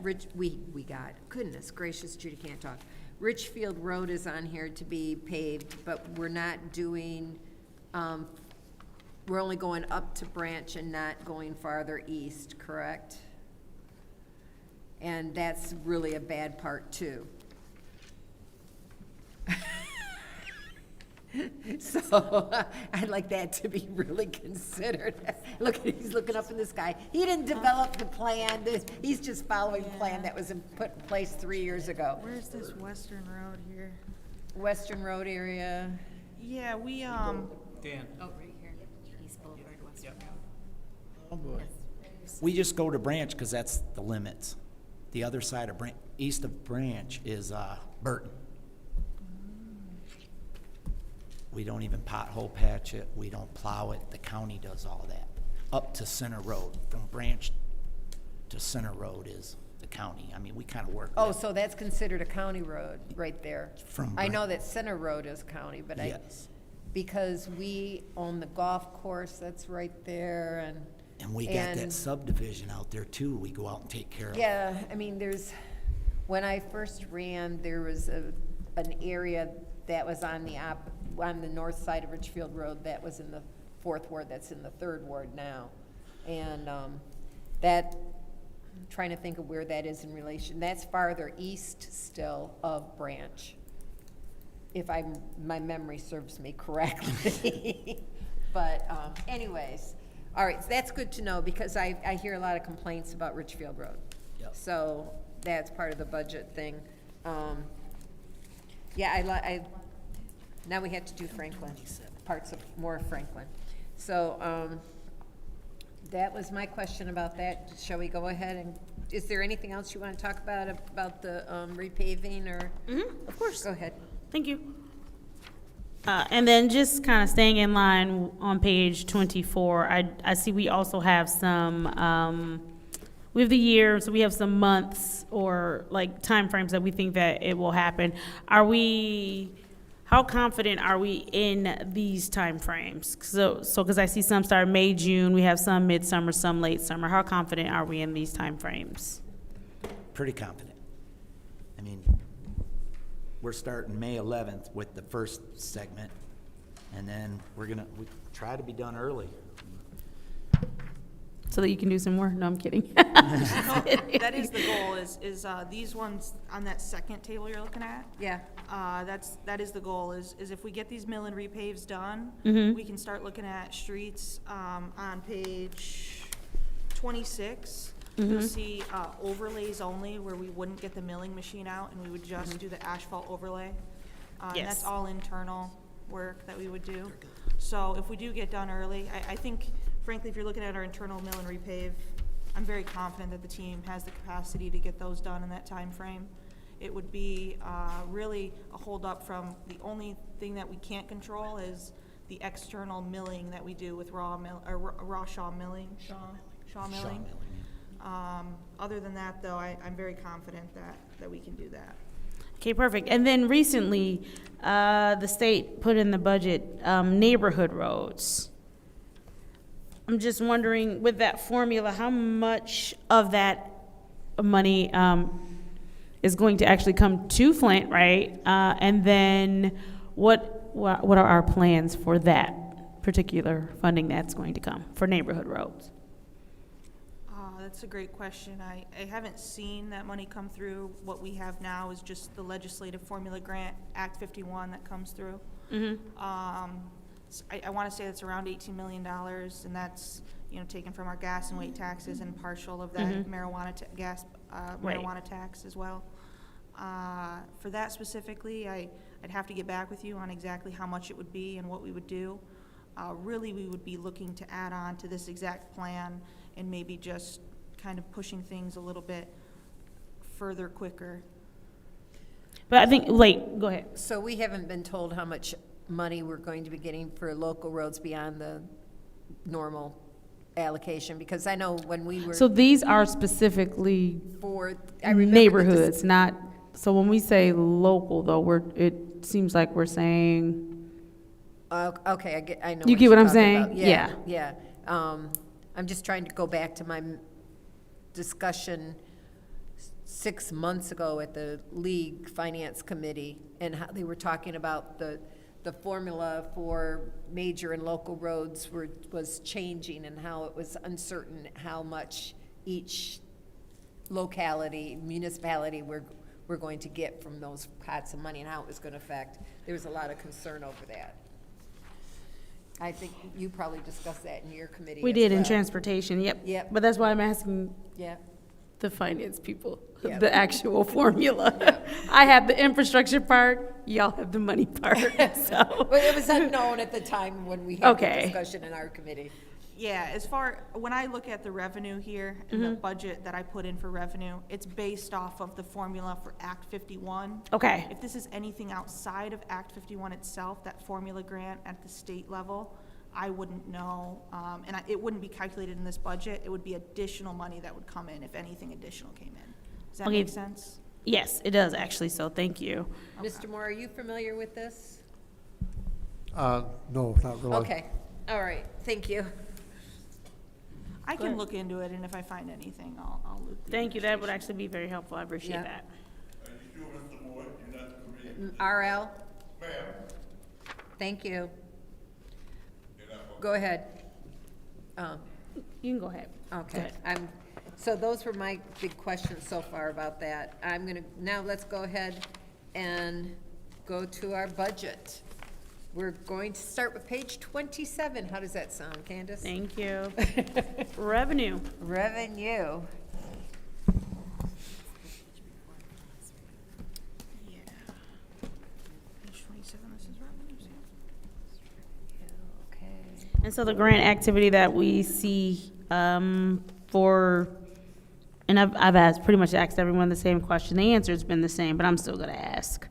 [SPEAKER 2] goodness gracious, Judy can't talk. Richfield Road is on here to be paved, but we're not doing, we're only going up to Branch and not going farther east, correct? And that's really a bad part too. So I'd like that to be really considered. Look, he's looking up in the sky. He didn't develop the plan. He's just following the plan that was put in place 3 years ago.
[SPEAKER 14] Where's this Western Road here?
[SPEAKER 2] Western Road area.
[SPEAKER 14] Yeah, we,
[SPEAKER 7] Dan.
[SPEAKER 15] Oh, right here. East Boulevard, West Road.
[SPEAKER 7] Oh, boy.
[SPEAKER 16] We just go to Branch because that's the limits. The other side of east of Branch is Burton. We don't even pothole patch it. We don't plow it. The county does all that. Up to Center Road, from Branch to Center Road is the county. I mean, we kind of work.
[SPEAKER 2] Oh, so that's considered a county road right there.
[SPEAKER 16] From
[SPEAKER 2] I know that Center Road is county, but
[SPEAKER 16] Yes.
[SPEAKER 2] because we own the golf course that's right there,
[SPEAKER 16] And we got that subdivision out there too. We go out and take care of.
[SPEAKER 2] Yeah, I mean, when I first ran, there was an area that was on the north side of Richfield Road that was in the 4th ward, that's in the 3rd ward now. And that trying to think of where that is in relation. That's farther east still of Branch, if my memory serves me correctly. But anyways, all right, so that's good to know, because I hear a lot of complaints about Richfield Road.
[SPEAKER 16] Yep.
[SPEAKER 2] So that's part of the budget thing. Yeah, now we have to do Franklin, parts of more of Franklin. So that was my question about that. Shall we go ahead and, is there anything else you want to talk about the repaving or?
[SPEAKER 3] Of course.
[SPEAKER 2] Go ahead.
[SPEAKER 3] Thank you. And then just kind of staying in line on page 24, I see we also have some, we have the year, so we have some months or like timeframes that we think that it will happen. How confident are we in these timeframes? So because I see some start May, June, we have some midsummer, some late summer. How confident are we in these timeframes?
[SPEAKER 16] Pretty confident. I mean, we're starting May 11th with the first segment, and then we try to be done early.
[SPEAKER 3] So that you can do some more? No, I'm kidding.
[SPEAKER 14] That is the goal, is these ones on that second table you're looking at.
[SPEAKER 2] Yeah.
[SPEAKER 14] That is the goal, is if we get these mill and repaves done,
[SPEAKER 3] Mhm.
[SPEAKER 14] we can start looking at streets, on page 26. You'll see, overlays only, where we wouldn't get the milling machine out, and we would just do the asphalt overlay. And
[SPEAKER 3] Yes.
[SPEAKER 14] that's all internal work that we would do. So if we do get done early, I think, frankly, if you're looking at our internal mill and repave, I'm very confident that the team has the capacity to get those done in that time frame. It would be really a holdup from, the only thing that we can't control is the external milling that we do with raw shaw milling. Other than that, though, I'm very confident that we can do that.
[SPEAKER 3] Okay, perfect. And then recently, the state put in the budget neighborhood roads. I'm just wondering, with that formula, how much of that money is going to actually come to Flint, right? And then what are our plans for that particular funding that's going to come for neighborhood roads?
[SPEAKER 14] That's a great question. I haven't seen that money come through. What we have now is just the legislative formula grant, Act 51, that comes through. I want to say it's around $18 million, and that's, taken from our gas and weight taxes and partial of that marijuana tax as well. For that specifically, I'd have to get back with you on exactly how much it would be and what we would do. Really, we would be looking to add on to this exact plan and maybe just kind of pushing things a little bit further, quicker.
[SPEAKER 3] But I think, go ahead.
[SPEAKER 2] So we haven't been told how much money we're going to be getting for local roads beyond the normal allocation, because I know when we were.
[SPEAKER 3] So these are specifically
[SPEAKER 2] for
[SPEAKER 3] neighborhoods, not, so when we say local though, it seems like we're saying.
[SPEAKER 2] Okay, I know.
[SPEAKER 3] You get what I'm
[SPEAKER 2] you're
[SPEAKER 3] saying?
[SPEAKER 2] talking about. Yeah. I'm just trying to go back to my discussion 6 months ago at the League Finance Committee, and how they were talking about the formula for major and local roads was changing, and how it was uncertain how much each municipality we're going to get from those pots of money, and how it was going to affect. There was a lot of concern over that. I think you probably discussed that in your committee.
[SPEAKER 3] We
[SPEAKER 2] as
[SPEAKER 3] did in
[SPEAKER 2] well.
[SPEAKER 3] transportation, yep.
[SPEAKER 2] Yep.
[SPEAKER 3] But that's why I'm asking
[SPEAKER 2] Yeah.
[SPEAKER 3] the finance people,
[SPEAKER 2] Yep.
[SPEAKER 3] the actual formula. I have the infrastructure part, y'all have the money part, so.
[SPEAKER 2] But it was unknown at the time when we had the
[SPEAKER 3] Okay.
[SPEAKER 2] discussion in our committee.
[SPEAKER 14] Yeah, when I look at the revenue here and the budget that I put in for revenue, it's based off of the formula for Act 51.
[SPEAKER 3] Okay.
[SPEAKER 14] If this is anything outside of Act 51 itself, that formula grant at the state level, I wouldn't know. It wouldn't be calculated in this budget. It would be additional money that would come in if anything additional came in. Does that make sense?
[SPEAKER 3] Yes, it does actually, so thank you.
[SPEAKER 2] Mr. Moore, are you familiar with this?
[SPEAKER 1] No, not really.
[SPEAKER 2] Okay, all right, thank you.
[SPEAKER 14] I can look into it, and if I find anything, I'll loop the
[SPEAKER 3] Thank you, that would actually be very helpful, I appreciate
[SPEAKER 2] Yeah.
[SPEAKER 3] that.
[SPEAKER 6] Are you sure, Mr. Moore, you're not the committee?
[SPEAKER 2] RL,
[SPEAKER 6] Ma'am,
[SPEAKER 2] thank you.
[SPEAKER 6] you're not.
[SPEAKER 2] Go ahead.
[SPEAKER 3] You can go ahead. Go
[SPEAKER 2] Okay,
[SPEAKER 3] ahead.
[SPEAKER 2] So those were my big questions so far about that. I'm gonna, now let's go ahead and go to our budget. We're going to start with page 27. How does that sound, Candace?
[SPEAKER 3] Thank you. Revenue.
[SPEAKER 2] Revenue.
[SPEAKER 3] Yeah. Page 27, this is revenues, yeah.
[SPEAKER 2] Okay.
[SPEAKER 3] And so the grant activity that we see for, and I've asked, pretty much asked everyone the same question. The answer's been the same, but I'm still gonna ask.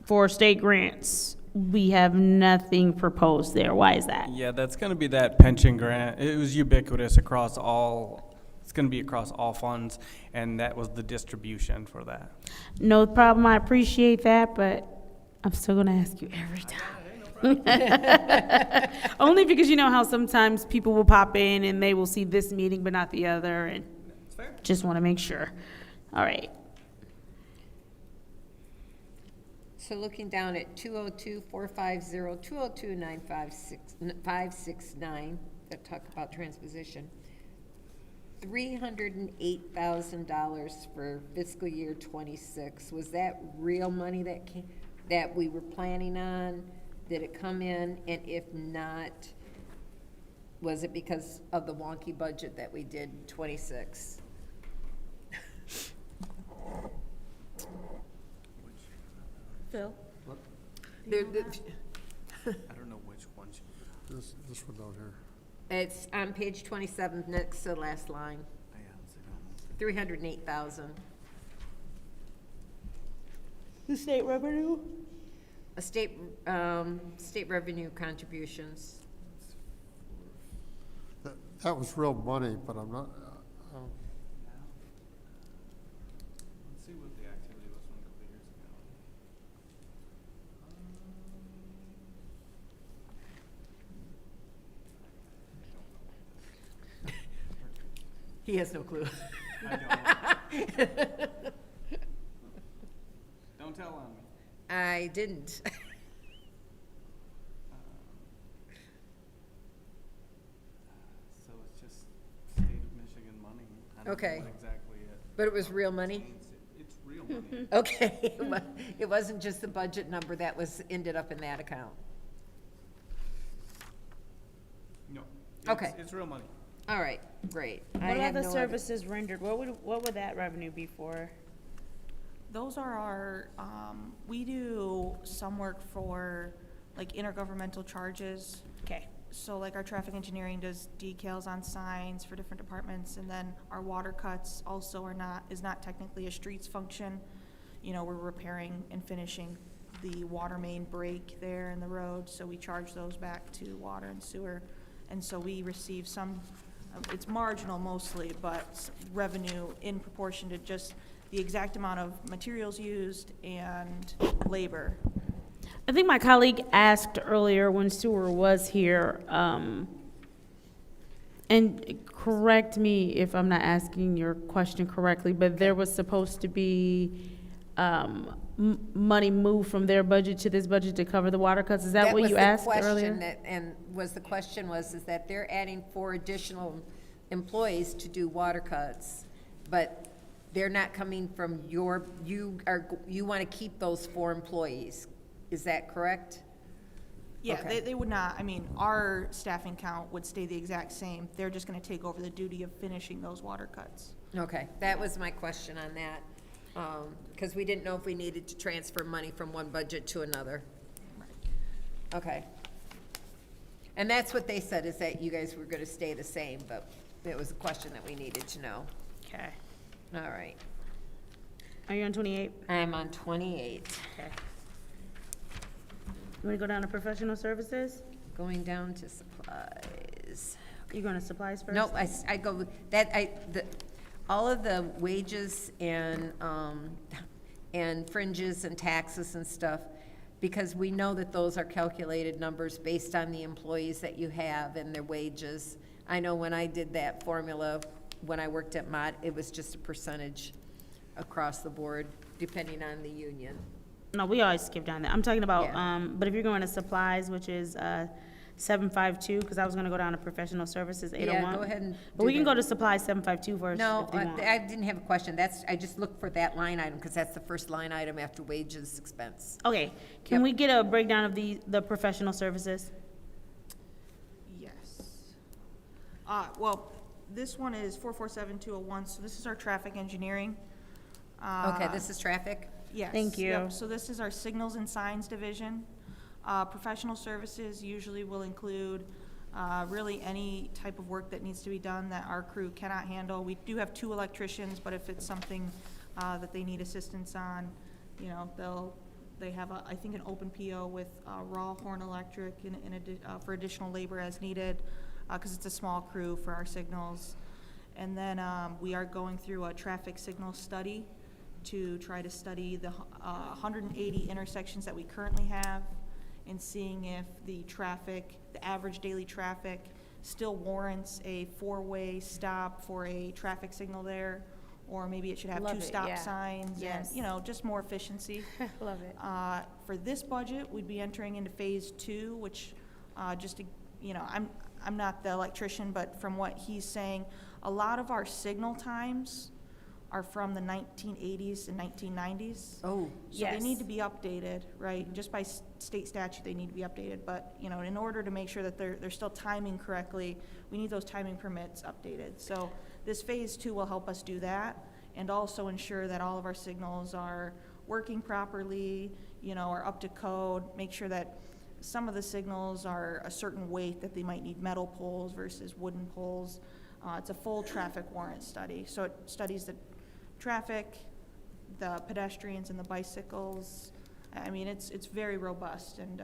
[SPEAKER 3] For state grants, we have nothing proposed there. Why is that?
[SPEAKER 11] Yeah, that's gonna be that pension grant. It was ubiquitous across all, it's gonna be across all funds, and that was the distribution for that.
[SPEAKER 3] No problem, I appreciate that, but I'm still gonna ask you every time. Only because you know how sometimes people will pop in and they will see this meeting but not the other, and just wanna make sure. All right.
[SPEAKER 2] So looking down at 202-450, 202-956-569, that talk about transposition. $308,000 for fiscal year 26. Was that real money that came, that we were planning on? Did it come in? And if not, was it because of the wonky budget that we did 26?
[SPEAKER 3] Phil?
[SPEAKER 11] I don't know which one.
[SPEAKER 1] This one down here.
[SPEAKER 2] It's on page 27, next to the last line. 308,000.
[SPEAKER 3] The state revenue?
[SPEAKER 2] A state revenue contributions.
[SPEAKER 1] That was real money, but I'm not,
[SPEAKER 11] Let's see what the activity was from a couple years ago.
[SPEAKER 2] He has no clue.
[SPEAKER 11] I don't. Don't tell on me.
[SPEAKER 2] I didn't.
[SPEAKER 11] So it's just state of Michigan money. I don't
[SPEAKER 2] Okay.
[SPEAKER 11] know what exactly it.
[SPEAKER 2] But it was real money?
[SPEAKER 11] It's real money.
[SPEAKER 2] Okay, it wasn't just the budget number that was, ended up in that account.
[SPEAKER 11] No.
[SPEAKER 2] Okay.
[SPEAKER 11] It's real money.
[SPEAKER 2] All right, great. I
[SPEAKER 3] What
[SPEAKER 2] have
[SPEAKER 3] are the
[SPEAKER 2] no
[SPEAKER 3] services rendered? What would that revenue be for?
[SPEAKER 14] Those are our, we do some work for like intergovernmental charges.
[SPEAKER 3] Okay.
[SPEAKER 14] So like our traffic engineering does decals on signs for different departments, and then our water cuts also is not technically a streets function. You know, we're repairing and finishing the water main break there in the road, so we charge those back to water and sewer. And so we receive some, it's marginal mostly, but revenue in proportion to just the exact amount of materials used and labor.
[SPEAKER 3] I think my colleague asked earlier when sewer was here, and correct me if I'm not asking your question correctly, but there was supposed to be money moved from their budget to this budget to cover the water cuts. Is that what you asked earlier?
[SPEAKER 2] The question was, is that they're adding 4 additional employees to do water cuts, but they're not coming from you want to keep those 4 employees. Is that correct?
[SPEAKER 14] Yeah,
[SPEAKER 2] Okay.
[SPEAKER 14] they would not, I mean, our staffing count would stay the exact same. They're just gonna take over the duty of finishing those water cuts.
[SPEAKER 2] Okay, that was my question on that, because we didn't know if we needed to transfer money from one budget to another. Okay. And that's what they said, is that you guys were gonna stay the same, but it was a question that we needed to know.
[SPEAKER 3] Okay.
[SPEAKER 2] All right.
[SPEAKER 3] Are you on 28?
[SPEAKER 2] I'm on 28.
[SPEAKER 3] Okay. You want to go down to professional services?
[SPEAKER 2] Going down to supplies.
[SPEAKER 3] You going to supplies first?
[SPEAKER 2] Nope, I go, with that, all of the wages and fringes and taxes and stuff, because we know that those are calculated numbers based on the employees that you have and their wages. I know when I did that formula, when I worked at Mott, it was just a percentage across the board, depending on the union.
[SPEAKER 3] No, we always skip down that. I'm talking about,
[SPEAKER 2] Yeah.
[SPEAKER 3] but if you're going to supplies, which is 752, because I was gonna go down to professional services, 801.
[SPEAKER 2] Yeah, go ahead and
[SPEAKER 3] But
[SPEAKER 2] do
[SPEAKER 3] we can
[SPEAKER 2] that.
[SPEAKER 3] go to supply 752 first
[SPEAKER 2] No,
[SPEAKER 3] if they want.
[SPEAKER 2] I didn't have a question. I just looked for that line item, because that's the first line item after wages expense.
[SPEAKER 3] Okay, can
[SPEAKER 2] Yep.
[SPEAKER 3] we get a breakdown of the professional services?
[SPEAKER 14] Yes. Well, this one is 447-201, so this is our traffic engineering.
[SPEAKER 2] Okay, this is traffic?
[SPEAKER 14] Yes.
[SPEAKER 3] Thank you.
[SPEAKER 14] Yep, so this is our signals and signs division. Professional services usually will include really any type of work that needs to be done that our crew cannot handle. We do have 2 electricians, but if it's something that they need assistance on, you know, they have, I think, an open PO with Raw Horn Electric for additional labor as needed, because it's a small crew for our signals. And then we are going through a traffic signal study to try to study the 180 intersections that we currently have, and seeing if the average daily traffic still warrants a 4-way stop for a traffic signal there, or maybe it should have
[SPEAKER 3] Love
[SPEAKER 14] 2
[SPEAKER 3] it,
[SPEAKER 14] stop
[SPEAKER 3] yeah.
[SPEAKER 14] signs,
[SPEAKER 3] Yes.
[SPEAKER 14] and, you know, just more efficiency.
[SPEAKER 3] Love it.
[SPEAKER 14] For this budget, we'd be entering into phase 2, which, just to, you know, I'm not the electrician, but from what he's saying, a lot of our signal times are from the 1980s and 1990s.
[SPEAKER 2] Oh,
[SPEAKER 14] So they
[SPEAKER 3] yes.
[SPEAKER 14] need to be updated, right? Just by state statute, they need to be updated. But, you know, in order to make sure that they're still timing correctly, we need those timing permits updated. So this phase 2 will help us do that, and also ensure that all of our signals are working properly, you know, are up to code, make sure that some of the signals are a certain weight, that they might need metal poles versus wooden poles. It's a full traffic warrant study. So it studies the traffic, the pedestrians and the bicycles. I mean, it's very robust, and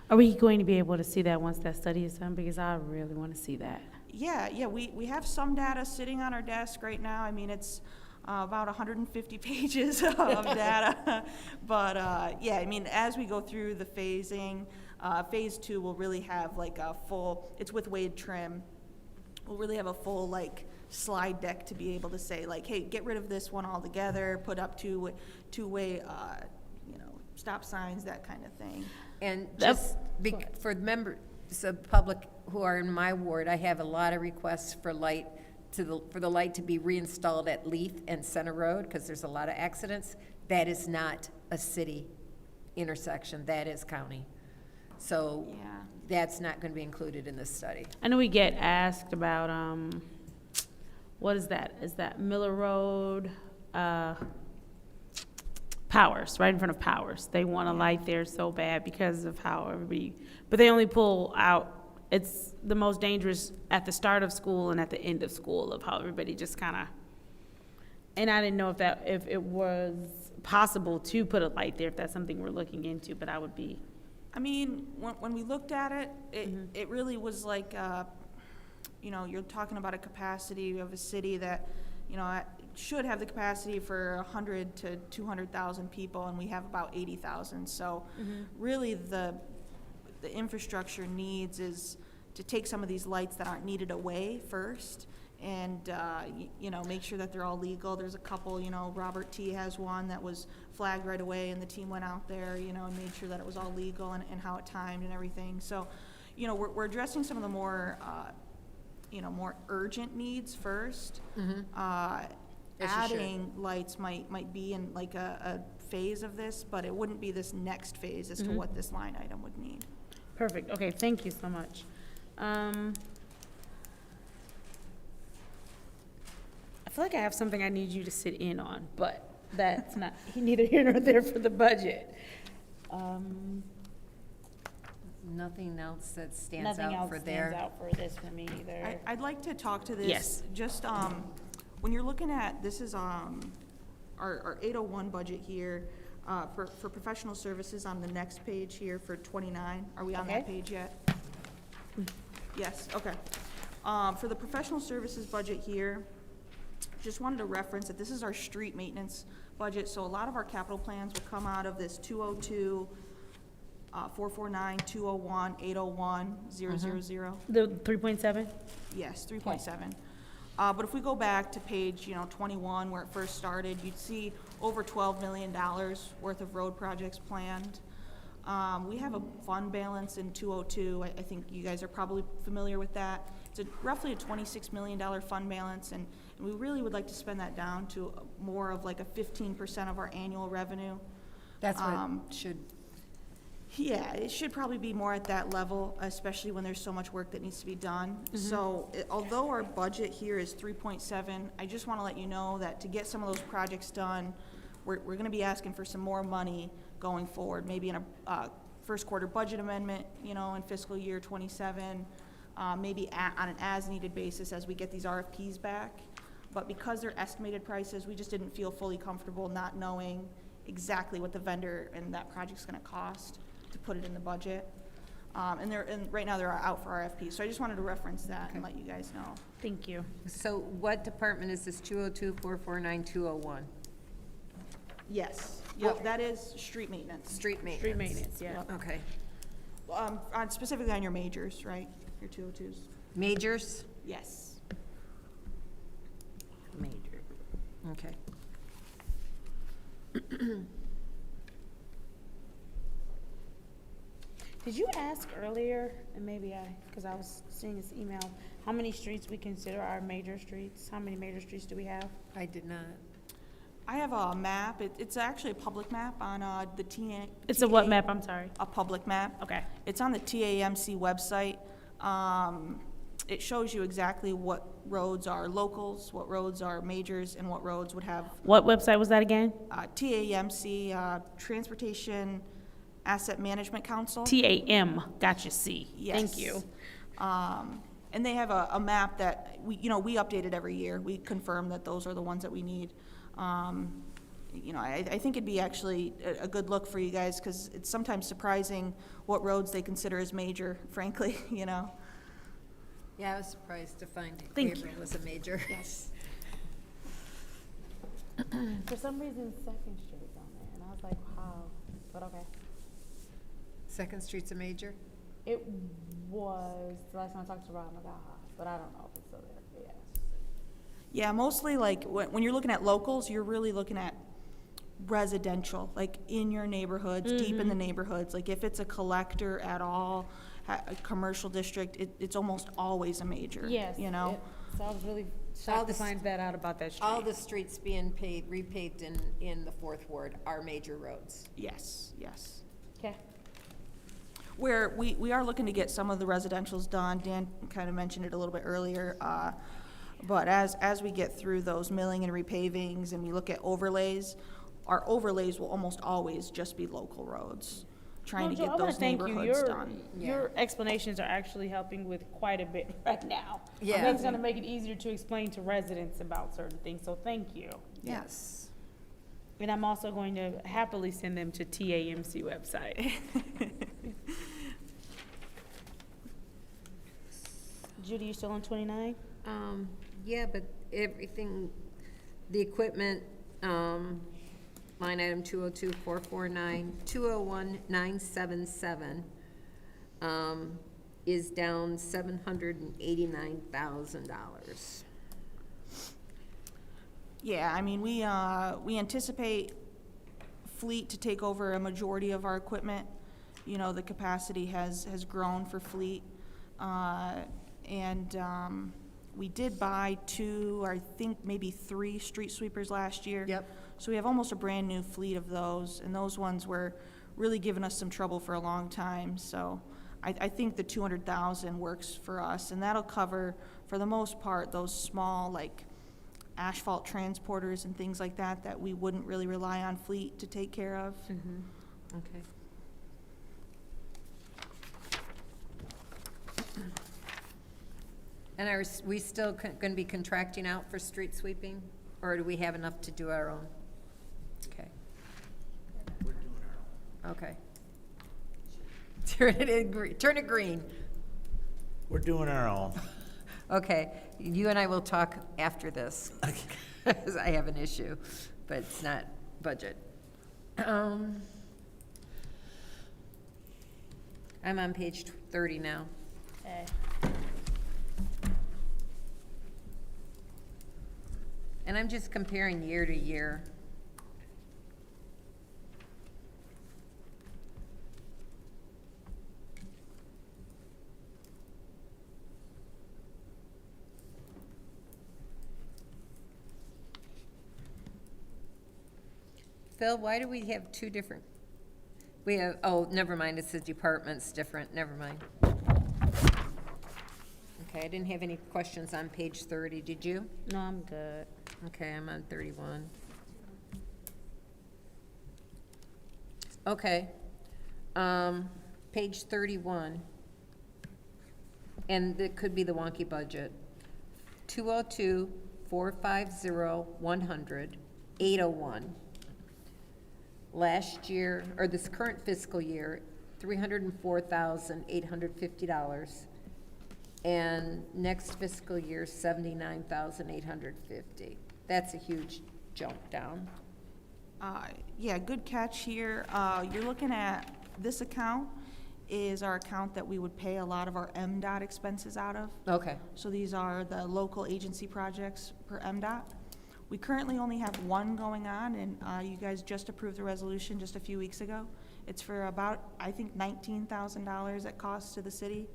[SPEAKER 3] Are we going to be able to see that once that study is done? Because I really want to see that.
[SPEAKER 14] yeah, we have some data sitting on our desk right now. I mean, it's about 150 pages of data. But yeah, I mean, as we go through the phasing, phase 2 will really have like a full, it's with Wade Trim, we'll really have a full like slide deck to be able to say like, hey, get rid of this one altogether, put up two-way, you know, stop signs, that kind of thing.
[SPEAKER 2] And just for the members of the public who are in my ward, I have a lot of requests for for the light to be reinstalled at Leith and Center Road, because there's a lot of accidents. That is not a city intersection, that is county. So
[SPEAKER 14] Yeah.
[SPEAKER 2] that's not going to be included in this study.
[SPEAKER 3] I know we get asked about, what is that? Is that Miller Road, Powers, right in front of Powers? They want a light there so bad because of how but they only pull out, it's the most dangerous at the start of school and at the end of school, of how everybody just kind of, and I didn't know if it was possible to put a light there, if that's something we're looking into, but I would be.
[SPEAKER 14] I mean, when we looked at it, it really was like, you know, you're talking about a capacity of a city that, you know, should have the capacity for 100 to 200,000 people, and we have about 80,000. So really the infrastructure needs is to take some of these lights that aren't needed away first, and, you know, make sure that they're all legal. There's a couple, you know, Robert T. has one that was flagged right away, and the team went out there, you know, and made sure that it was all legal and how it timed and everything. So, you know, we're addressing some of the more, you know, more urgent needs first.
[SPEAKER 2] As you should.
[SPEAKER 14] Adding lights might be in like a phase of this, but it wouldn't be this next phase as to what this line item would need.
[SPEAKER 3] Perfect, okay, thank you so much. I feel like I have something I need you to sit in on, but that's not neither here nor there for the budget.
[SPEAKER 2] Nothing else that stands
[SPEAKER 3] Nothing
[SPEAKER 2] out
[SPEAKER 3] else
[SPEAKER 2] for
[SPEAKER 3] stands
[SPEAKER 2] there.
[SPEAKER 3] out for this for me either.
[SPEAKER 14] I'd like to talk to this.
[SPEAKER 3] Yes.
[SPEAKER 14] Just, when you're looking at, this is, our 801 budget here, for professional services on the next page here for 29. Are we on that
[SPEAKER 3] Okay.
[SPEAKER 14] page yet? Yes, okay. For the professional services budget here, just wanted to reference that this is our street maintenance budget, so a lot of our capital plans will come out of this 202, 449, 201, 801, 000.
[SPEAKER 3] The 3.7?
[SPEAKER 14] Yes, 3.7. But if we go back to page, 21, where it first started, you'd see over $12 million worth of road projects planned. We have a fund balance in 202. I think you guys are probably familiar with that. It's roughly a $26 million fund balance, and we really would like to spend that down to more of like a 15% of our annual revenue.
[SPEAKER 2] That's what should,
[SPEAKER 14] Yeah, it should probably be more at that level, especially when there's so much work that needs to be done. So although our budget here is 3.7, I just want to let you know that to get some of those projects done, we're going to be asking for some more money going forward, maybe in a first quarter budget amendment, in fiscal year 27, maybe on an as-needed basis as we get these RFPs back. But because they're estimated prices, we just didn't feel fully comfortable not knowing exactly what the vendor and that project's going to cost to put it in the budget. And right now they're out for RFP. So I just wanted to reference that and let you guys know.
[SPEAKER 3] Thank you.
[SPEAKER 2] so what department is this 202, 449, 201?
[SPEAKER 14] Yes. Yep, that is street maintenance.
[SPEAKER 2] Street maintenance?
[SPEAKER 3] Street maintenance, yeah.
[SPEAKER 14] Yep.
[SPEAKER 2] Okay.
[SPEAKER 14] Specifically on your majors, right? Your 202s.
[SPEAKER 2] Majors?
[SPEAKER 14] Yes.
[SPEAKER 2] Major. Okay.
[SPEAKER 3] Did you ask earlier, and maybe because I was seeing this email, how many streets we consider our major streets? How many major streets do we have?
[SPEAKER 2] I did not.
[SPEAKER 14] I have a map. It's actually a public map on the TA.
[SPEAKER 3] It's a what map, I'm sorry?
[SPEAKER 14] A public map.
[SPEAKER 3] Okay.
[SPEAKER 14] It's on the TAMC website. It shows you exactly what roads are locals, what roads are majors, and what roads would have.
[SPEAKER 3] What website was that again?
[SPEAKER 14] TAMC, Transportation Asset Management Council.
[SPEAKER 3] TAM, gotcha, C.
[SPEAKER 14] Yes.
[SPEAKER 3] Thank you.
[SPEAKER 14] And they have a map that we update it every year. We confirm that those are the ones that we need. I think it'd be actually a good look for you guys, because it's sometimes surprising what roads they consider as major, frankly,
[SPEAKER 2] Yeah, I was surprised to find
[SPEAKER 3] Thank
[SPEAKER 2] Gabriel was a major.
[SPEAKER 14] Yes.
[SPEAKER 3] For some reason, Second Street's on there, and I was like, wow, but okay.
[SPEAKER 2] Second Street's a major?
[SPEAKER 3] It was, the last time I talked to Rob McGaha, but I don't know if it's still there, but yeah.
[SPEAKER 14] Yeah, mostly like when you're looking at locals, you're really looking at residential, like in your neighborhoods, deep in the neighborhoods. Like if it's a collector at all, a commercial district, it's almost always a major.
[SPEAKER 3] Yes.
[SPEAKER 14] You know?
[SPEAKER 3] So I was really shocked to find that out about that street.
[SPEAKER 2] All the streets being repaved in the fourth ward are major roads.
[SPEAKER 14] Yes, yes.
[SPEAKER 3] Okay.
[SPEAKER 14] Where we are looking to get some of the residentials done. Dan kind of mentioned it a little bit earlier. But as we get through those milling and repavings and we look at overlays, our overlays will almost always just be local roads, trying to get those neighborhoods done.
[SPEAKER 3] Your explanations are actually helping with quite a bit right now.
[SPEAKER 2] Yeah.
[SPEAKER 3] That's gonna make it easier to explain to residents about certain things, so thank you.
[SPEAKER 2] Yes.
[SPEAKER 3] And I'm also going to happily send them to TAMC website. Judy, you still on 29?
[SPEAKER 2] Yeah, but everything, the equipment, line item 202, 449, 201, 977, is down $789,000.
[SPEAKER 14] Yeah, I mean, we anticipate fleet to take over a majority of our equipment. You know, the capacity has grown for fleet. We did buy 2, I think maybe 3 street sweepers last year.
[SPEAKER 2] Yep.
[SPEAKER 14] So we have almost a brand new fleet of those, and those ones were really giving us some trouble for a long time. So I think the 200,000 works for us, and that'll cover, for the most part, those small, like, asphalt transporters and things like that we wouldn't really rely on fleet to take care of.
[SPEAKER 2] Okay. And are we still going to be contracting out for street sweeping, or do we have enough to do our own? Okay.
[SPEAKER 16] We're doing our own.
[SPEAKER 2] Okay. Turn it green.
[SPEAKER 16] We're doing our own.
[SPEAKER 2] Okay, you and I will talk after this, because I have an issue, but it's not budget. I'm on page 30 now.
[SPEAKER 3] Okay.
[SPEAKER 2] And I'm just comparing year to year. Phil, why do we have two different? We have, oh, never mind, it says departments different, never mind. Okay, I didn't have any questions on page 30, did you?
[SPEAKER 3] No, I'm good.
[SPEAKER 2] Okay, I'm on 31. Okay, page 31. And it could be the wonky budget. 202, 450, 100, 801. Last year, or this current fiscal year, $304,850. And next fiscal year, $79,850. That's a huge jump down.
[SPEAKER 14] Yeah, good catch here. You're looking at, this account is our account that we would pay a lot of our MDOT expenses out of.
[SPEAKER 2] Okay.
[SPEAKER 14] So these are the local agency projects per MDOT. We currently only have one going on, and you guys just approved the resolution just a few weeks ago. It's for about, I think, $19,000 it costs to the city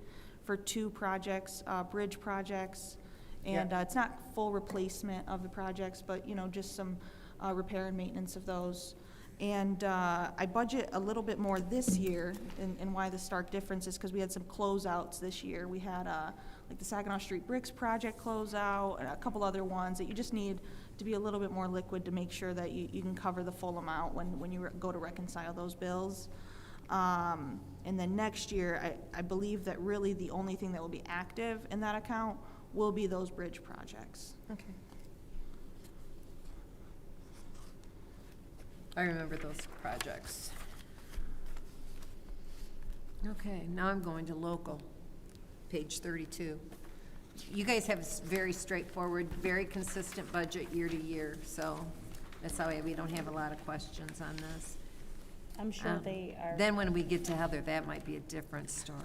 [SPEAKER 14] for two projects, bridge projects. And it's not full replacement of the projects, but, you know, just some repair and maintenance of those. And I budget a little bit more this year, and why the stark difference is because we had some closeouts this year. We had like the Saginaw Street Bricks project closeout, and a couple other ones that you just need to be a little bit more liquid to make sure that you can cover the full amount when you go to reconcile those bills. And then next year, I believe that really the only thing that will be active in that account will be those bridge projects.
[SPEAKER 2] Okay. I remember those projects. Okay, now I'm going to local, page 32. You guys have a very straightforward, very consistent budget year to year, so that's how we don't have a lot of questions on this.
[SPEAKER 3] I'm sure they are.
[SPEAKER 2] Then when we get to Heather, that might be a different story.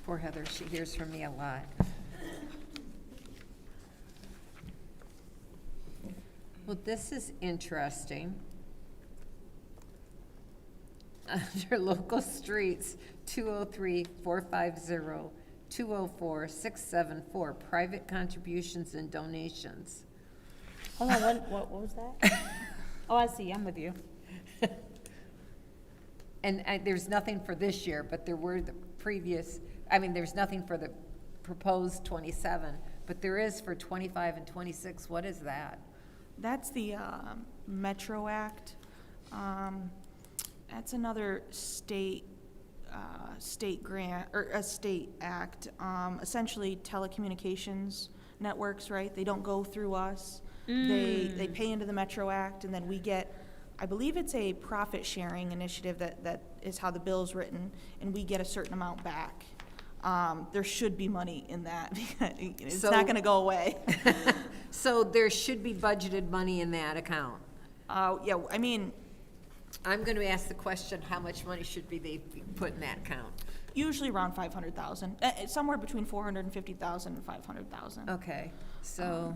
[SPEAKER 2] Poor Heather, she hears from me a lot. Well, this is interesting. Under local streets, 203, 450, 204, 674, private contributions and donations.
[SPEAKER 3] Hold on, what was that? Oh, I see, I'm with you.
[SPEAKER 2] And there's nothing for this year, but there were the previous, I mean, there's nothing for the proposed 27, but there is for 25 and 26. What is that?
[SPEAKER 14] That's the Metro Act. That's another state grant, or a state act. Essentially telecommunications networks, right? They don't go through us. They pay into the Metro Act, and then we get, I believe it's a profit sharing initiative that is how the bill's written, and we get a certain amount back. There should be money in that. It's not gonna go away.
[SPEAKER 2] So there should be budgeted money in that account.
[SPEAKER 14] Yeah, I mean,
[SPEAKER 2] I'm going to ask the question, how much money should they be put in that account?
[SPEAKER 14] usually around 500,000, somewhere between 450,000 and 500,000.
[SPEAKER 2] Okay, so.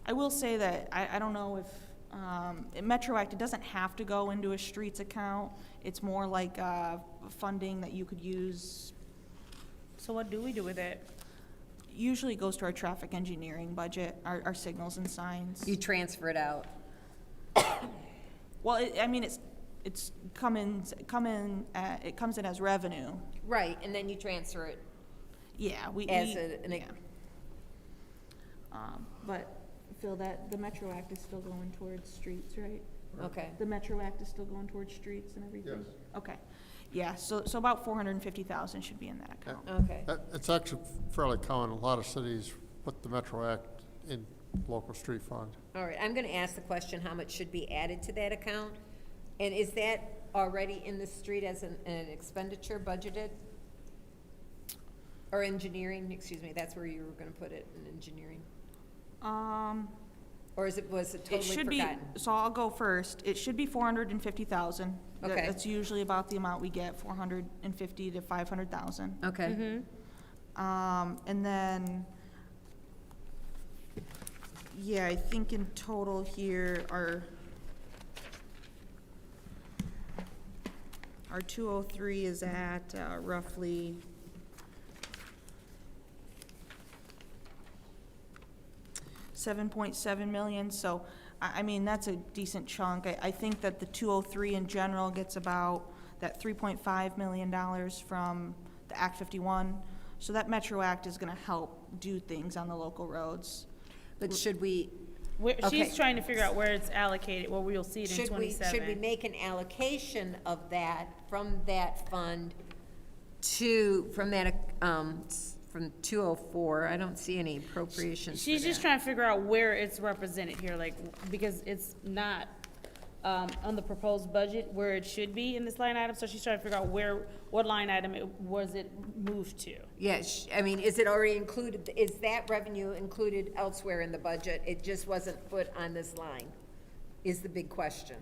[SPEAKER 14] I will say that I don't know if, in Metro Act, it doesn't have to go into a streets account. It's more like funding that you could use.
[SPEAKER 3] So what do we do with it?
[SPEAKER 14] Usually it goes to our traffic engineering budget, our signals and signs.
[SPEAKER 2] You transfer it out.
[SPEAKER 14] Well, I mean, it comes in as revenue.
[SPEAKER 2] Right, and then you transfer it.
[SPEAKER 14] Yeah, but Phil, that the Metro Act is still going towards streets, right?
[SPEAKER 2] Okay.
[SPEAKER 14] The Metro Act is still going towards streets and everything?
[SPEAKER 1] Yes.
[SPEAKER 14] Okay. Yeah, so about 450,000 should be in that account.
[SPEAKER 2] Okay.
[SPEAKER 1] It's actually fairly common. A lot of cities put the Metro Act in local street fund.
[SPEAKER 2] All right, I'm gonna ask the question, how much should be added to that account? And is that already in the street as an expenditure budgeted? Or engineering, excuse me, that's where you were gonna put it, in engineering? Or was it totally
[SPEAKER 14] It should
[SPEAKER 2] forgotten?
[SPEAKER 14] be, so I'll go first. It should be 450,000.
[SPEAKER 2] Okay.
[SPEAKER 14] That's usually about the amount we get, 450 to 500,000.
[SPEAKER 2] Okay.
[SPEAKER 14] And then, yeah, I think in total here our 203 is at roughly 7.7 million, so, I mean, that's a decent chunk. I think that the 203 in general gets about that $3.5 million from the Act 51. So that Metro Act is gonna help do things on the local roads.
[SPEAKER 2] But should we,
[SPEAKER 3] She's
[SPEAKER 2] Okay.
[SPEAKER 3] trying to figure out where it's allocated, where we'll see it in
[SPEAKER 2] should we
[SPEAKER 3] 27.
[SPEAKER 2] make an allocation of that from that fund from 204? I don't see any appropriations for
[SPEAKER 3] She's just
[SPEAKER 2] that.
[SPEAKER 3] trying to figure out where it's represented here, like, because it's not on the proposed budget where it should be in this line item, so she's trying to figure out what line item was it moved to?
[SPEAKER 2] Yes, I mean, is it already included, is that revenue included elsewhere in the budget? It just wasn't put on this line, is the big question.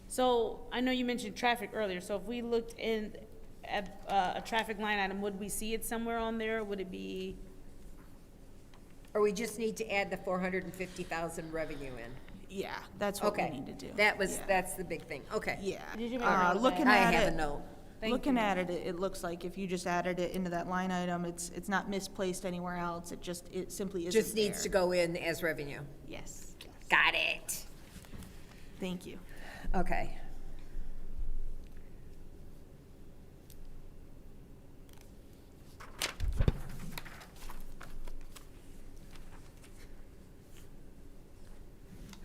[SPEAKER 3] So, I know you mentioned traffic earlier, so if we looked at a traffic line item, would we see it somewhere on there? Would it be?
[SPEAKER 2] Or we just need to add the 450,000 revenue in?
[SPEAKER 14] Yeah, that's what we
[SPEAKER 2] Okay.
[SPEAKER 14] need to do.
[SPEAKER 2] That's the big thing, okay.
[SPEAKER 14] Yeah.
[SPEAKER 3] Did you make a note of
[SPEAKER 14] Looking
[SPEAKER 3] that?
[SPEAKER 2] I
[SPEAKER 14] at
[SPEAKER 2] have
[SPEAKER 14] it,
[SPEAKER 2] a note.
[SPEAKER 14] looking at it, it looks like if you just added it into that line item, it's not misplaced anywhere else. It simply isn't
[SPEAKER 2] Just needs to go in as revenue.
[SPEAKER 14] Yes.
[SPEAKER 2] Got it.
[SPEAKER 14] Thank you.
[SPEAKER 2] Okay.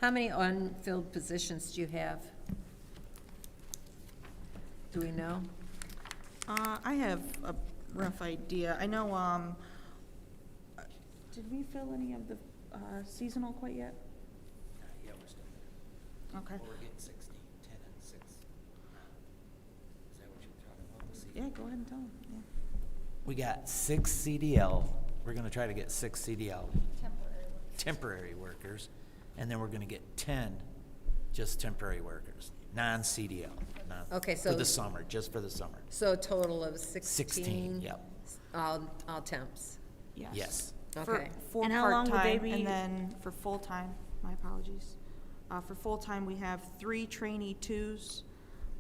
[SPEAKER 2] How many unfilled positions do you have? Do we know?
[SPEAKER 14] I have a rough idea. I know, did we fill any of the seasonal quite yet?
[SPEAKER 16] Yeah, we're still,
[SPEAKER 14] Okay.
[SPEAKER 16] we're getting 60, 10 and 6. Is that what you're talking about? The
[SPEAKER 14] Yeah, go ahead and tell them, yeah.
[SPEAKER 16] We got 6 CDL. We're gonna try to get 6 CDL. Temporary workers. And then we're gonna get 10 just temporary workers, non-CDL.
[SPEAKER 2] Okay,
[SPEAKER 16] For
[SPEAKER 2] so-
[SPEAKER 16] the summer, just for the summer.
[SPEAKER 2] So a total of 16?
[SPEAKER 16] 16, yep.
[SPEAKER 2] All temps?
[SPEAKER 16] Yes.
[SPEAKER 2] Okay.
[SPEAKER 14] For
[SPEAKER 3] And how long would they
[SPEAKER 14] part-time,
[SPEAKER 3] be-
[SPEAKER 14] and then for full-time, my apologies. For full-time, we have 3 trainee twos,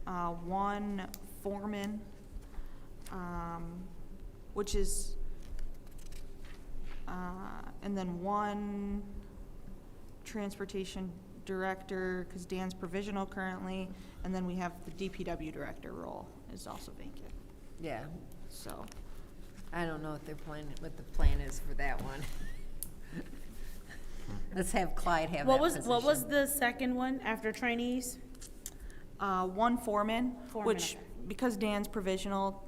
[SPEAKER 14] 1 foreman, which is, and then 1 transportation director, because Dan's provisional currently, and then we have the DPW director role is also vacant,
[SPEAKER 2] Yeah,
[SPEAKER 14] so.
[SPEAKER 2] I don't know what the plan is for that one. Let's have Clyde have that
[SPEAKER 3] What
[SPEAKER 2] position.
[SPEAKER 3] was the second one after trainees?
[SPEAKER 14] 1 foreman,
[SPEAKER 3] Foreman,
[SPEAKER 14] which,
[SPEAKER 3] okay.
[SPEAKER 14] because Dan's provisional,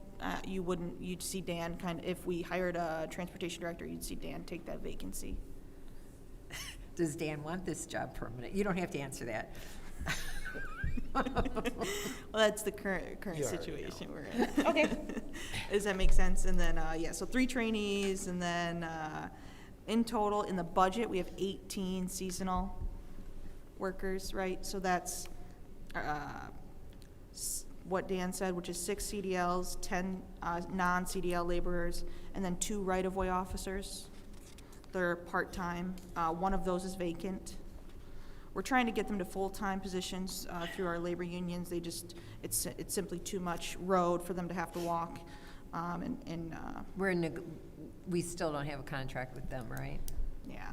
[SPEAKER 14] you'd see Dan if we hired a transportation director, you'd see Dan take that vacancy.
[SPEAKER 2] Does Dan want this job permanent? You don't have to answer that.
[SPEAKER 14] Well, that's the current
[SPEAKER 16] You already
[SPEAKER 14] situation we're in.
[SPEAKER 3] Okay.
[SPEAKER 14] Does that make sense? And then, so 3 trainees, and then, in total, in the budget, we have 18 seasonal workers, right? So that's, what Dan said, which is 6 CDLs, 10, non-CDL laborers, and then 2 right-of-way officers. They're part-time. 1 of those is vacant. We're trying to get them to full-time positions through our labor unions. They just, it's simply too much road for them to have to walk.
[SPEAKER 2] We still don't have a contract with them, right?
[SPEAKER 14] Yeah.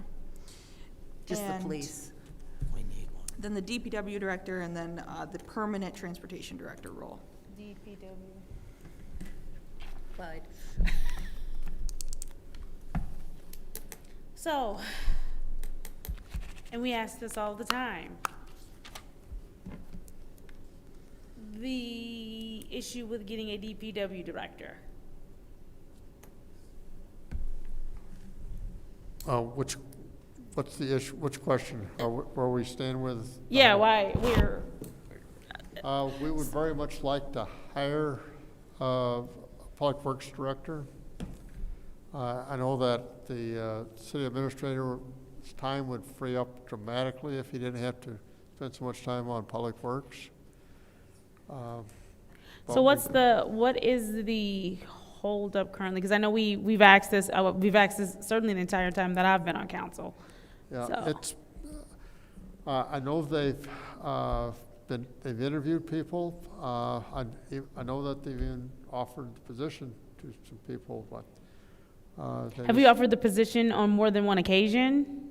[SPEAKER 2] Just the
[SPEAKER 14] And
[SPEAKER 2] police.
[SPEAKER 16] We need one.
[SPEAKER 14] then the DPW director, and then the permanent transportation director role.
[SPEAKER 3] DPW.
[SPEAKER 2] Clyde.
[SPEAKER 3] So, and we ask this all the time. The issue with getting a DPW director.
[SPEAKER 1] What's the issue, which question? Where we stand with?
[SPEAKER 3] Yeah, why, we're,
[SPEAKER 1] We would very much like to hire a Public Works Director. I know that the city administrator's time would free up dramatically if he didn't have to spend so much time on Public Works.
[SPEAKER 3] so what is the holdup currently? Because I know we've asked this certainly the entire time that I've been on council.
[SPEAKER 1] Yeah,
[SPEAKER 3] So-
[SPEAKER 1] it's, I know they've interviewed people. I know that they've even offered the position to some people, but.
[SPEAKER 3] Have you offered the position on more than one occasion?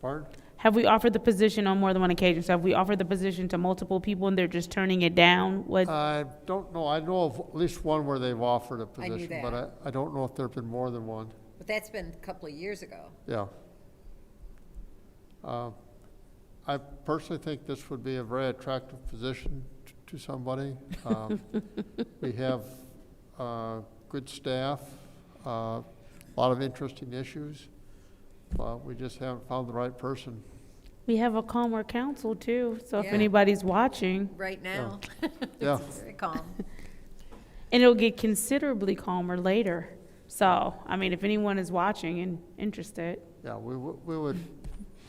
[SPEAKER 1] Pardon?
[SPEAKER 3] Have we offered the position on more than one occasion? So have we offered the position to multiple people and they're just turning it down? What?
[SPEAKER 1] I don't know. I know of at least one where they've offered a
[SPEAKER 2] I knew
[SPEAKER 1] position, but
[SPEAKER 2] that.
[SPEAKER 1] I don't know if there've been more than one.
[SPEAKER 2] But that's been a couple of years ago.
[SPEAKER 1] Yeah. I personally think this would be a very attractive position to somebody. We have good staff, a lot of interesting issues. We just haven't found the right person.
[SPEAKER 3] We have a calmer council too, so if
[SPEAKER 2] Yeah.
[SPEAKER 3] anybody's watching,
[SPEAKER 2] Right now.
[SPEAKER 1] Yeah.
[SPEAKER 2] It's very calm.
[SPEAKER 3] and it'll get considerably calmer later. So, I mean, if anyone is watching and interested.
[SPEAKER 1] Yeah, we would,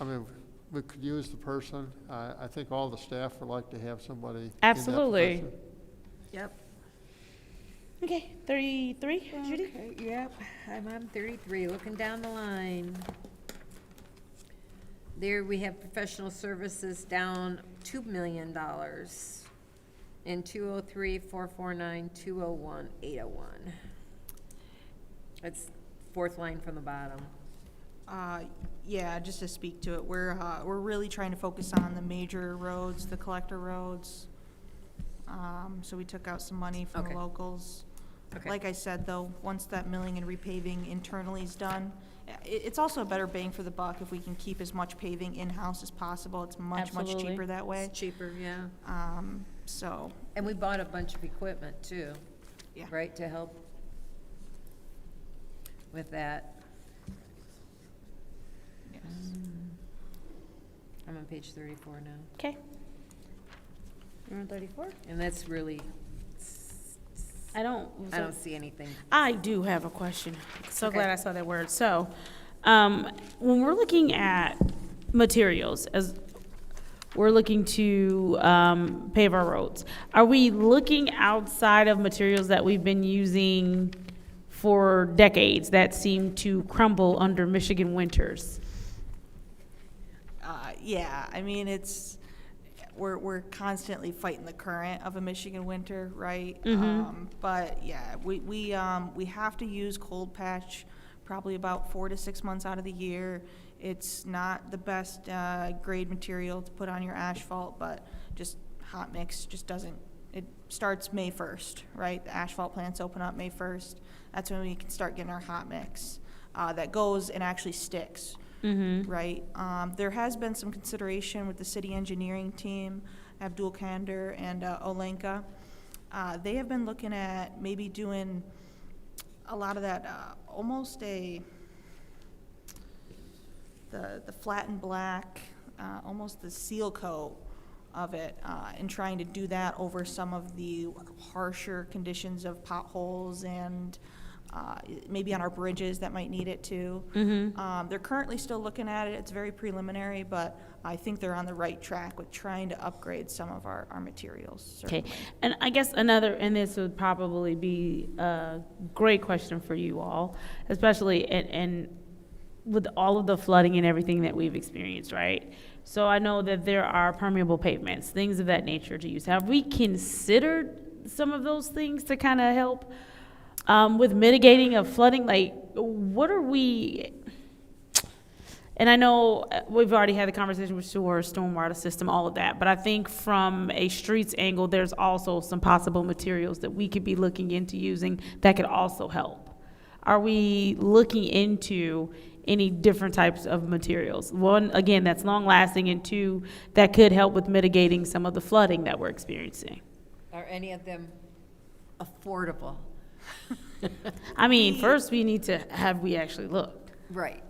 [SPEAKER 1] I mean, we could use the person. I think all the staff would like to have somebody in that
[SPEAKER 3] Absolutely.
[SPEAKER 1] position.
[SPEAKER 2] Yep.
[SPEAKER 3] Okay, 33, Judy?
[SPEAKER 2] Okay, yep, I'm on 33, looking down the line. There we have professional services down $2 million in 203, 449, 201, 801. That's fourth line from the bottom.
[SPEAKER 14] Yeah, just to speak to it, we're really trying to focus on the major roads, the collector roads. So we took out some money from
[SPEAKER 2] Okay.
[SPEAKER 14] the locals.
[SPEAKER 2] Okay.
[SPEAKER 14] Like I said, though, once that milling and repaving internally is done, it's also a better bang for the buck if we can keep as much paving in-house as possible. It's much
[SPEAKER 3] Absolutely.
[SPEAKER 14] cheaper that way.
[SPEAKER 2] It's cheaper, yeah.
[SPEAKER 14] So,
[SPEAKER 2] And we bought a bunch of equipment too.
[SPEAKER 14] Yeah.
[SPEAKER 2] Right, to help with that.
[SPEAKER 14] yes.
[SPEAKER 2] I'm on page 34 now.
[SPEAKER 3] Okay. You're on 34?
[SPEAKER 2] And that's really,
[SPEAKER 3] I don't
[SPEAKER 2] see anything.
[SPEAKER 3] I do have a question. So glad I saw that word. So, when we're looking at materials, as we're looking to pave our roads, are we looking outside of materials that we've been using for decades that seem to crumble under Michigan winters?
[SPEAKER 14] Yeah, I mean, we're constantly fighting the current of a Michigan winter, right? But yeah, we have to use cold patch probably about 4 to 6 months out of the year. It's not the best grade material to put on your asphalt, but just hot mix just doesn't. It starts May 1st, right? The asphalt plants open up May 1st. That's when we can start getting our hot mix that goes and actually sticks. Right. There has been some consideration with the city engineering team, Abdul Kander and Olenka. They have been looking at maybe doing a lot of that, almost the flat and black, almost the seal coat of it, and trying to do that over some of the harsher conditions of potholes and maybe on our bridges that might need it too. They're currently still looking at it. It's very preliminary, but I think they're on the right track with trying to upgrade some of our materials.
[SPEAKER 3] Okay,
[SPEAKER 14] certainly.
[SPEAKER 3] and I guess and this would probably be a great question for you all, especially and with all of the flooding and everything that we've experienced, right? So I know that there are permeable pavements, things of that nature to use. Have we considered some of those things to kind of help with mitigating of flooding? Like, what are we, and I know we've already had the conversation with sewer, stormwater system, all of that, but I think from a streets angle, there's also some possible materials that we could be looking into using that could also help. Are we looking into any different types of materials? One, again, that's long lasting, and two, that could help with mitigating some of the flooding that we're experiencing.
[SPEAKER 2] Are any of them affordable?
[SPEAKER 3] I mean, first we need to have we actually looked.
[SPEAKER 2] Right.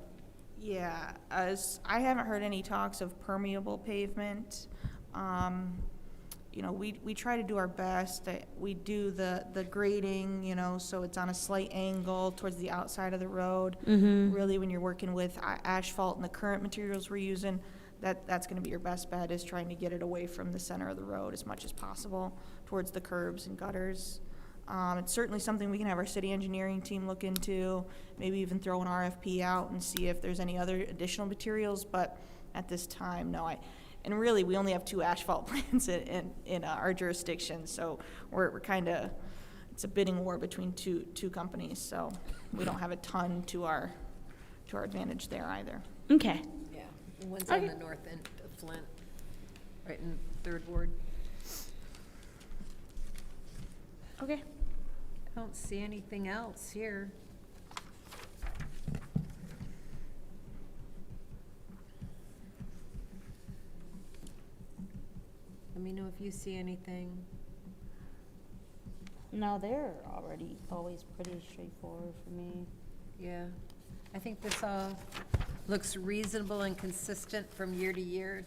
[SPEAKER 14] Yeah, as I haven't heard any talks of permeable pavement. You know, we try to do our best. We do the grading, you know, so it's on a slight angle towards the outside of the road. Really, when you're working with asphalt and the current materials we're using, that's going to be your best bet, is trying to get it away from the center of the road as much as possible towards the curbs and gutters. It's certainly something we can have our city engineering team look into, maybe even throw an RFP out and see if there's any other additional materials, but at this time, no. And really, we only have 2 asphalt plants in our jurisdiction, so we're kind of, it's a bidding war between two companies, so we don't have a ton to our advantage there either.
[SPEAKER 3] Okay.
[SPEAKER 2] Yeah. The one's on
[SPEAKER 3] Okay.
[SPEAKER 2] the north end of Flint, right in Third Ward.
[SPEAKER 3] Okay.
[SPEAKER 2] I don't see anything else here. Let me know if you see anything.
[SPEAKER 3] No, they're already always pretty straightforward for me.
[SPEAKER 2] Yeah, I think this all looks reasonable and consistent from year to year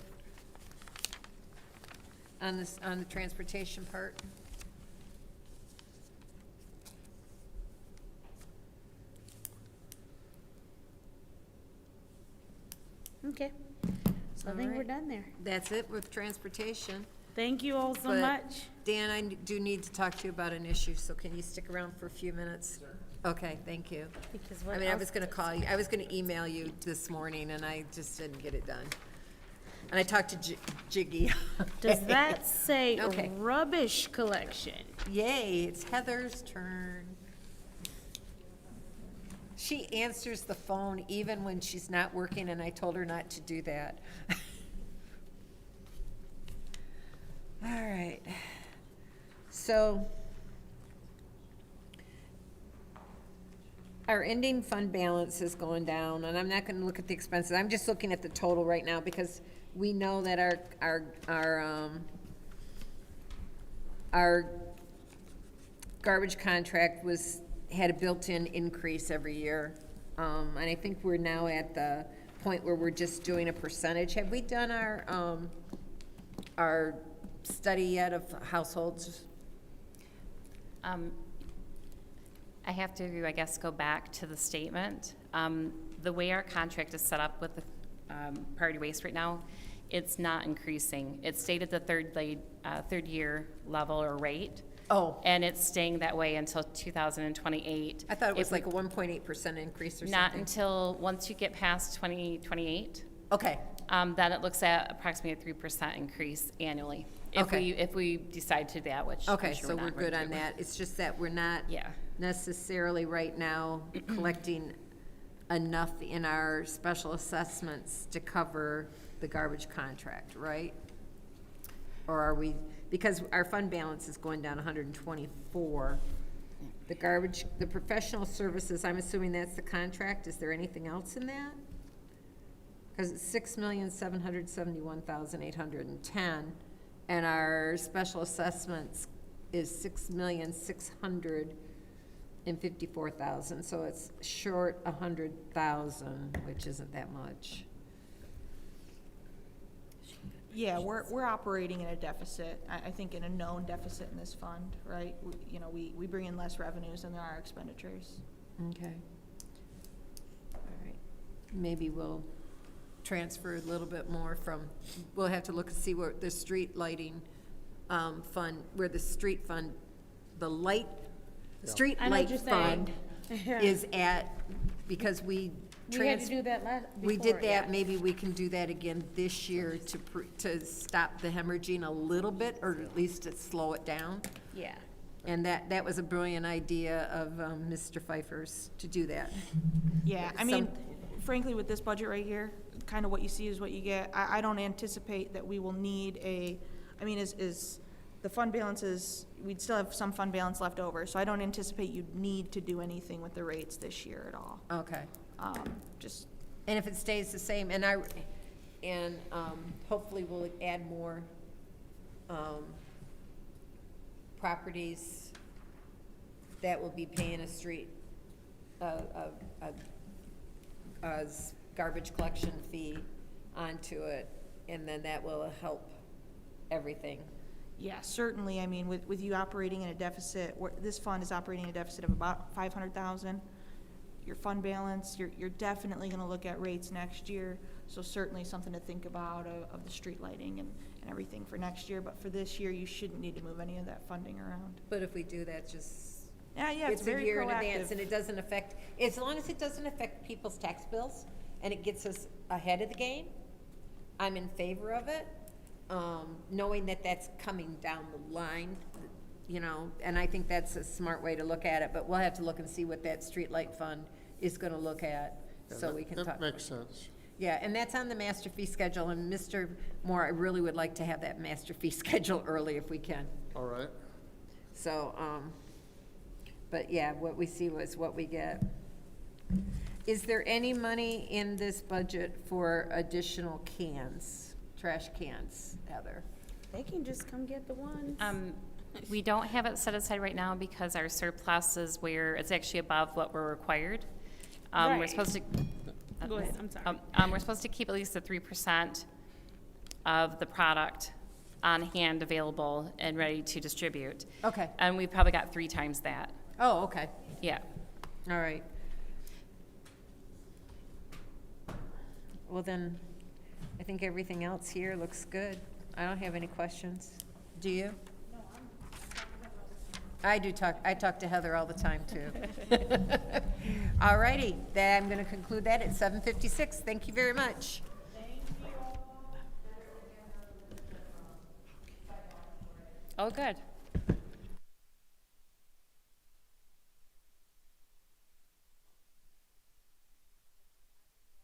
[SPEAKER 2] on this, on the transportation part.
[SPEAKER 3] Okay. So I
[SPEAKER 2] All
[SPEAKER 3] think we're
[SPEAKER 2] right.
[SPEAKER 3] done there.
[SPEAKER 2] That's it with transportation.
[SPEAKER 3] Thank you all so
[SPEAKER 2] But,
[SPEAKER 3] much.
[SPEAKER 2] Dan, I do need to talk to you about an issue, so can you stick around for a few minutes? Okay, thank you.
[SPEAKER 3] Because
[SPEAKER 2] I
[SPEAKER 3] what
[SPEAKER 2] mean, I
[SPEAKER 3] else
[SPEAKER 2] was gonna call you, I was gonna email you this morning, and I just didn't get it done. And I talked to Jiggy.
[SPEAKER 3] Does that say
[SPEAKER 2] Okay.
[SPEAKER 3] rubbish collection?
[SPEAKER 2] Yay, it's Heather's turn. She answers the phone even when she's not working, and I told her not to do that. All right. So, our ending fund balance is going down, and I'm not gonna look at the expenses. I'm just looking at the total right now, because we know that our garbage contract had a built-in increase every year. And I think we're now at the point where we're just doing a percentage. Have we done our study yet of households?
[SPEAKER 17] I have to, I guess, go back to the statement. The way our contract is set up with the priority waste right now, it's not increasing. It's stayed at the third year level or rate.
[SPEAKER 2] Oh.
[SPEAKER 17] And it's staying that way until 2028.
[SPEAKER 2] I thought it was
[SPEAKER 17] If
[SPEAKER 2] like a 1.8% increase or something.
[SPEAKER 17] Not until, once you get past 2028.
[SPEAKER 2] Okay.
[SPEAKER 17] Then it looks at approximately a 3% increase annually.
[SPEAKER 2] Okay.
[SPEAKER 17] If we decide to do that, which I'm
[SPEAKER 2] Okay,
[SPEAKER 17] sure
[SPEAKER 2] so
[SPEAKER 17] not
[SPEAKER 2] we're
[SPEAKER 17] going
[SPEAKER 2] good on
[SPEAKER 17] to.
[SPEAKER 2] that. It's just that we're not
[SPEAKER 17] Yeah.
[SPEAKER 2] necessarily right now collecting enough in our special assessments to cover the garbage contract, right? Or are we, because our fund balance is going down 124. The garbage, the professional services, I'm assuming that's the contract. Is there anything else in that? Because it's 6,771,810, and our special assessments is 6,654,000, so it's short 100,000, which isn't that much.
[SPEAKER 14] Yeah, we're operating in a deficit, I think in a known deficit in this fund, right? We bring in less revenues than there are expenditures.
[SPEAKER 2] Okay. All right. Maybe we'll transfer a little bit more from, we'll have to look and see where the street lighting fund, where the street fund, the light, street
[SPEAKER 3] I know what
[SPEAKER 2] light
[SPEAKER 3] you're
[SPEAKER 2] fund
[SPEAKER 3] saying.
[SPEAKER 2] is at, because we
[SPEAKER 3] had to do that
[SPEAKER 2] we
[SPEAKER 3] before,
[SPEAKER 2] did that,
[SPEAKER 3] yeah.
[SPEAKER 2] maybe we can do that again this year to stop the hemorrhaging a little bit, or at least to slow it down.
[SPEAKER 3] Yeah.
[SPEAKER 2] And that was a brilliant idea of Mr. Pfeiffer's to do that.
[SPEAKER 14] Yeah, I mean, frankly, with this budget right here, kind of what you see is what you get. I don't anticipate that we will need is the fund balances, we'd still have some fund balance left over, so I don't anticipate you'd need to do anything with the rates this year at all.
[SPEAKER 2] Okay.
[SPEAKER 14] Just,
[SPEAKER 2] And if it stays the same, and hopefully we'll add more properties that will be paying a street, a garbage collection fee onto it, and then that will help everything.
[SPEAKER 14] yeah, certainly, I mean, with you operating in a deficit, this fund is operating in a deficit of about 500,000. Your fund balance, you're definitely gonna look at rates next year, so certainly something to think about of the street lighting and everything for next year, but for this year, you shouldn't need to move any of that funding around.
[SPEAKER 2] But if we do that, just.
[SPEAKER 14] Yeah, it's very
[SPEAKER 2] a year in advance,
[SPEAKER 14] proactive.
[SPEAKER 2] and it doesn't affect, as long as it doesn't affect people's tax bills, and it gets us ahead of the game, I'm in favor of it, knowing that that's coming down the line, and I think that's a smart way to look at it, but we'll have to look and see what that streetlight fund is gonna look at, so we can talk.
[SPEAKER 1] That makes sense.
[SPEAKER 2] Yeah, and that's on the master fee schedule, and Mr. Moore, I really would like to have that master fee schedule early if we can.
[SPEAKER 1] All right.
[SPEAKER 2] So, but yeah, what we see was what we get. Is there any money in this budget for additional cans, trash cans, Heather?
[SPEAKER 3] They can just come get the ones.
[SPEAKER 17] We don't have it set aside right now because our surplus is where it's actually above what we're required. We're
[SPEAKER 3] Right.
[SPEAKER 17] supposed to.
[SPEAKER 3] Go ahead, I'm sorry.
[SPEAKER 17] We're supposed to keep at least the 3% of the product on hand available and ready to distribute.
[SPEAKER 2] Okay.
[SPEAKER 17] And we've probably got 3 times that.
[SPEAKER 2] Oh, okay.
[SPEAKER 17] Yeah.
[SPEAKER 2] All right. Well, then, I think everything else here looks good. I don't have any questions. Do you? I talk to Heather all the time, too. All righty, then I'm going to conclude that at 7:56. Thank you very much.
[SPEAKER 17] Oh, good.